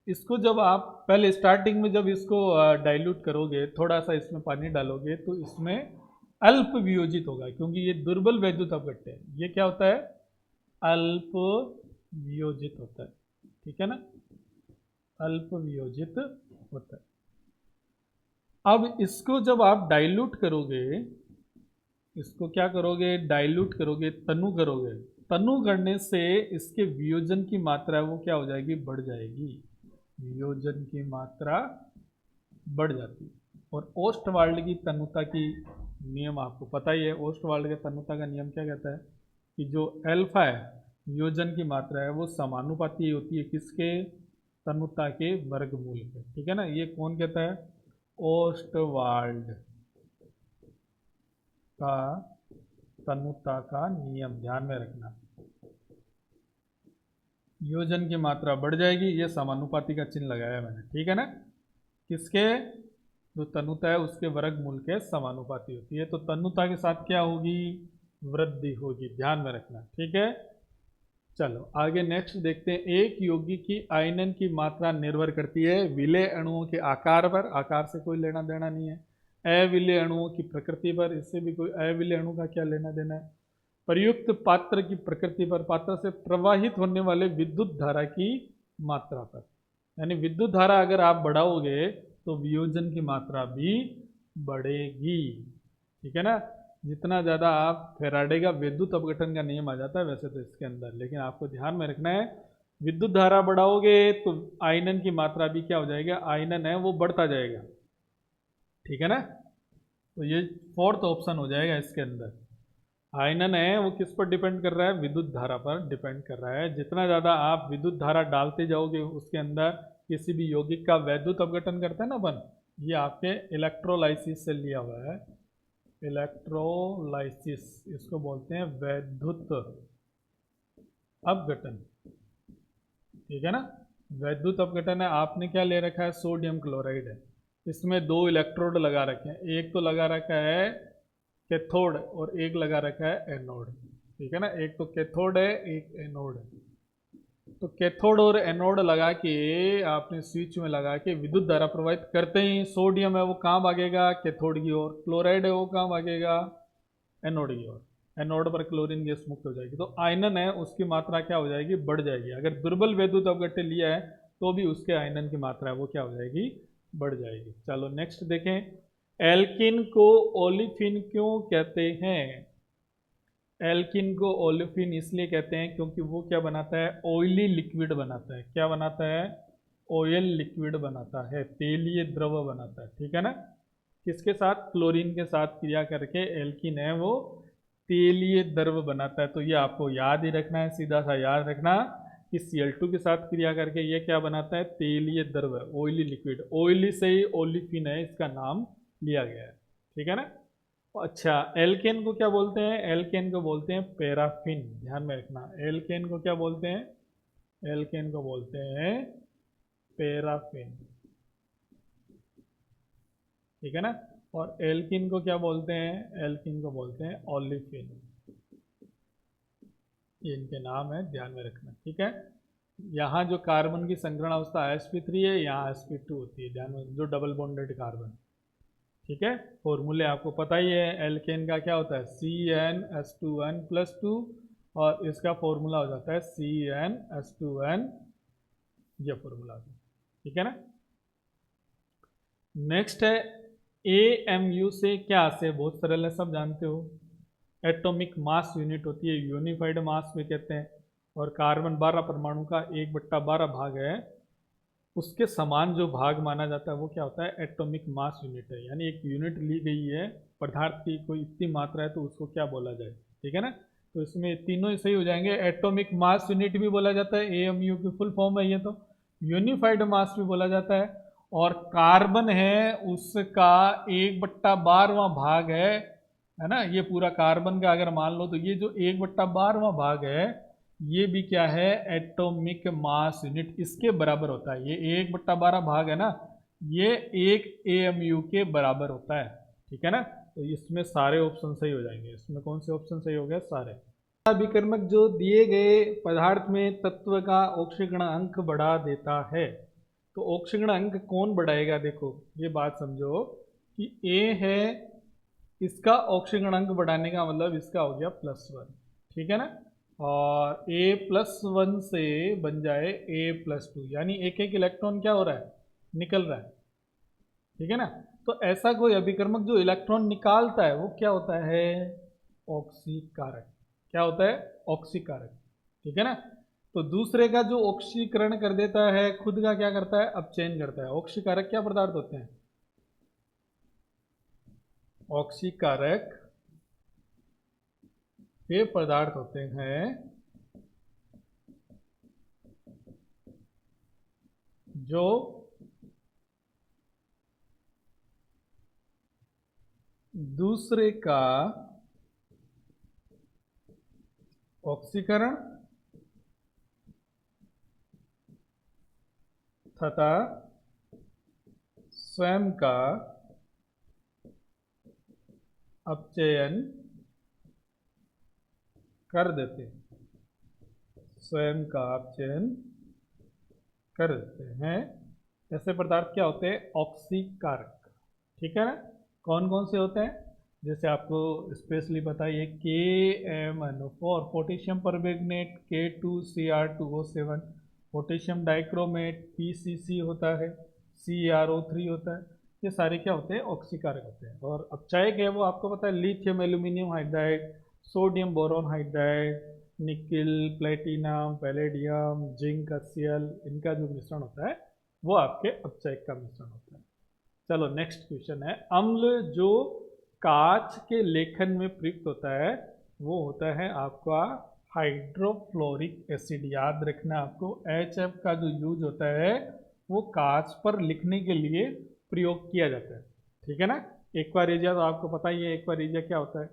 इसको जब आप पहले स्टार्टिंग में जब इसको डाइल्यूट करोगे, थोड़ा सा इसमें पानी डालोगे, तो इसमें अल्प वियोजित होगा, क्योंकि ये दुर्बल वैद्युत अपघट्य है। ये क्या होता है, अल्प वियोजित होता है। ठीक है ना। अल्प वियोजित होता है। अब इसको जब आप डाइल्यूट करोगे, इसको क्या करोगे, डाइल्यूट करोगे, तनु करोगे, तनु करने से इसके वियोजन की मात्रा वो क्या हो जाएगी, बढ़ जाएगी। वियोजन की मात्रा बढ़ जाती है। और ओस्टवाल्ड की तनुता की नियम आपको पता ही है। ओस्टवाल्ड के तनुता का नियम क्या कहता है कि जो अल्फा है, वियोजन की मात्रा है, वो समानुपाती होती है किसके, तनुता के वर्गमूल के। ठीक है ना। ये कौन कहता है, ओस्टवाल्ड का तनुता का नियम ध्यान में रखना। योजन की मात्रा बढ़ जाएगी, ये समानुपाती का चिन्ह लगाया मैंने, ठीक है ना। किसके, जो तनुता है उसके वर्गमूल के समानुपाती होती है। तो तनुता के साथ क्या होगी, वृद्धि होगी, ध्यान में रखना, ठीक है। चलो आगे नेक्स्ट देखते हैं। एक यौगिक की आयनन की मात्रा निर्भर करती है विलेय अणुओं के आकार पर, आकार से कोई लेना देना नहीं है। अविलेय अणुओं की प्रकृति पर, इससे भी कोई अविलेय अणु का क्या लेना देना है। प्रयुक्त पात्र की प्रकृति पर, पात्र से प्रवाहित होने वाले विद्युत धारा की मात्रा पर, यानी विद्युत धारा अगर आप बढ़ाओगे तो वियोजन की मात्रा भी बढ़ेगी, ठीक है ना। जितना ज़्यादा आप, फैराडे का विद्युत अपघटन का नियम आ जाता है वैसे तो इसके अंदर, लेकिन आपको ध्यान में रखना है विद्युत धारा बढ़ाओगे तो आयनन की मात्रा भी क्या हो जाएगा, आयनन है वो बढ़ता जाएगा, ठीक है ना। तो ये फोर्थ ऑप्शन हो जाएगा इसके अंदर। आयनन है वो किस पर डिपेंड कर रहा है, विद्युत धारा पर डिपेंड कर रहा है। जितना ज़्यादा आप विद्युत धारा डालते जाओगे उसके अंदर, किसी भी यौगिक का वैद्युत अपघटन करते हैं ना अपन, ये आपके इलेक्ट्रोलाइसिस से लिया हुआ है, इलेक्ट्रोलाइसिस इसको बोलते हैं वैद्युत अपघटन, ठीक है ना। वैद्युत अपघटन है, आपने क्या ले रखा है, सोडियम क्लोराइड है, इसमें 2 इलेक्ट्रोड लगा रखे हैं, एक तो लगा रखा है कैथोड और एक लगा रखा है एनोड, ठीक है ना। एक तो कैथोड है एक एनोड है। तो कैथोड और एनोड लगा के आपने स्विच में लगा के विद्युत धारा प्रवाहित करते ही सोडियम है वो कहाँ भागेगा, कैथोड की ओर, क्लोराइड है वो कहाँ भागेगा, एनोड की ओर। एनोड पर क्लोरीन गैस मुक्त हो जाएगी, तो आयनन है उसकी मात्रा क्या हो जाएगी, बढ़ जाएगी। अगर दुर्बल वैद्युत अपघट्य लिया है तो भी उसके आयनन की मात्रा है वो क्या हो जाएगी, बढ़ जाएगी। चलो नेक्स्ट देखें, एल्किन को ओलिफिन क्यों कहते हैं। एल्किन को ओलिफिन इसलिए कहते हैं क्योंकि वो क्या बनाता है, ऑयली लिक्विड बनाता है। क्या बनाता है, ऑयल लिक्विड बनाता है, तेलीय द्रव बनाता है, ठीक है ना। किसके साथ, क्लोरीन के साथ क्रिया करके एल्किन है वो तेलीय द्रव बनाता है। तो ये आपको याद ही रखना है, सीधा सा याद रखना कि Cl2 के साथ क्रिया करके ये क्या बनाता है, तेलीय द्रव, ऑयली लिक्विड। ऑयली से ही ओलिफिन है इसका नाम लिया गया है, ठीक है ना। अच्छा, एल्केन को क्या बोलते हैं, एल्केन को बोलते हैं पैराफिन, ध्यान में रखना। एल्केन को क्या बोलते हैं, एल्केन को बोलते हैं पैराफिन, ठीक है ना। और एल्किन को क्या बोलते हैं, एल्किन को बोलते हैं ओलिफिन। ये इनके नाम है, ध्यान में रखना, ठीक है। यहाँ जो कार्बन की संकरण अवस्था sp3 है, यहाँ sp2 होती है, ध्यान में, जो डबल बॉन्डेड कार्बन, ठीक है। फॉर्मूले आपको पता ही है, एल्केन का क्या होता है CnH2n+2 और इसका फॉर्मूला हो जाता है CnH2n, ये फॉर्मूला होता है, ठीक है ना। नेक्स्ट है AMU से क्या से, बहुत सरल है, सब जानते हो। एटॉमिक मास यूनिट होती है, यूनिफाइड मास भी कहते हैं। और कार्बन 12 परमाणु का 1/12 भाग है, उसके समान जो भाग माना जाता है वो क्या होता है, एटॉमिक मास यूनिट है। यानी एक यूनिट ली गई है पदार्थ की, कोई इतनी मात्रा है तो उसको क्या बोला जाए, ठीक है ना। तो इसमें तीनों ही सही हो जाएंगे। एटॉमिक मास यूनिट भी बोला जाता है, AMU की फुल फॉर्म है ये, तो यूनिफाइड मास भी बोला जाता है। और कार्बन है उसका 1/12वां भाग है ना। ये पूरा कार्बन का अगर मान लो तो ये जो 1/12वां भाग है ये भी क्या है, एटॉमिक मास यूनिट, इसके बराबर होता है। ये 1/12 भाग है ना, ये 1 AMU के बराबर होता है, ठीक है ना। तो इसमें सारे ऑप्शन सही हो जाएंगे। इसमें कौन से ऑप्शन सही हो गए, सारे। अभिकर्मक जो दिए गए पदार्थ में तत्व का ऑक्सीकरण अंक बढ़ा देता है, तो ऑक्सीकरण अंक कौन बढ़ाएगा, देखो ये बात समझो कि A है, इसका ऑक्सीकरण अंक बढ़ाने का मतलब इसका हो गया +1, ठीक है ना। और A+1 से बन जाए A+2, यानी एक एक इलेक्ट्रॉन क्या हो रहा है, निकल रहा है, ठीक है ना। तो ऐसा कोई अभिकर्मक जो इलेक्ट्रॉन निकालता है वो क्या होता है, ऑक्सीकारक। क्या होता है, ऑक्सीकारक, ठीक है ना। तो दूसरे का जो ऑक्सीकरण कर देता है खुद का क्या करता है, अपचयन करता है। ऑक्सीकारक क्या पदार्थ होते हैं, ऑक्सीकारक वे पदार्थ होते हैं जो दूसरे का ऑक्सीकरण तथा स्वयं का अपचयन कर देते हैं, स्वयं का अपचयन कर देते हैं। ऐसे पदार्थ क्या होते हैं? ऑक्सीकारक। ठीक है ना? कौन कौन से होते हैं? जैसे आपको स्पेशली बताइए KMnO4 potassium permanganate, K2Cr2O7 potassium dichromate, PCC होता है, CrO3 होता है। ये सारे क्या होते हैं? ऑक्सीकारक होते हैं। और अपचायक है वो आपको पता है, lithium aluminium hydride, sodium boron hydride, nickel, platinum, palladium, zinc, HCl, इनका जो मिश्रण होता है वो आपके अपचायक का मिश्रण होता है। चलो नेक्स्ट क्वेश्चन है, अम्ल जो कांच के लेखन में प्रयुक्त होता है वो होता है आपका हाइड्रोफ्लोरिक एसिड। याद रखना आपको, HF का जो यूज होता है वो कांच पर लिखने के लिए प्रयोग किया जाता है। ठीक है ना? एक्वारेजिया तो आपको पता ही है, एक्वारेजिया क्या होता है?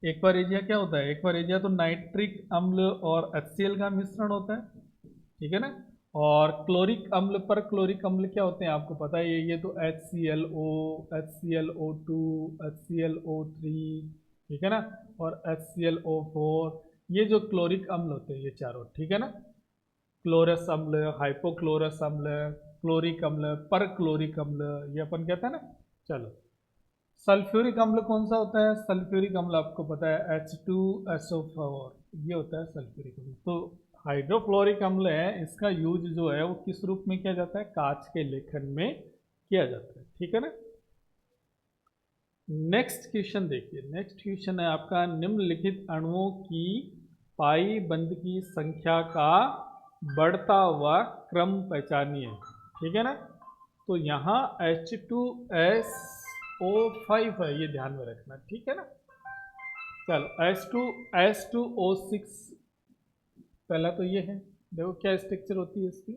एक्वारेजिया क्या होता है? एक्वारेजिया तो नाइट्रिक अम्ल और HCl का मिश्रण होता है। ठीक है ना? और क्लोरिक अम्ल पर क्लोरिक अम्ल क्या होते हैं आपको पता ही है, ये तो HClO, HClO2, HClO3, ठीक है ना, और HClO4, ये जो क्लोरिक अम्ल होते हैं ये चारों। ठीक है ना? क्लोरस अम्ल, हाइपोक्लोरस अम्ल, क्लोरिक अम्ल, पर क्लोरिक अम्ल, ये अपन कहते हैं ना। चलो, सल्फ्यूरिक अम्ल कौन सा होता है? सल्फ्यूरिक अम्ल आपको पता है H2SO4, ये होता है सल्फ्यूरिक अम्ल। तो हाइड्रोफ्लोरिक अम्ल है, इसका यूज जो है वो किस रूप में किया जाता है? कांच के लेखन में किया जाता है। ठीक है ना? नेक्स्ट क्वेश्चन देखिए, नेक्स्ट क्वेश्चन है आपका, निम्नलिखित अणुओं की पाई बंद की संख्या का बढ़ता हुआ क्रम पहचानिए। ठीक है ना? तो यहाँ H2SO5 है, ये ध्यान में रखना। ठीक है ना? चलो, H2S2O6 पहला तो ये है, देखो क्या स्ट्रक्चर होती है इसकी।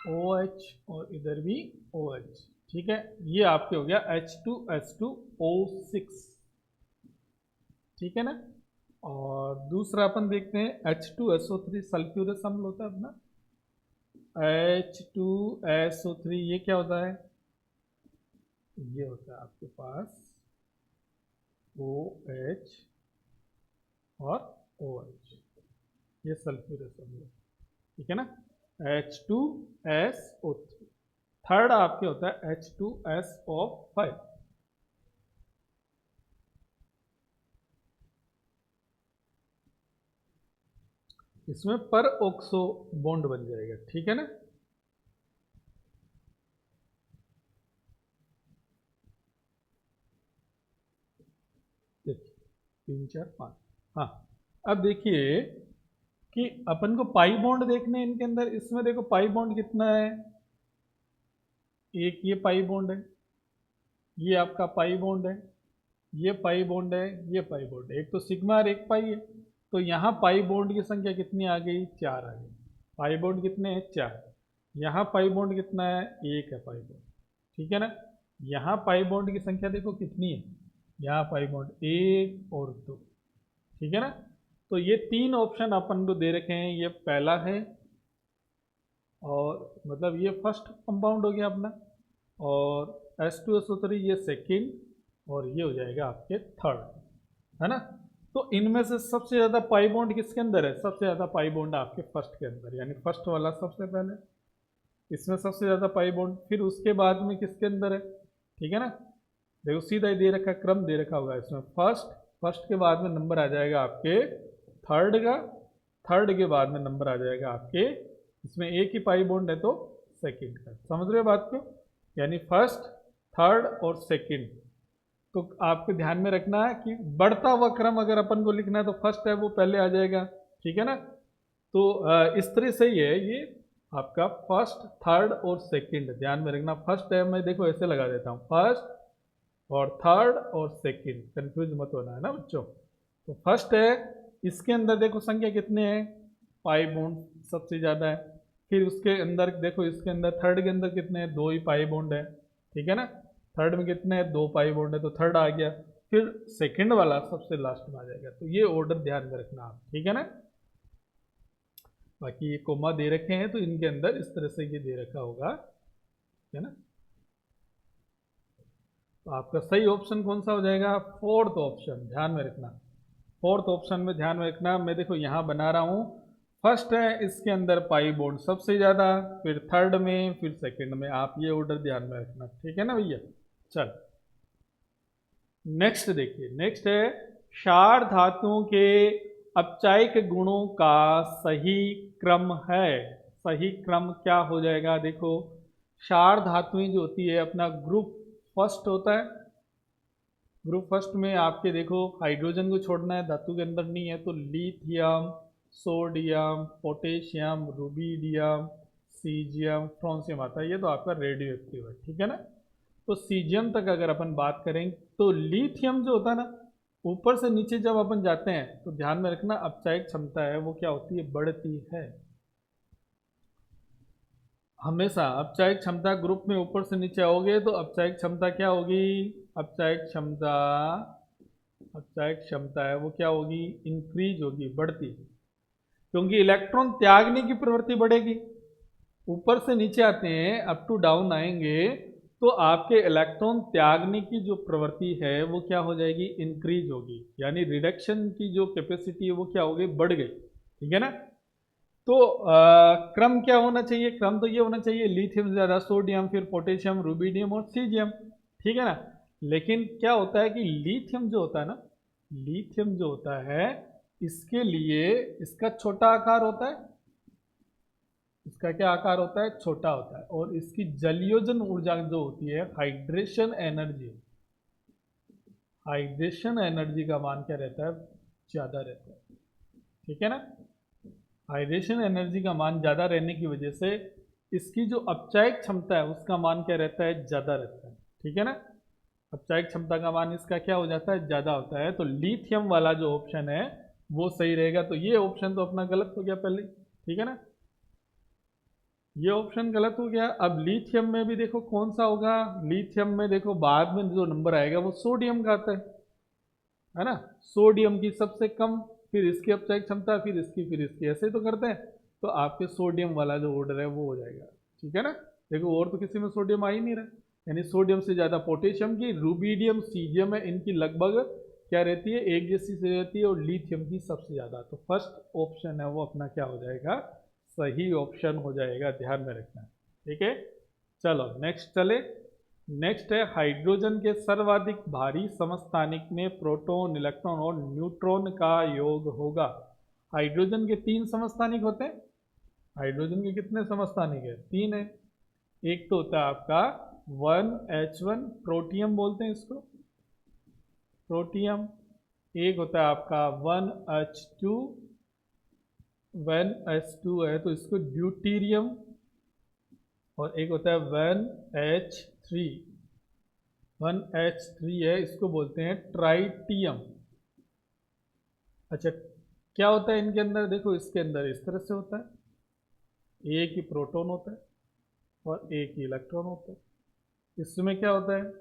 OH और इधर भी OH। ठीक है, ये आपके हो गया H2S2O6। ठीक है ना? और दूसरा अपन देखते हैं H2SO3 सल्फ्यूरस अम्ल होता है अपना। H2SO3 ये क्या होता है? ये होता है आपके पास OH और OH, ये सल्फ्यूरस अम्ल। ठीक है ना? H2SO3। थर्ड आपके होता है H2SO5। इसमें पर ऑक्सो बॉन्ड बन जाएगा। ठीक है ना? देखिए 3 4 5। हाँ, अब देखिए कि अपन को पाई बॉन्ड देखने हैं इनके अंदर। इसमें देखो पाई बॉन्ड कितना है? एक ये पाई बॉन्ड है, ये आपका पाई बॉन्ड है, ये पाई बॉन्ड है, ये पाई बॉन्ड है। एक तो सिग्मा और एक पाई है। तो यहाँ पाई बॉन्ड की संख्या कितनी आ गई? 4 आ गई। पाई बॉन्ड कितने हैं? 4। यहाँ पाई बॉन्ड कितना है? 1 है पाई बॉन्ड। ठीक है ना? यहाँ पाई बॉन्ड की संख्या देखो कितनी है? यहाँ पाई बॉन्ड 1 और 2। ठीक है ना? तो ये 3 ऑप्शन अपन को दे रखे हैं। ये पहला है, और मतलब ये फर्स्ट कंपाउंड हो गया अपना, और H2SO3 ये सेकेंड, और ये हो जाएगा आपके थर्ड। है ना? तो इनमें से सबसे ज़्यादा पाई बॉन्ड किसके अंदर है? सबसे ज़्यादा पाई बॉन्ड आपके फर्स्ट के अंदर, यानी फर्स्ट वाला सबसे पहले, इसमें सबसे ज़्यादा पाई बॉन्ड। फिर उसके बाद में किसके अंदर है? ठीक है ना? देखो सीधा ही दे रखा, क्रम दे रखा होगा इसमें। फर्स्ट, फर्स्ट के बाद में नंबर आ जाएगा आपके थर्ड का, थर्ड के बाद में नंबर आ जाएगा आपके, इसमें एक ही पाई बॉन्ड है तो सेकंड का। समझ रहे हो बात को? यानी फर्स्ट, थर्ड और सेकंड। तो आपको ध्यान में रखना है कि बढ़ता हुआ क्रम अगर अपन को लिखना है तो फर्स्ट है वो पहले आ जाएगा। ठीक है ना? तो इस तरह से ही है ये आपका फर्स्ट, थर्ड और सेकंड। ध्यान में रखना, फर्स्ट है, मैं देखो ऐसे लगा देता हूँ, फर्स्ट और थर्ड और सेकंड, कंफ्यूज मत होना, है ना बच्चों? तो फर्स्ट है, इसके अंदर देखो संख्या कितने हैं? पाई बॉन्ड सबसे ज़्यादा है। फिर उसके अंदर देखो, इसके अंदर थर्ड के अंदर कितने हैं, 2 ही पाई बॉन्ड है, ठीक है ना। थर्ड में कितने हैं, 2 पाई बॉन्ड है, तो थर्ड आ गया। फिर सेकंड वाला सबसे लास्ट में आ जाएगा। तो ये ऑर्डर ध्यान में रखना आप, ठीक है ना। बाकी ये कोमा दे रखे हैं तो इनके अंदर इस तरह से ये दे रखा होगा, ठीक है ना। तो आपका सही ऑप्शन कौन सा हो जाएगा, फोर्थ ऑप्शन, ध्यान में रखना। फोर्थ ऑप्शन में ध्यान में रखना। मैं देखो यहाँ बना रहा हूँ, फर्स्ट है इसके अंदर पाई बॉन्ड सबसे ज़्यादा, फिर थर्ड में, फिर सेकंड में। आप ये ऑर्डर ध्यान में रखना, ठीक है ना भैया। चल नेक्स्ट देखिए, नेक्स्ट है क्षार धातुओं के अपचायिक गुणों का सही क्रम है। सही क्रम क्या हो जाएगा, देखो क्षार धातुएं जो होती है अपना ग्रुप फर्स्ट होता है। ग्रुप फर्स्ट में आपके देखो हाइड्रोजन को छोड़ना है, धातु के अंदर नहीं है, तो lithium, sodium, potassium, rubidium, caesium, francium आता है। ये तो आपका रेडियो एक्टिव है, ठीक है ना। तो सीजियम तक अगर अपन बात करें तो लिथियम जो होता है ना, ऊपर से नीचे जब अपन जाते हैं तो ध्यान में रखना अपचायक क्षमता है वो क्या होती है, बढ़ती है। हमेशा अपचायक क्षमता ग्रुप में ऊपर से नीचे आओगे तो अपचायक क्षमता क्या होगी, अपचायक क्षमता, अपचायक क्षमता है वो क्या होगी, इंक्रीज होगी, बढ़ती। क्योंकि इलेक्ट्रॉन त्यागने की प्रवृत्ति बढ़ेगी। ऊपर से नीचे आते हैं, अप टू डाउन आएंगे, तो आपके इलेक्ट्रॉन त्यागने की जो प्रवृत्ति है वो क्या हो जाएगी, इंक्रीज होगी। यानी रिडक्शन की जो कैपेसिटी है वो क्या हो गई, बढ़ गई, ठीक है ना। तो क्रम क्या होना चाहिए, क्रम तो ये होना चाहिए लिथियम से ज़्यादा सोडियम, फिर पोटेशियम, रुबीडियम और सीजियम, ठीक है ना। लेकिन क्या होता है कि लिथियम जो होता है ना, लिथियम जो होता है इसके लिए इसका छोटा आकार होता है। इसका क्या आकार होता है, छोटा होता है। और इसकी जलयोजन ऊर्जा जो होती है, हाइड्रेशन एनर्जी, हाइड्रेशन एनर्जी का मान क्या रहता है, ज़्यादा रहता है, ठीक है ना। हाइड्रेशन एनर्जी का मान ज़्यादा रहने की वजह से इसकी जो अपचायक क्षमता है उसका मान क्या रहता है, ज़्यादा रहता है, ठीक है ना। अपचायक क्षमता का मान इसका क्या हो जाता है, ज़्यादा होता है। तो लिथियम वाला जो ऑप्शन है वो सही रहेगा। तो ये ऑप्शन तो अपना गलत हो गया पहले, ठीक है ना, ये ऑप्शन गलत हो गया। अब लिथियम में भी देखो कौन सा होगा, लिथियम में देखो बाद में जो नंबर आएगा वो सोडियम का आता है ना। सोडियम की सबसे कम, फिर इसकी अपचायक क्षमता, फिर इसकी, फिर इसकी, ऐसे तो करते हैं। तो आपके सोडियम वाला जो ऑर्डर है वो हो जाएगा, ठीक है ना। देखो और तो किसी में सोडियम आ ही नहीं रहा, यानी सोडियम से ज़्यादा पोटेशियम की, रुबीडियम, सीजियम है, इनकी लगभग क्या रहती है, एक जैसी से रहती है, और लिथियम की सबसे ज़्यादा। तो फर्स्ट ऑप्शन है वो अपना क्या हो जाएगा, सही ऑप्शन हो जाएगा, ध्यान में रखना, ठीक है। चलो नेक्स्ट चले। नेक्स्ट है हाइड्रोजन के सर्वाधिक भारी समस्थानिक में प्रोटॉन, इलेक्ट्रॉन और न्यूट्रॉन का योग होगा। हाइड्रोजन के 3 समस्थानिक होते हैं। हाइड्रोजन के कितने समस्थानिक है, 3 है। एक तो होता है आपका 1H1, प्रोटियम बोलते हैं इसको, प्रोटियम। एक होता है आपका 1H2, 1H2 है तो इसको ड्यूटीरियम। और एक होता है 1H3, 1H3 है, इसको बोलते हैं ट्राइटियम। अच्छा, क्या होता है इनके अंदर, देखो इसके अंदर इस तरह से होता है, एक ही प्रोटॉन होता है और एक ही इलेक्ट्रॉन होता है। इसमें क्या होता है,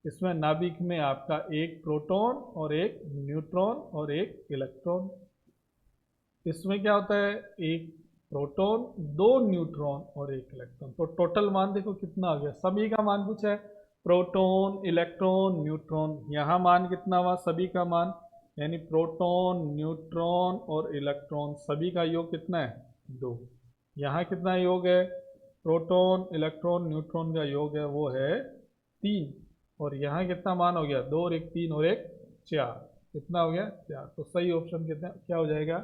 इसमें नाभिक में आपका एक प्रोटॉन और एक न्यूट्रॉन और एक इलेक्ट्रॉन। इसमें क्या होता है, एक प्रोटॉन, 2 न्यूट्रॉन और एक इलेक्ट्रॉन। तो टोटल मान देखो कितना आ गया, सभी का मान पूछा है, प्रोटॉन, इलेक्ट्रॉन, न्यूट्रॉन। यहाँ मान कितना हुआ, सभी का मान, यानी प्रोटॉन, न्यूट्रॉन और इलेक्ट्रॉन सभी का योग कितना है, 2। यहाँ कितना योग है, प्रोटॉन, इलेक्ट्रॉन, न्यूट्रॉन का योग है वो है 3। और यहाँ कितना मान हो गया, 2 और 1 3 और 1 4, कितना हो गया, 4। तो सही ऑप्शन कितना क्या हो जाएगा,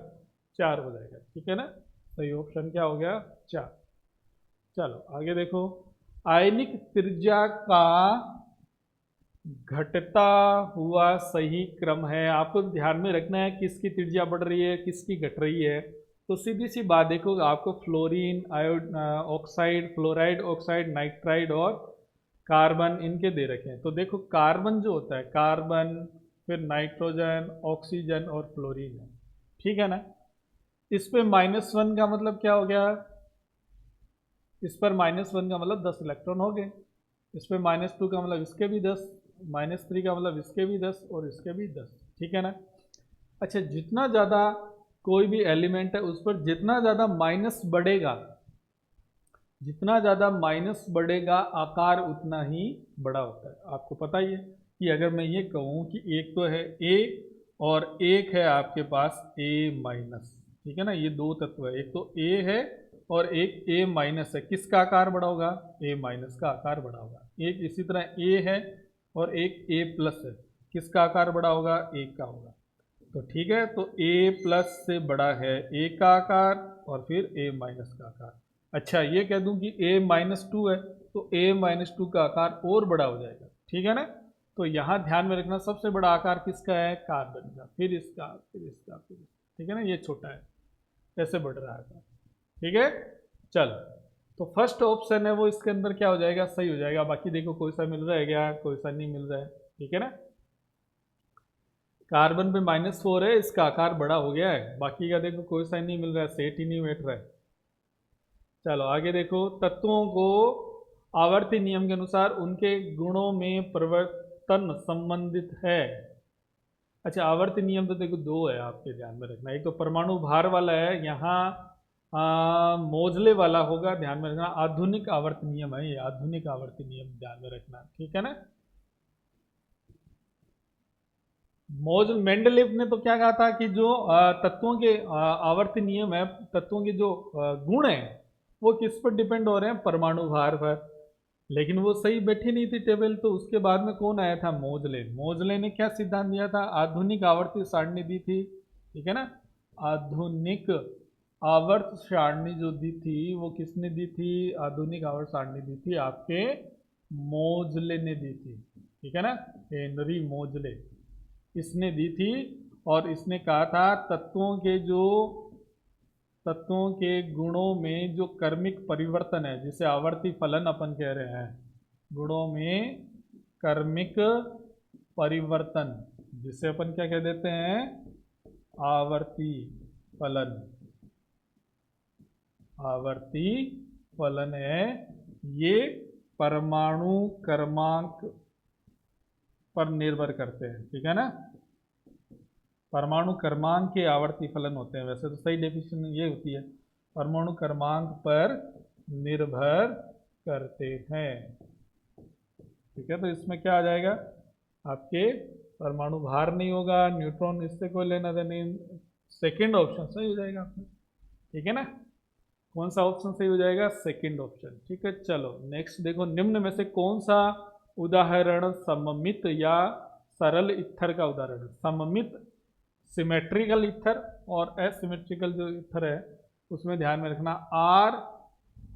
4 हो जाएगा, ठीक है ना। सही ऑप्शन क्या हो गया, 4। चलो आगे देखो, आयनिक त्रिज्या का घटता हुआ सही क्रम है। आपको ध्यान में रखना है किसकी त्रिज्या बढ़ रही है, किसकी घट रही है। तो सीधी सी बात देखो, आपको fluorine, आयोड oxide, fluoride oxide, nitride और कार्बन इनके दे रखे हैं। तो देखो कार्बन जो होता है, कार्बन, फिर नाइट्रोजन, ऑक्सीजन और फ्लोरीन है, ठीक है ना। इस पे -1 का मतलब क्या हो गया, इस पर -1 का मतलब 10 इलेक्ट्रॉन हो गए, इस पर -2 का मतलब इसके भी 10, -3 का मतलब इसके भी 10 और इसके भी 10, ठीक है ना। अच्छा, जितना ज़्यादा कोई भी एलिमेंट है उस पर जितना ज़्यादा माइनस बढ़ेगा, जितना ज़्यादा माइनस बढ़ेगा आकार उतना ही बड़ा होता है। आपको पता ही है कि अगर मैं ये कहूँ कि एक तो है ए और एक है आपके पास ए माइनस, ठीक है ना, ये दो तत्व है, एक तो ए है और एक ए माइनस है, किसका आकार बड़ा होगा, ए माइनस का आकार बड़ा होगा। एक इसी तरह ए है और एक ए प्लस है, किसका आकार बड़ा होगा, एक का होगा। तो ठीक है, तो ए प्लस से बड़ा है ए का आकार और फिर ए माइनस का आकार। अच्छा, ये कह दूं कि a -2 है तो a -2 का आकार और बड़ा हो जाएगा, ठीक है ना। तो यहाँ ध्यान में रखना सबसे बड़ा आकार किसका है, कार्बन का, फिर इसका, फिर इसका, फिर इसका, ठीक है ना, ये छोटा है, ऐसे बढ़ रहा है, ठीक है। चल, तो फर्स्ट ऑप्शन है वो इसके अंदर क्या हो जाएगा, सही हो जाएगा। बाकी देखो कोई सा मिल रहा है क्या, कोई सा नहीं मिल रहा है, ठीक है ना। कार्बन पे -4 है, इसका आकार बड़ा हो गया है, बाकी का देखो कोई सा नहीं मिल रहा है, सेट ही नहीं बैठ रहा है। चलो आगे देखो, तत्वों को आवर्ती नियम के अनुसार उनके गुणों में परिवर्तन संबंधित है। अच्छा, आवर्ती नियम तो देखो दो है, आपके ध्यान में रखना, एक तो परमाणु भार वाला है, यहाँ मोजले वाला होगा, ध्यान में रखना। आधुनिक आवर्त नियम है ये, आधुनिक आवर्ती नियम ध्यान में रखना, ठीक है ना। मेंडलीव ने तो क्या कहा था कि जो तत्वों के आवर्ती नियम है, तत्वों के जो गुण है वो किस पर डिपेंड हो रहे हैं, परमाणु भार पर। लेकिन वो सही बैठी नहीं थी टेबल, तो उसके बाद में कौन आया था, मोजले। मोजले ने क्या सिद्धांत दिया था, आधुनिक आवर्ती सारणी दी थी, ठीक है ना। आधुनिक आवर्त सारणी जो दी थी वो किसने दी थी, आधुनिक आवर्त सारणी दी थी आपके मोजले ने दी थी, ठीक है ना, हेनरी मोजले, इसने दी थी। और इसने कहा था तत्वों के गुणों में जो कर्मिक परिवर्तन है, जिसे आवर्ती फलन अपन कह रहे हैं, गुणों में कर्मिक परिवर्तन, जिसे अपन क्या कह देते हैं, आवर्ती फलन, आवर्ती फलन है, ये परमाणु क्रमांक पर निर्भर करते हैं, ठीक है ना। परमाणु क्रमांक के आवर्ती फलन होते हैं, वैसे तो सही डेफिनेशन ये होती है, परमाणु क्रमांक पर निर्भर करते हैं, ठीक है। तो इसमें क्या आ जाएगा आपके, परमाणु भार नहीं होगा, न्यूट्रॉन, इससे कोई लेना देना नहीं, सेकेंड ऑप्शन सही हो जाएगा आपका, ठीक है ना। कौन सा ऑप्शन सही हो जाएगा, सेकेंड ऑप्शन, ठीक है। चलो नेक्स्ट देखो, निम्न में से कौन सा उदाहरण सममित या सरल इत्थर का उदाहरण है। सममित सिमेट्रिकल इथर और एसिमेट्रिकल जो इथर है उसमें ध्यान में रखना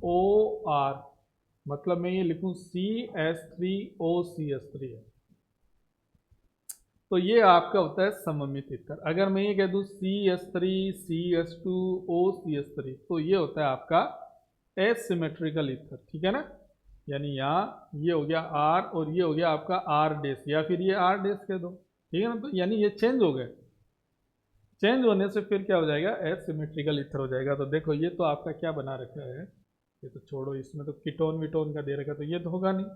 ROR, मतलब मैं ये लिखूं CS3OCS3 है, तो ये आपका होता है सममित इथर। अगर मैं ये कह दूं CS3CS2OCS3 तो ये होता है आपका एसिमेट्रिकल इथर, ठीक है ना। यानी यहाँ ये हो गया R और ये हो गया आपका R' या फिर ये R' कह दो, ठीक है ना। तो यानी ये चेंज हो गए, चेंज होने से फिर क्या हो जाएगा, एसिमेट्रिकल इथर हो जाएगा। तो देखो ये तो आपका क्या बना रखा है, ये तो छोड़ो, इसमें तो कीटोन विटोन का दे रखा, तो ये तो होगा नहीं।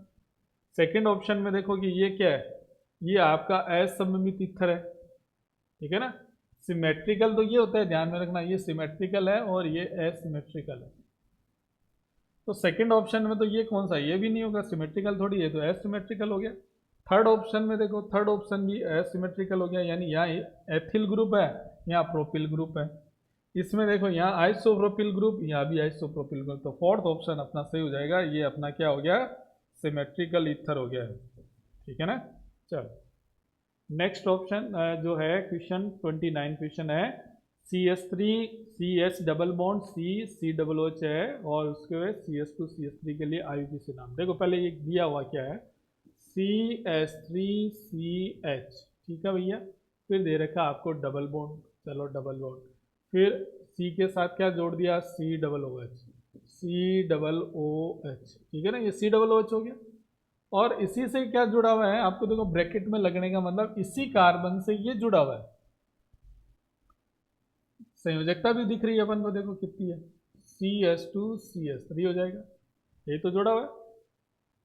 सेकंड ऑप्शन में देखो कि ये क्या है, ये आपका असममित इथर है, ठीक है ना। सिमेट्रिकल तो ये होता है, ध्यान में रखना, ये सिमेट्रिकल है और ये एसिमेट्रिकल है। तो सेकंड ऑप्शन में तो ये कौन सा, ये भी नहीं होगा, सिमेट्रिकल थोड़ी है, तो एसिमेट्रिकल हो गया। थर्ड ऑप्शन में देखो, थर्ड ऑप्शन भी एसिमेट्रिकल हो गया, यानी यहाँ एथिल ग्रुप है, यहाँ प्रोपिल ग्रुप है। इसमें देखो यहाँ आइसोप्रोपिल ग्रुप, यहाँ भी आइसोप्रोपिल ग्रुप, तो फोर्थ ऑप्शन अपना सही हो जाएगा, ये अपना क्या हो गया, सिमेट्रिकल ईथर हो गया है, ठीक है ना। चलो नेक्स्ट ऑप्शन जो है क्वेश्चन 29 क्वेश्चन है, CS3 CS double bond C है और उसके बाद CS2 CS3 के लिए IUPAC नाम। देखो पहले ये दिया हुआ क्या है, CS3CH, ठीक है भैया, फिर दे रखा आपको डबल बॉन्ड, चलो डबल बॉन्ड, फिर C के साथ क्या जोड़ दिया, COOH, ठीक है ना, ये COOH हो गया। और इसी से क्या जुड़ा हुआ है, आपको देखो ब्रैकेट में लगने का मतलब इसी कार्बन से ये जुड़ा हुआ है, संयोजकता भी दिख रही है अपन को, देखो कितनी है, CS2 CS3 हो जाएगा, यही तो जुड़ा हुआ है।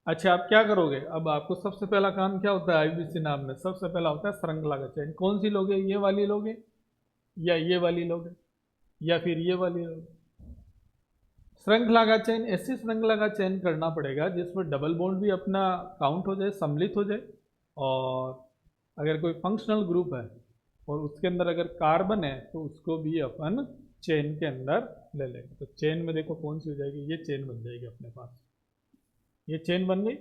अच्छा, आप क्या करोगे? अब आपको सबसे पहला काम क्या होता है आईबीसी नाम में? सबसे पहला होता है श्रृंखला का चयन। कौन सी लोगे? ये वाली लोगे या ये वाली लोगे या फिर ये वाली लोगे? श्रृंखला का चयन, ऐसी श्रृंखला का चयन करना पड़ेगा जिसमें डबल बॉन्ड भी अपना काउंट हो जाए, सम्मिलित हो जाए, और अगर कोई फंक्शनल ग्रुप है और उसके अंदर अगर कार्बन है तो उसको भी अपन चेन के अंदर ले लेंगे। तो चेन में देखो कौन सी हो जाएगी, ये चेन बन जाएगी अपने पास। ये चेन बन गई।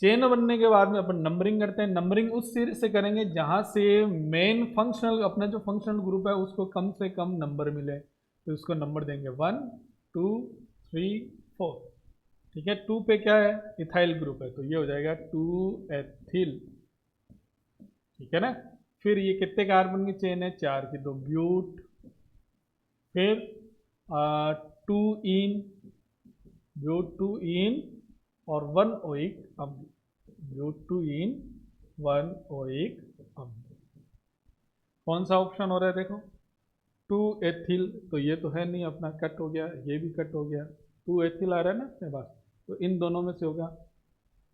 चेन बनने के बाद में अपन नंबरिंग करते हैं। नंबरिंग उस सिरे से करेंगे जहां से मेन फंक्शनल, अपना जो फंक्शनल ग्रुप है उसको कम से कम नंबर मिले, तो उसको नंबर देंगे 1 2 3 4। ठीक है, 2 पे क्या है? इथाइल ग्रुप है, तो ये हो जाएगा 2 एथिल। ठीक है ना। फिर ये कितने कार्बन की चेन है? 4 की, तो ब्यूट। फिर 2 इन, ब्यूट 2 इन और 1 ओइक अम्ल, ब्यूट 2 इन 1 ओइक अम्ल। कौन सा ऑप्शन हो रहा है? देखो 2 एथिल, तो ये तो है नहीं अपना, कट हो गया, ये भी कट हो गया। 2 एथिल आ रहा है ना अपने पास, तो इन दोनों में से होगा।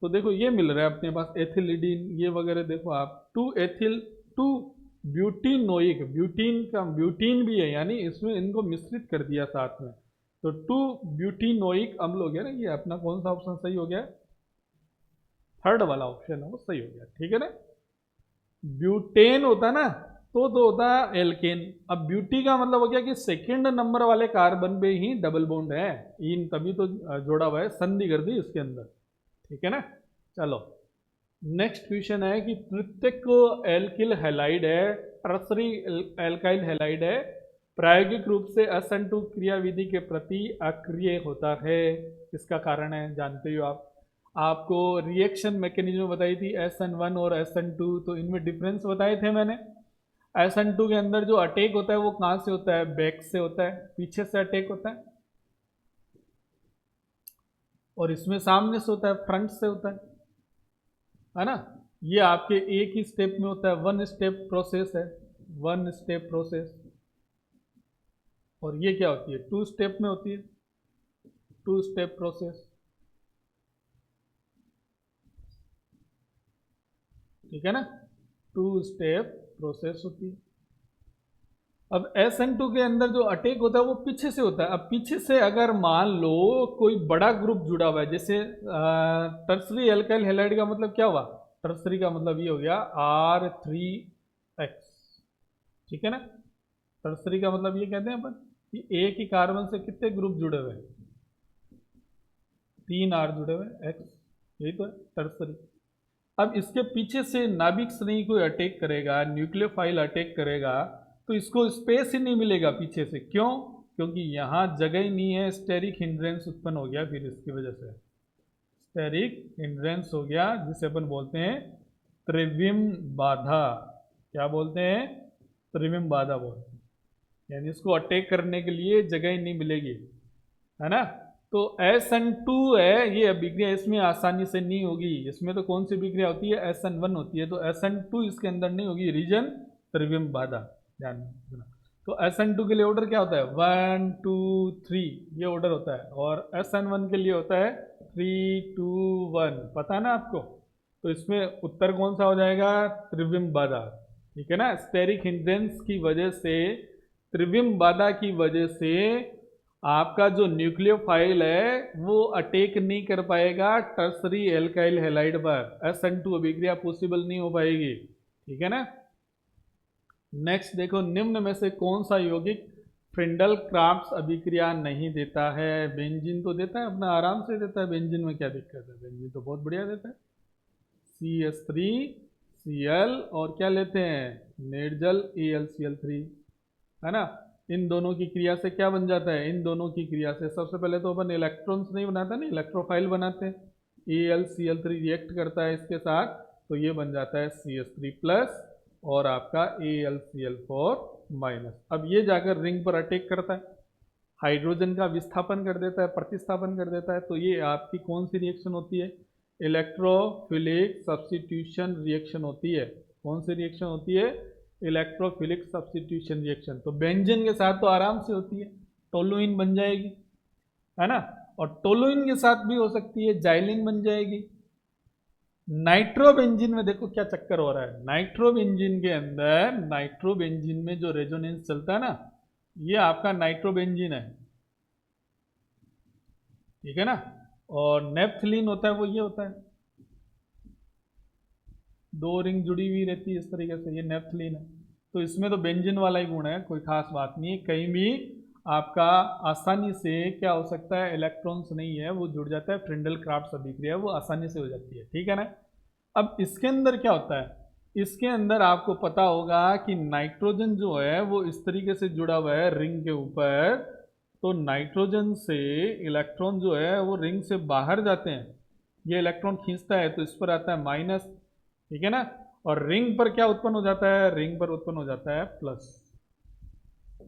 तो देखो ये मिल रहा है अपने पास एथिलिडीन, ये वगैरह देखो आप। 2 एथिल, 2 ब्यूटीनोइक, ब्यूटीन का ब्यूटीन भी है, यानी इसमें इनको मिश्रित कर दिया साथ में, तो 2 ब्यूटीनोइक अम्ल हो गया ना। ये अपना कौन सा ऑप्शन सही हो गया? थर्ड वाला ऑप्शन है वो सही हो गया। ठीक है ना। ब्यूटेन होता है ना, तो होता है एल्केन। अब ब्यूटी का मतलब हो गया कि सेकंड नंबर वाले कार्बन पे ही डबल बॉन्ड है, इन तभी तो जोड़ा हुआ है, संधि कर दी इसके अंदर। ठीक है ना। चलो नेक्स्ट क्वेश्चन है कि प्रत्येक एल्किल हैलाइड है, टर्सरी एल्काइल हैलाइड है, प्रायोगिक रूप से SN2 क्रियाविधि के प्रति अक्रिय होता है। इसका कारण है जानते हो आप। आपको रिएक्शन मैकेनिज्म बताई थी SN1 और SN2, तो इनमें डिफरेंस बताए थे मैंने। SN2 के अंदर जो अटैक होता है वो कहाँ से होता है? बैक से होता है, पीछे से अटैक होता है। और इसमें सामने से होता है, फ्रंट से होता है ना। ये आपके एक ही स्टेप में होता है, 1 स्टेप प्रोसेस है, 1 स्टेप प्रोसेस। और ये क्या होती है? 2 स्टेप में होती है, 2 स्टेप प्रोसेस। ठीक है ना, 2 स्टेप प्रोसेस होती है। अब SN2 के अंदर जो अटैक होता है वो पीछे से होता है। अब पीछे से अगर मान लो कोई बड़ा ग्रुप जुड़ा हुआ है, जैसे टर्सरी एल्काइल हैलाइड का मतलब क्या हुआ? टर्सरी का मतलब ये हो गया R3X। ठीक है ना। टर्सरी का मतलब ये कहते हैं अपन कि एक ही कार्बन से कितने ग्रुप जुड़े हुए हैं? 3 R जुड़े हुए हैं, X, यही तो है टर्सरी। अब इसके पीछे से नाभिक श्रेणी को अटैक करेगा, न्यूक्लियोफाइल अटैक करेगा, तो इसको स्पेस ही नहीं मिलेगा पीछे से। क्यों? क्योंकि यहाँ जगह ही नहीं है, स्टेरिक हिंड्रेंस उत्पन्न हो गया। फिर इसकी वजह से स्टेरिक हिंड्रेंस हो गया, जिसे अपन बोलते हैं त्रिविम बाधा। क्या बोलते हैं? त्रिविम बाधा बोलते हैं। यानी इसको अटैक करने के लिए जगह ही नहीं मिलेगी, है ना। तो SN2 है, ये अभिक्रिया इसमें आसानी से नहीं होगी। इसमें तो कौन सी अभिक्रिया होती है? SN1 होती है, तो SN2 इसके अंदर नहीं होगी, रीजन त्रिविम बाधा, ध्यान रखना। तो SN2 के लिए ऑर्डर क्या होता है? 1 2 3, ये ऑर्डर होता है। और SN1 के लिए होता है 3 2 1, पता है ना आपको। तो इसमें उत्तर कौन सा हो जाएगा? त्रिविम बाधा। ठीक है ना। स्टेरिक हिंड्रेंस की वजह से, त्रिविम बाधा की वजह से आपका जो न्यूक्लियोफाइल है वो अटैक नहीं कर पाएगा टर्सरी एल्काइल हैलाइड पर, SN2 अभिक्रिया पॉसिबल नहीं हो पाएगी। ठीक है ना। नेक्स्ट देखो, निम्न में से कौन सा यौगिक फ्रिंडल क्राफ्ट्स अभिक्रिया नहीं देता है? बेंजीन तो देता है, अपना आराम से देता है। बेंजीन में क्या दिक्कत है? बेंजीन तो बहुत बढ़िया देता है। CH3Cl और क्या लेते हैं? निर्जल AlCl3, है ना। इन दोनों की क्रिया से क्या बन जाता है? इन दोनों की क्रिया से सबसे पहले तो अपन इलेक्ट्रॉन्स नहीं बनाते ना, इलेक्ट्रोफाइल बनाते हैं। AlCl3 रिएक्ट करता है इसके साथ, तो ये बन जाता है CH3 प्लस और आपका AlCl4 माइनस। अब ये जाकर रिंग पर अटैक करता है, हाइड्रोजन का विस्थापन कर देता है, प्रतिस्थापन कर देता है। तो ये आपकी कौन सी रिएक्शन होती है? इलेक्ट्रोफिलिक सब्स्टिट्यूशन रिएक्शन होती है। कौन सी रिएक्शन होती है? Electrophilic substitution reaction. तो बेंजीन के साथ तो आराम से होती है, टोलुइन बन जाएगी, है ना। और टोलुइन के साथ भी हो सकती है, जाइलिन बन जाएगी। नाइट्रोबेंजीन में देखो क्या चक्कर हो रहा है, नाइट्रोबेंजीन के अंदर, नाइट्रोबेंजीन में जो रेजोनेंस चलता है ना, ये आपका नाइट्रोबेंजीन है, ठीक है ना। और नेप्थलीन होता है वो ये होता है, दो रिंग जुड़ी हुई रहती है इस तरीके से, ये नेप्थलीन है। तो इसमें तो बेंजीन वाला ही गुण है, कोई खास बात नहीं है। कहीं भी आपका आसानी से क्या हो सकता है, इलेक्ट्रॉन्स नहीं है वो जुड़ जाता है, फ्रिंडल क्राफ्ट अभिक्रिया वो आसानी से हो जाती है, ठीक है ना। अब इसके अंदर क्या होता है, इसके अंदर आपको पता होगा कि नाइट्रोजन जो है वो इस तरीके से जुड़ा हुआ है रिंग के ऊपर, तो नाइट्रोजन से इलेक्ट्रॉन जो है वो रिंग से बाहर जाते हैं, ये इलेक्ट्रॉन खींचता है तो इस पर आता है माइनस, ठीक है ना। और रिंग पर क्या उत्पन्न हो जाता है, रिंग पर उत्पन्न हो जाता है प्लस,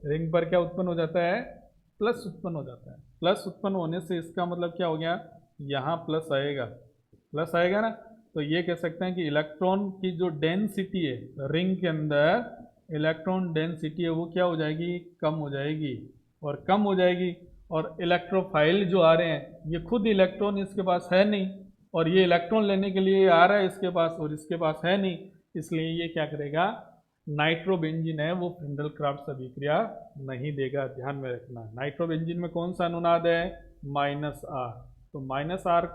रिंग पर क्या उत्पन्न हो जाता है, प्लस उत्पन्न हो जाता है। प्लस उत्पन्न होने से इसका मतलब क्या हो गया, यहाँ प्लस आएगा, प्लस आएगा ना। तो ये कह सकते हैं कि इलेक्ट्रॉन की जो डेंसिटी है रिंग के अंदर, इलेक्ट्रॉन डेंसिटी है वो क्या हो जाएगी, कम हो जाएगी, और कम हो जाएगी। और इलेक्ट्रोफाइल जो आ रहे हैं, ये खुद इलेक्ट्रॉन इसके पास है नहीं, और ये इलेक्ट्रॉन लेने के लिए आ रहा है इसके पास, और इसके पास है नहीं, इसलिए ये क्या करेगा, नाइट्रोबेंजीन है वो फ्रिंडल क्राफ्ट अभिक्रिया नहीं देगा। ध्यान में रखना, नाइट्रोबेंजीन में कौन सा अनुनाद है, माइनस आर। तो माइनस आर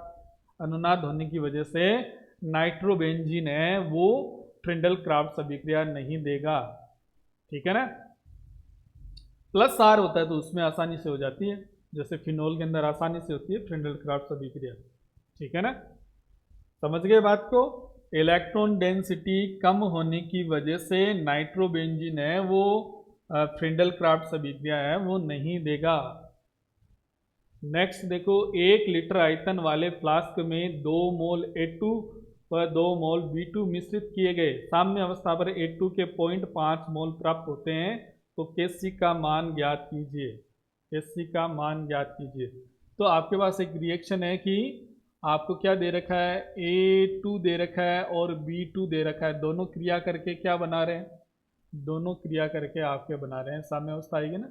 अनुनाद होने की वजह से नाइट्रोबेंजीन है वो फ्रिंडल क्राफ्ट अभिक्रिया नहीं देगा, ठीक है ना। प्लस आर होता है तो उसमें आसानी से हो जाती है, जैसे फिनोल के अंदर आसानी से होती है फ्रिंडल क्राफ्ट अभिक्रिया, ठीक है ना। समझ गए बात को। इलेक्ट्रॉन डेंसिटी कम होने की वजह से नाइट्रोबेंजीन है वो फ्रिंडल क्राफ्ट अभिक्रिया है वो नहीं देगा। नेक्स्ट देखो, 1 लीटर आयतन वाले फ्लास्क में 2 मोल A2 पर 2 मोल B2 मिश्रित किए गए, साम्य अवस्था पर A2 के 0.5 मोल प्राप्त होते हैं, तो Kc का मान ज्ञात कीजिए, Kc का मान ज्ञात कीजिए। तो आपके पास एक रिएक्शन है कि आपको क्या दे रखा है, A2 दे रखा है और B2 दे रखा है, दोनों क्रिया करके क्या बना रहे हैं, दोनों क्रिया करके आपके बना रहे हैं, साम्य अवस्था आएगी ना,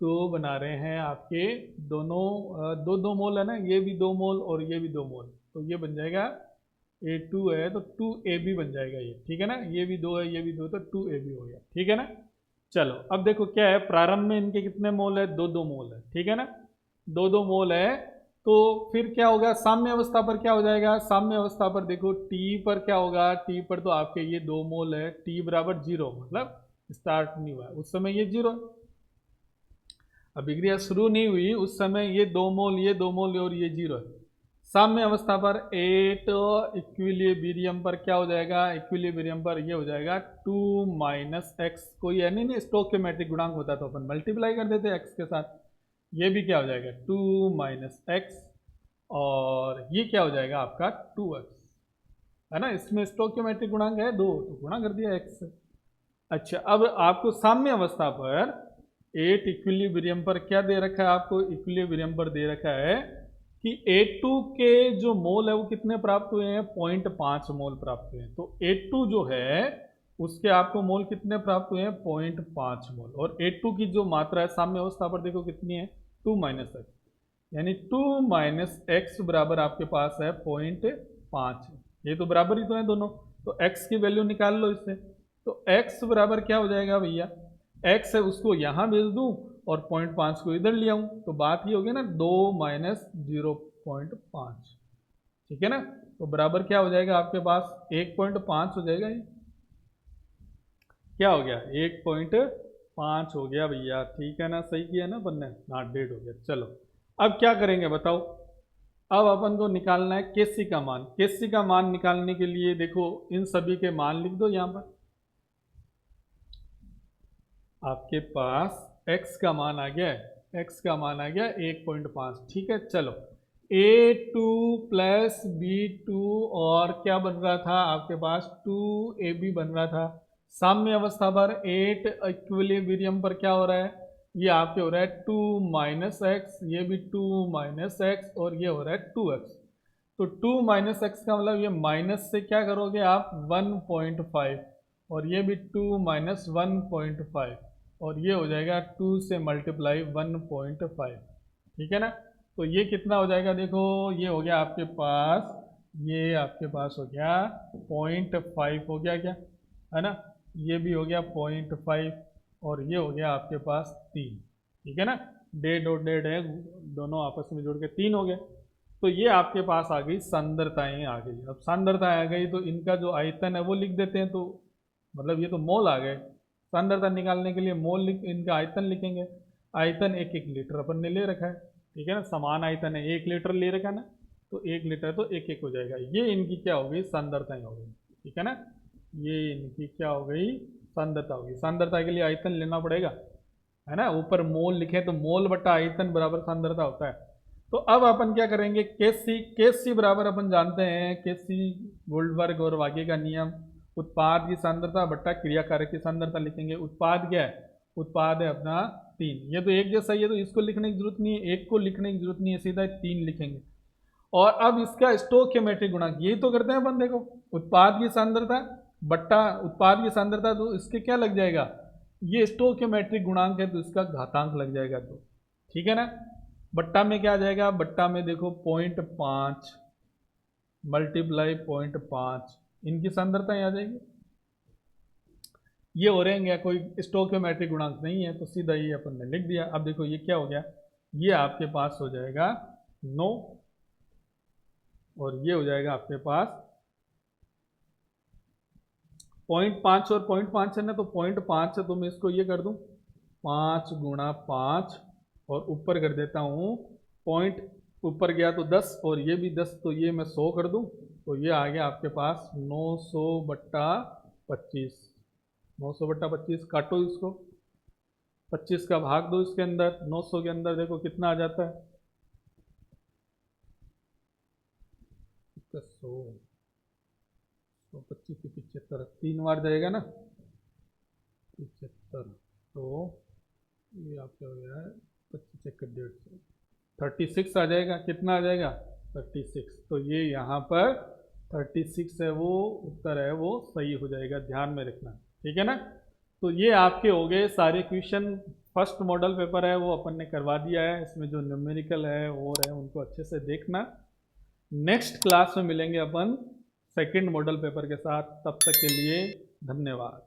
तो बना रहे हैं आपके दोनों 2-2 मोल है ना, ये भी 2 मोल और ये भी 2 मोल, तो ये बन जाएगा A2 है तो 2AB बन जाएगा ये, ठीक है ना। ये भी 2 है, ये भी 2, तो 2AB हो गया, ठीक है ना। चलो अब देखो क्या है, प्रारंभ में इनके कितने मोल है, 2-2 मोल है, ठीक है ना, 2-2 मोल है। तो फिर क्या होगा, साम्य अवस्था पर क्या हो जाएगा, साम्य अवस्था पर देखो T पर क्या होगा, T पर तो आपके ये 2 मोल है, T बराबर 0, मतलब स्टार्ट नहीं हुआ है उस समय ये 0, अभिक्रिया शुरू नहीं हुई उस समय ये 2 मोल, ये 2 मोल और ये 0 है। साम्य अवस्था पर 8 इक्विलिब्रियम पर क्या हो जाएगा, इक्विलिब्रियम पर ये हो जाएगा 2 माइनस एक्स, कोई है नहीं स्टोकियोमेट्रिक गुणांक होता तो अपन मल्टीप्लाई कर देते एक्स के साथ, ये भी क्या हो जाएगा 2 माइनस एक्स, और ये क्या हो जाएगा आपका 2x, है ना, इसमें स्टोकियोमेट्रिक गुणांक है 2 तो गुणा कर दिया x से। अच्छा अब आपको साम्य अवस्था पर 8 इक्विलिब्रियम पर क्या दे रखा है, आपको इक्विलिब्रियम पर दे रखा है कि A2 के जो मोल है वो कितने प्राप्त हुए हैं, 0.5 मोल प्राप्त हुए हैं। तो A2 जो है उसके आपको मोल कितने प्राप्त हुए हैं, 0.5 मोल, और A2 की जो मात्रा है साम्य अवस्था पर देखो कितनी है, 2 माइनस एक्स, यानी 2 माइनस एक्स बराबर आपके पास है 0.5, ये तो बराबर ही तो है दोनों, तो x की वैल्यू निकाल लो इससे। तो x बराबर क्या हो जाएगा भैया, x है उसको यहाँ भेज दूँ और 0.5 को इधर ले आऊँ, तो बात ये होगी ना 2 माइनस 0.5, ठीक है ना। तो बराबर क्या हो जाएगा आपके पास 1.5 हो जाएगा, ये क्या हो गया 1.5 हो गया भैया, ठीक है ना, सही किया ना अपन ने, हाँ 1.5 हो गया। चलो अब क्या करेंगे बताओ, अब अपन को निकालना है केसी का मान। केसी का मान निकालने के लिए देखो इन सभी के मान लिख दो यहाँ पर, आपके पास x का मान आ गया है, x का मान आ गया 1.5, ठीक है। चलो A2 प्लस B2 और क्या बन रहा था आपके पास 2AB बन रहा था, साम्य अवस्था पर 8 इक्विलिब्रियम पर क्या हो रहा है, ये आपके हो रहा है 2 माइनस एक्स, ये भी 2 माइनस एक्स, और ये हो रहा है 2x। तो 2 माइनस एक्स का मतलब ये माइनस से क्या करोगे आप 1.5, और ये भी 2 माइनस 1.5, और ये हो जाएगा 2 से मल्टीप्लाई 1.5, ठीक है ना। तो ये कितना हो जाएगा, देखो ये हो गया आपके पास, ये आपके पास हो गया 0.5 हो गया क्या, है ना, ये भी हो गया 0.5 और ये हो गया आपके पास 3, ठीक है ना, डेढ़ और डेढ़ है, दोनों आपस में जुड़ के 3 हो गए। तो ये आपके पास आ गई सांद्रताएं आ गई। अब सांद्रताएं आ गई तो इनका जो आयतन है वो लिख देते हैं, तो मतलब ये तो मोल आ गए। सांद्रता निकालने के लिए मोल लिख, इनका आयतन लिखेंगे। आयतन 1-1 लीटर अपन ने ले रखा है, ठीक है ना, समान आयतन है, 1 लीटर ले रखा है ना, तो 1 लीटर तो 1-1 हो जाएगा। ये इनकी क्या हो गई, सांद्रताएं हो गई, ठीक है ना, ये इनकी क्या हो गई, सांद्रता होगी। सांद्रता के लिए आयतन लेना पड़ेगा, है ना, ऊपर मोल लिखे तो मोल बटा आयतन बराबर सांद्रता होता है। तो अब अपन क्या करेंगे, केसी बराबर अपन जानते हैं, केसी गोल्डबर्ग और वागे का नियम, उत्पाद की सांद्रता बट्टा क्रियाकारक की सांद्रता लिखेंगे। उत्पाद क्या है, उत्पाद है अपना 3, ये तो एक जैसा ही है तो इसको लिखने की जरूरत नहीं है, एक को लिखने की जरूरत नहीं है, सीधा 3 लिखेंगे। और अब इसका स्टोइकियोमेट्रिक गुणांक, यही तो करते हैं अपन, देखो उत्पाद की सांद्रता बट्टा उत्पाद की सांद्रता, तो इसके क्या लग जाएगा, ये स्टोइकियोमेट्रिक गुणांक है तो इसका घातांक लग जाएगा 2, ठीक है ना। बट्टा में क्या आ जाएगा, बट्टा में देखो 0.5 मल्टीप्लाई 0.5, इनकी सांद्रता आ जाएगी। ये हो रहेंगे, कोई स्टोइकियोमेट्रिक गुणांक नहीं है तो सीधा ये अपन ने लिख दिया। अब देखो ये क्या हो गया, ये आपके पास हो जाएगा 9 और ये हो जाएगा आपके पास 0.5 और 0.5 है ना, तो 0.5 है तो मैं इसको ये कर दूं 5 गुणा 5 और ऊपर कर देता हूँ पॉइंट, ऊपर गया तो 10 और ये भी 10, तो ये मैं 100 कर दूं, तो ये आ गया आपके पास 900/25। 900/25 काटो इसको, 25 का भाग दो इसके अंदर, 900 के अंदर देखो कितना आ जाता है, 100, 125 की 75, 3 बार जाएगा ना 75, तो ये आपका हो गया है 25 एक 150, 36 आ जाएगा, कितना आ जाएगा 36, तो ये यहाँ पर 36 है, वो उत्तर है वो सही हो जाएगा, ध्यान में रखना, ठीक है ना। तो ये आपके हो गए सारे क्वेश्चन। फर्स्ट मॉडल पेपर है वो अपन ने करवा दिया है, इसमें जो न्यूमेरिकल है और है उनको अच्छे से देखना। नेक्स्ट क्लास में मिलेंगे अपन सेकंड मॉडल पेपर के साथ, तब तक के लिए धन्यवाद।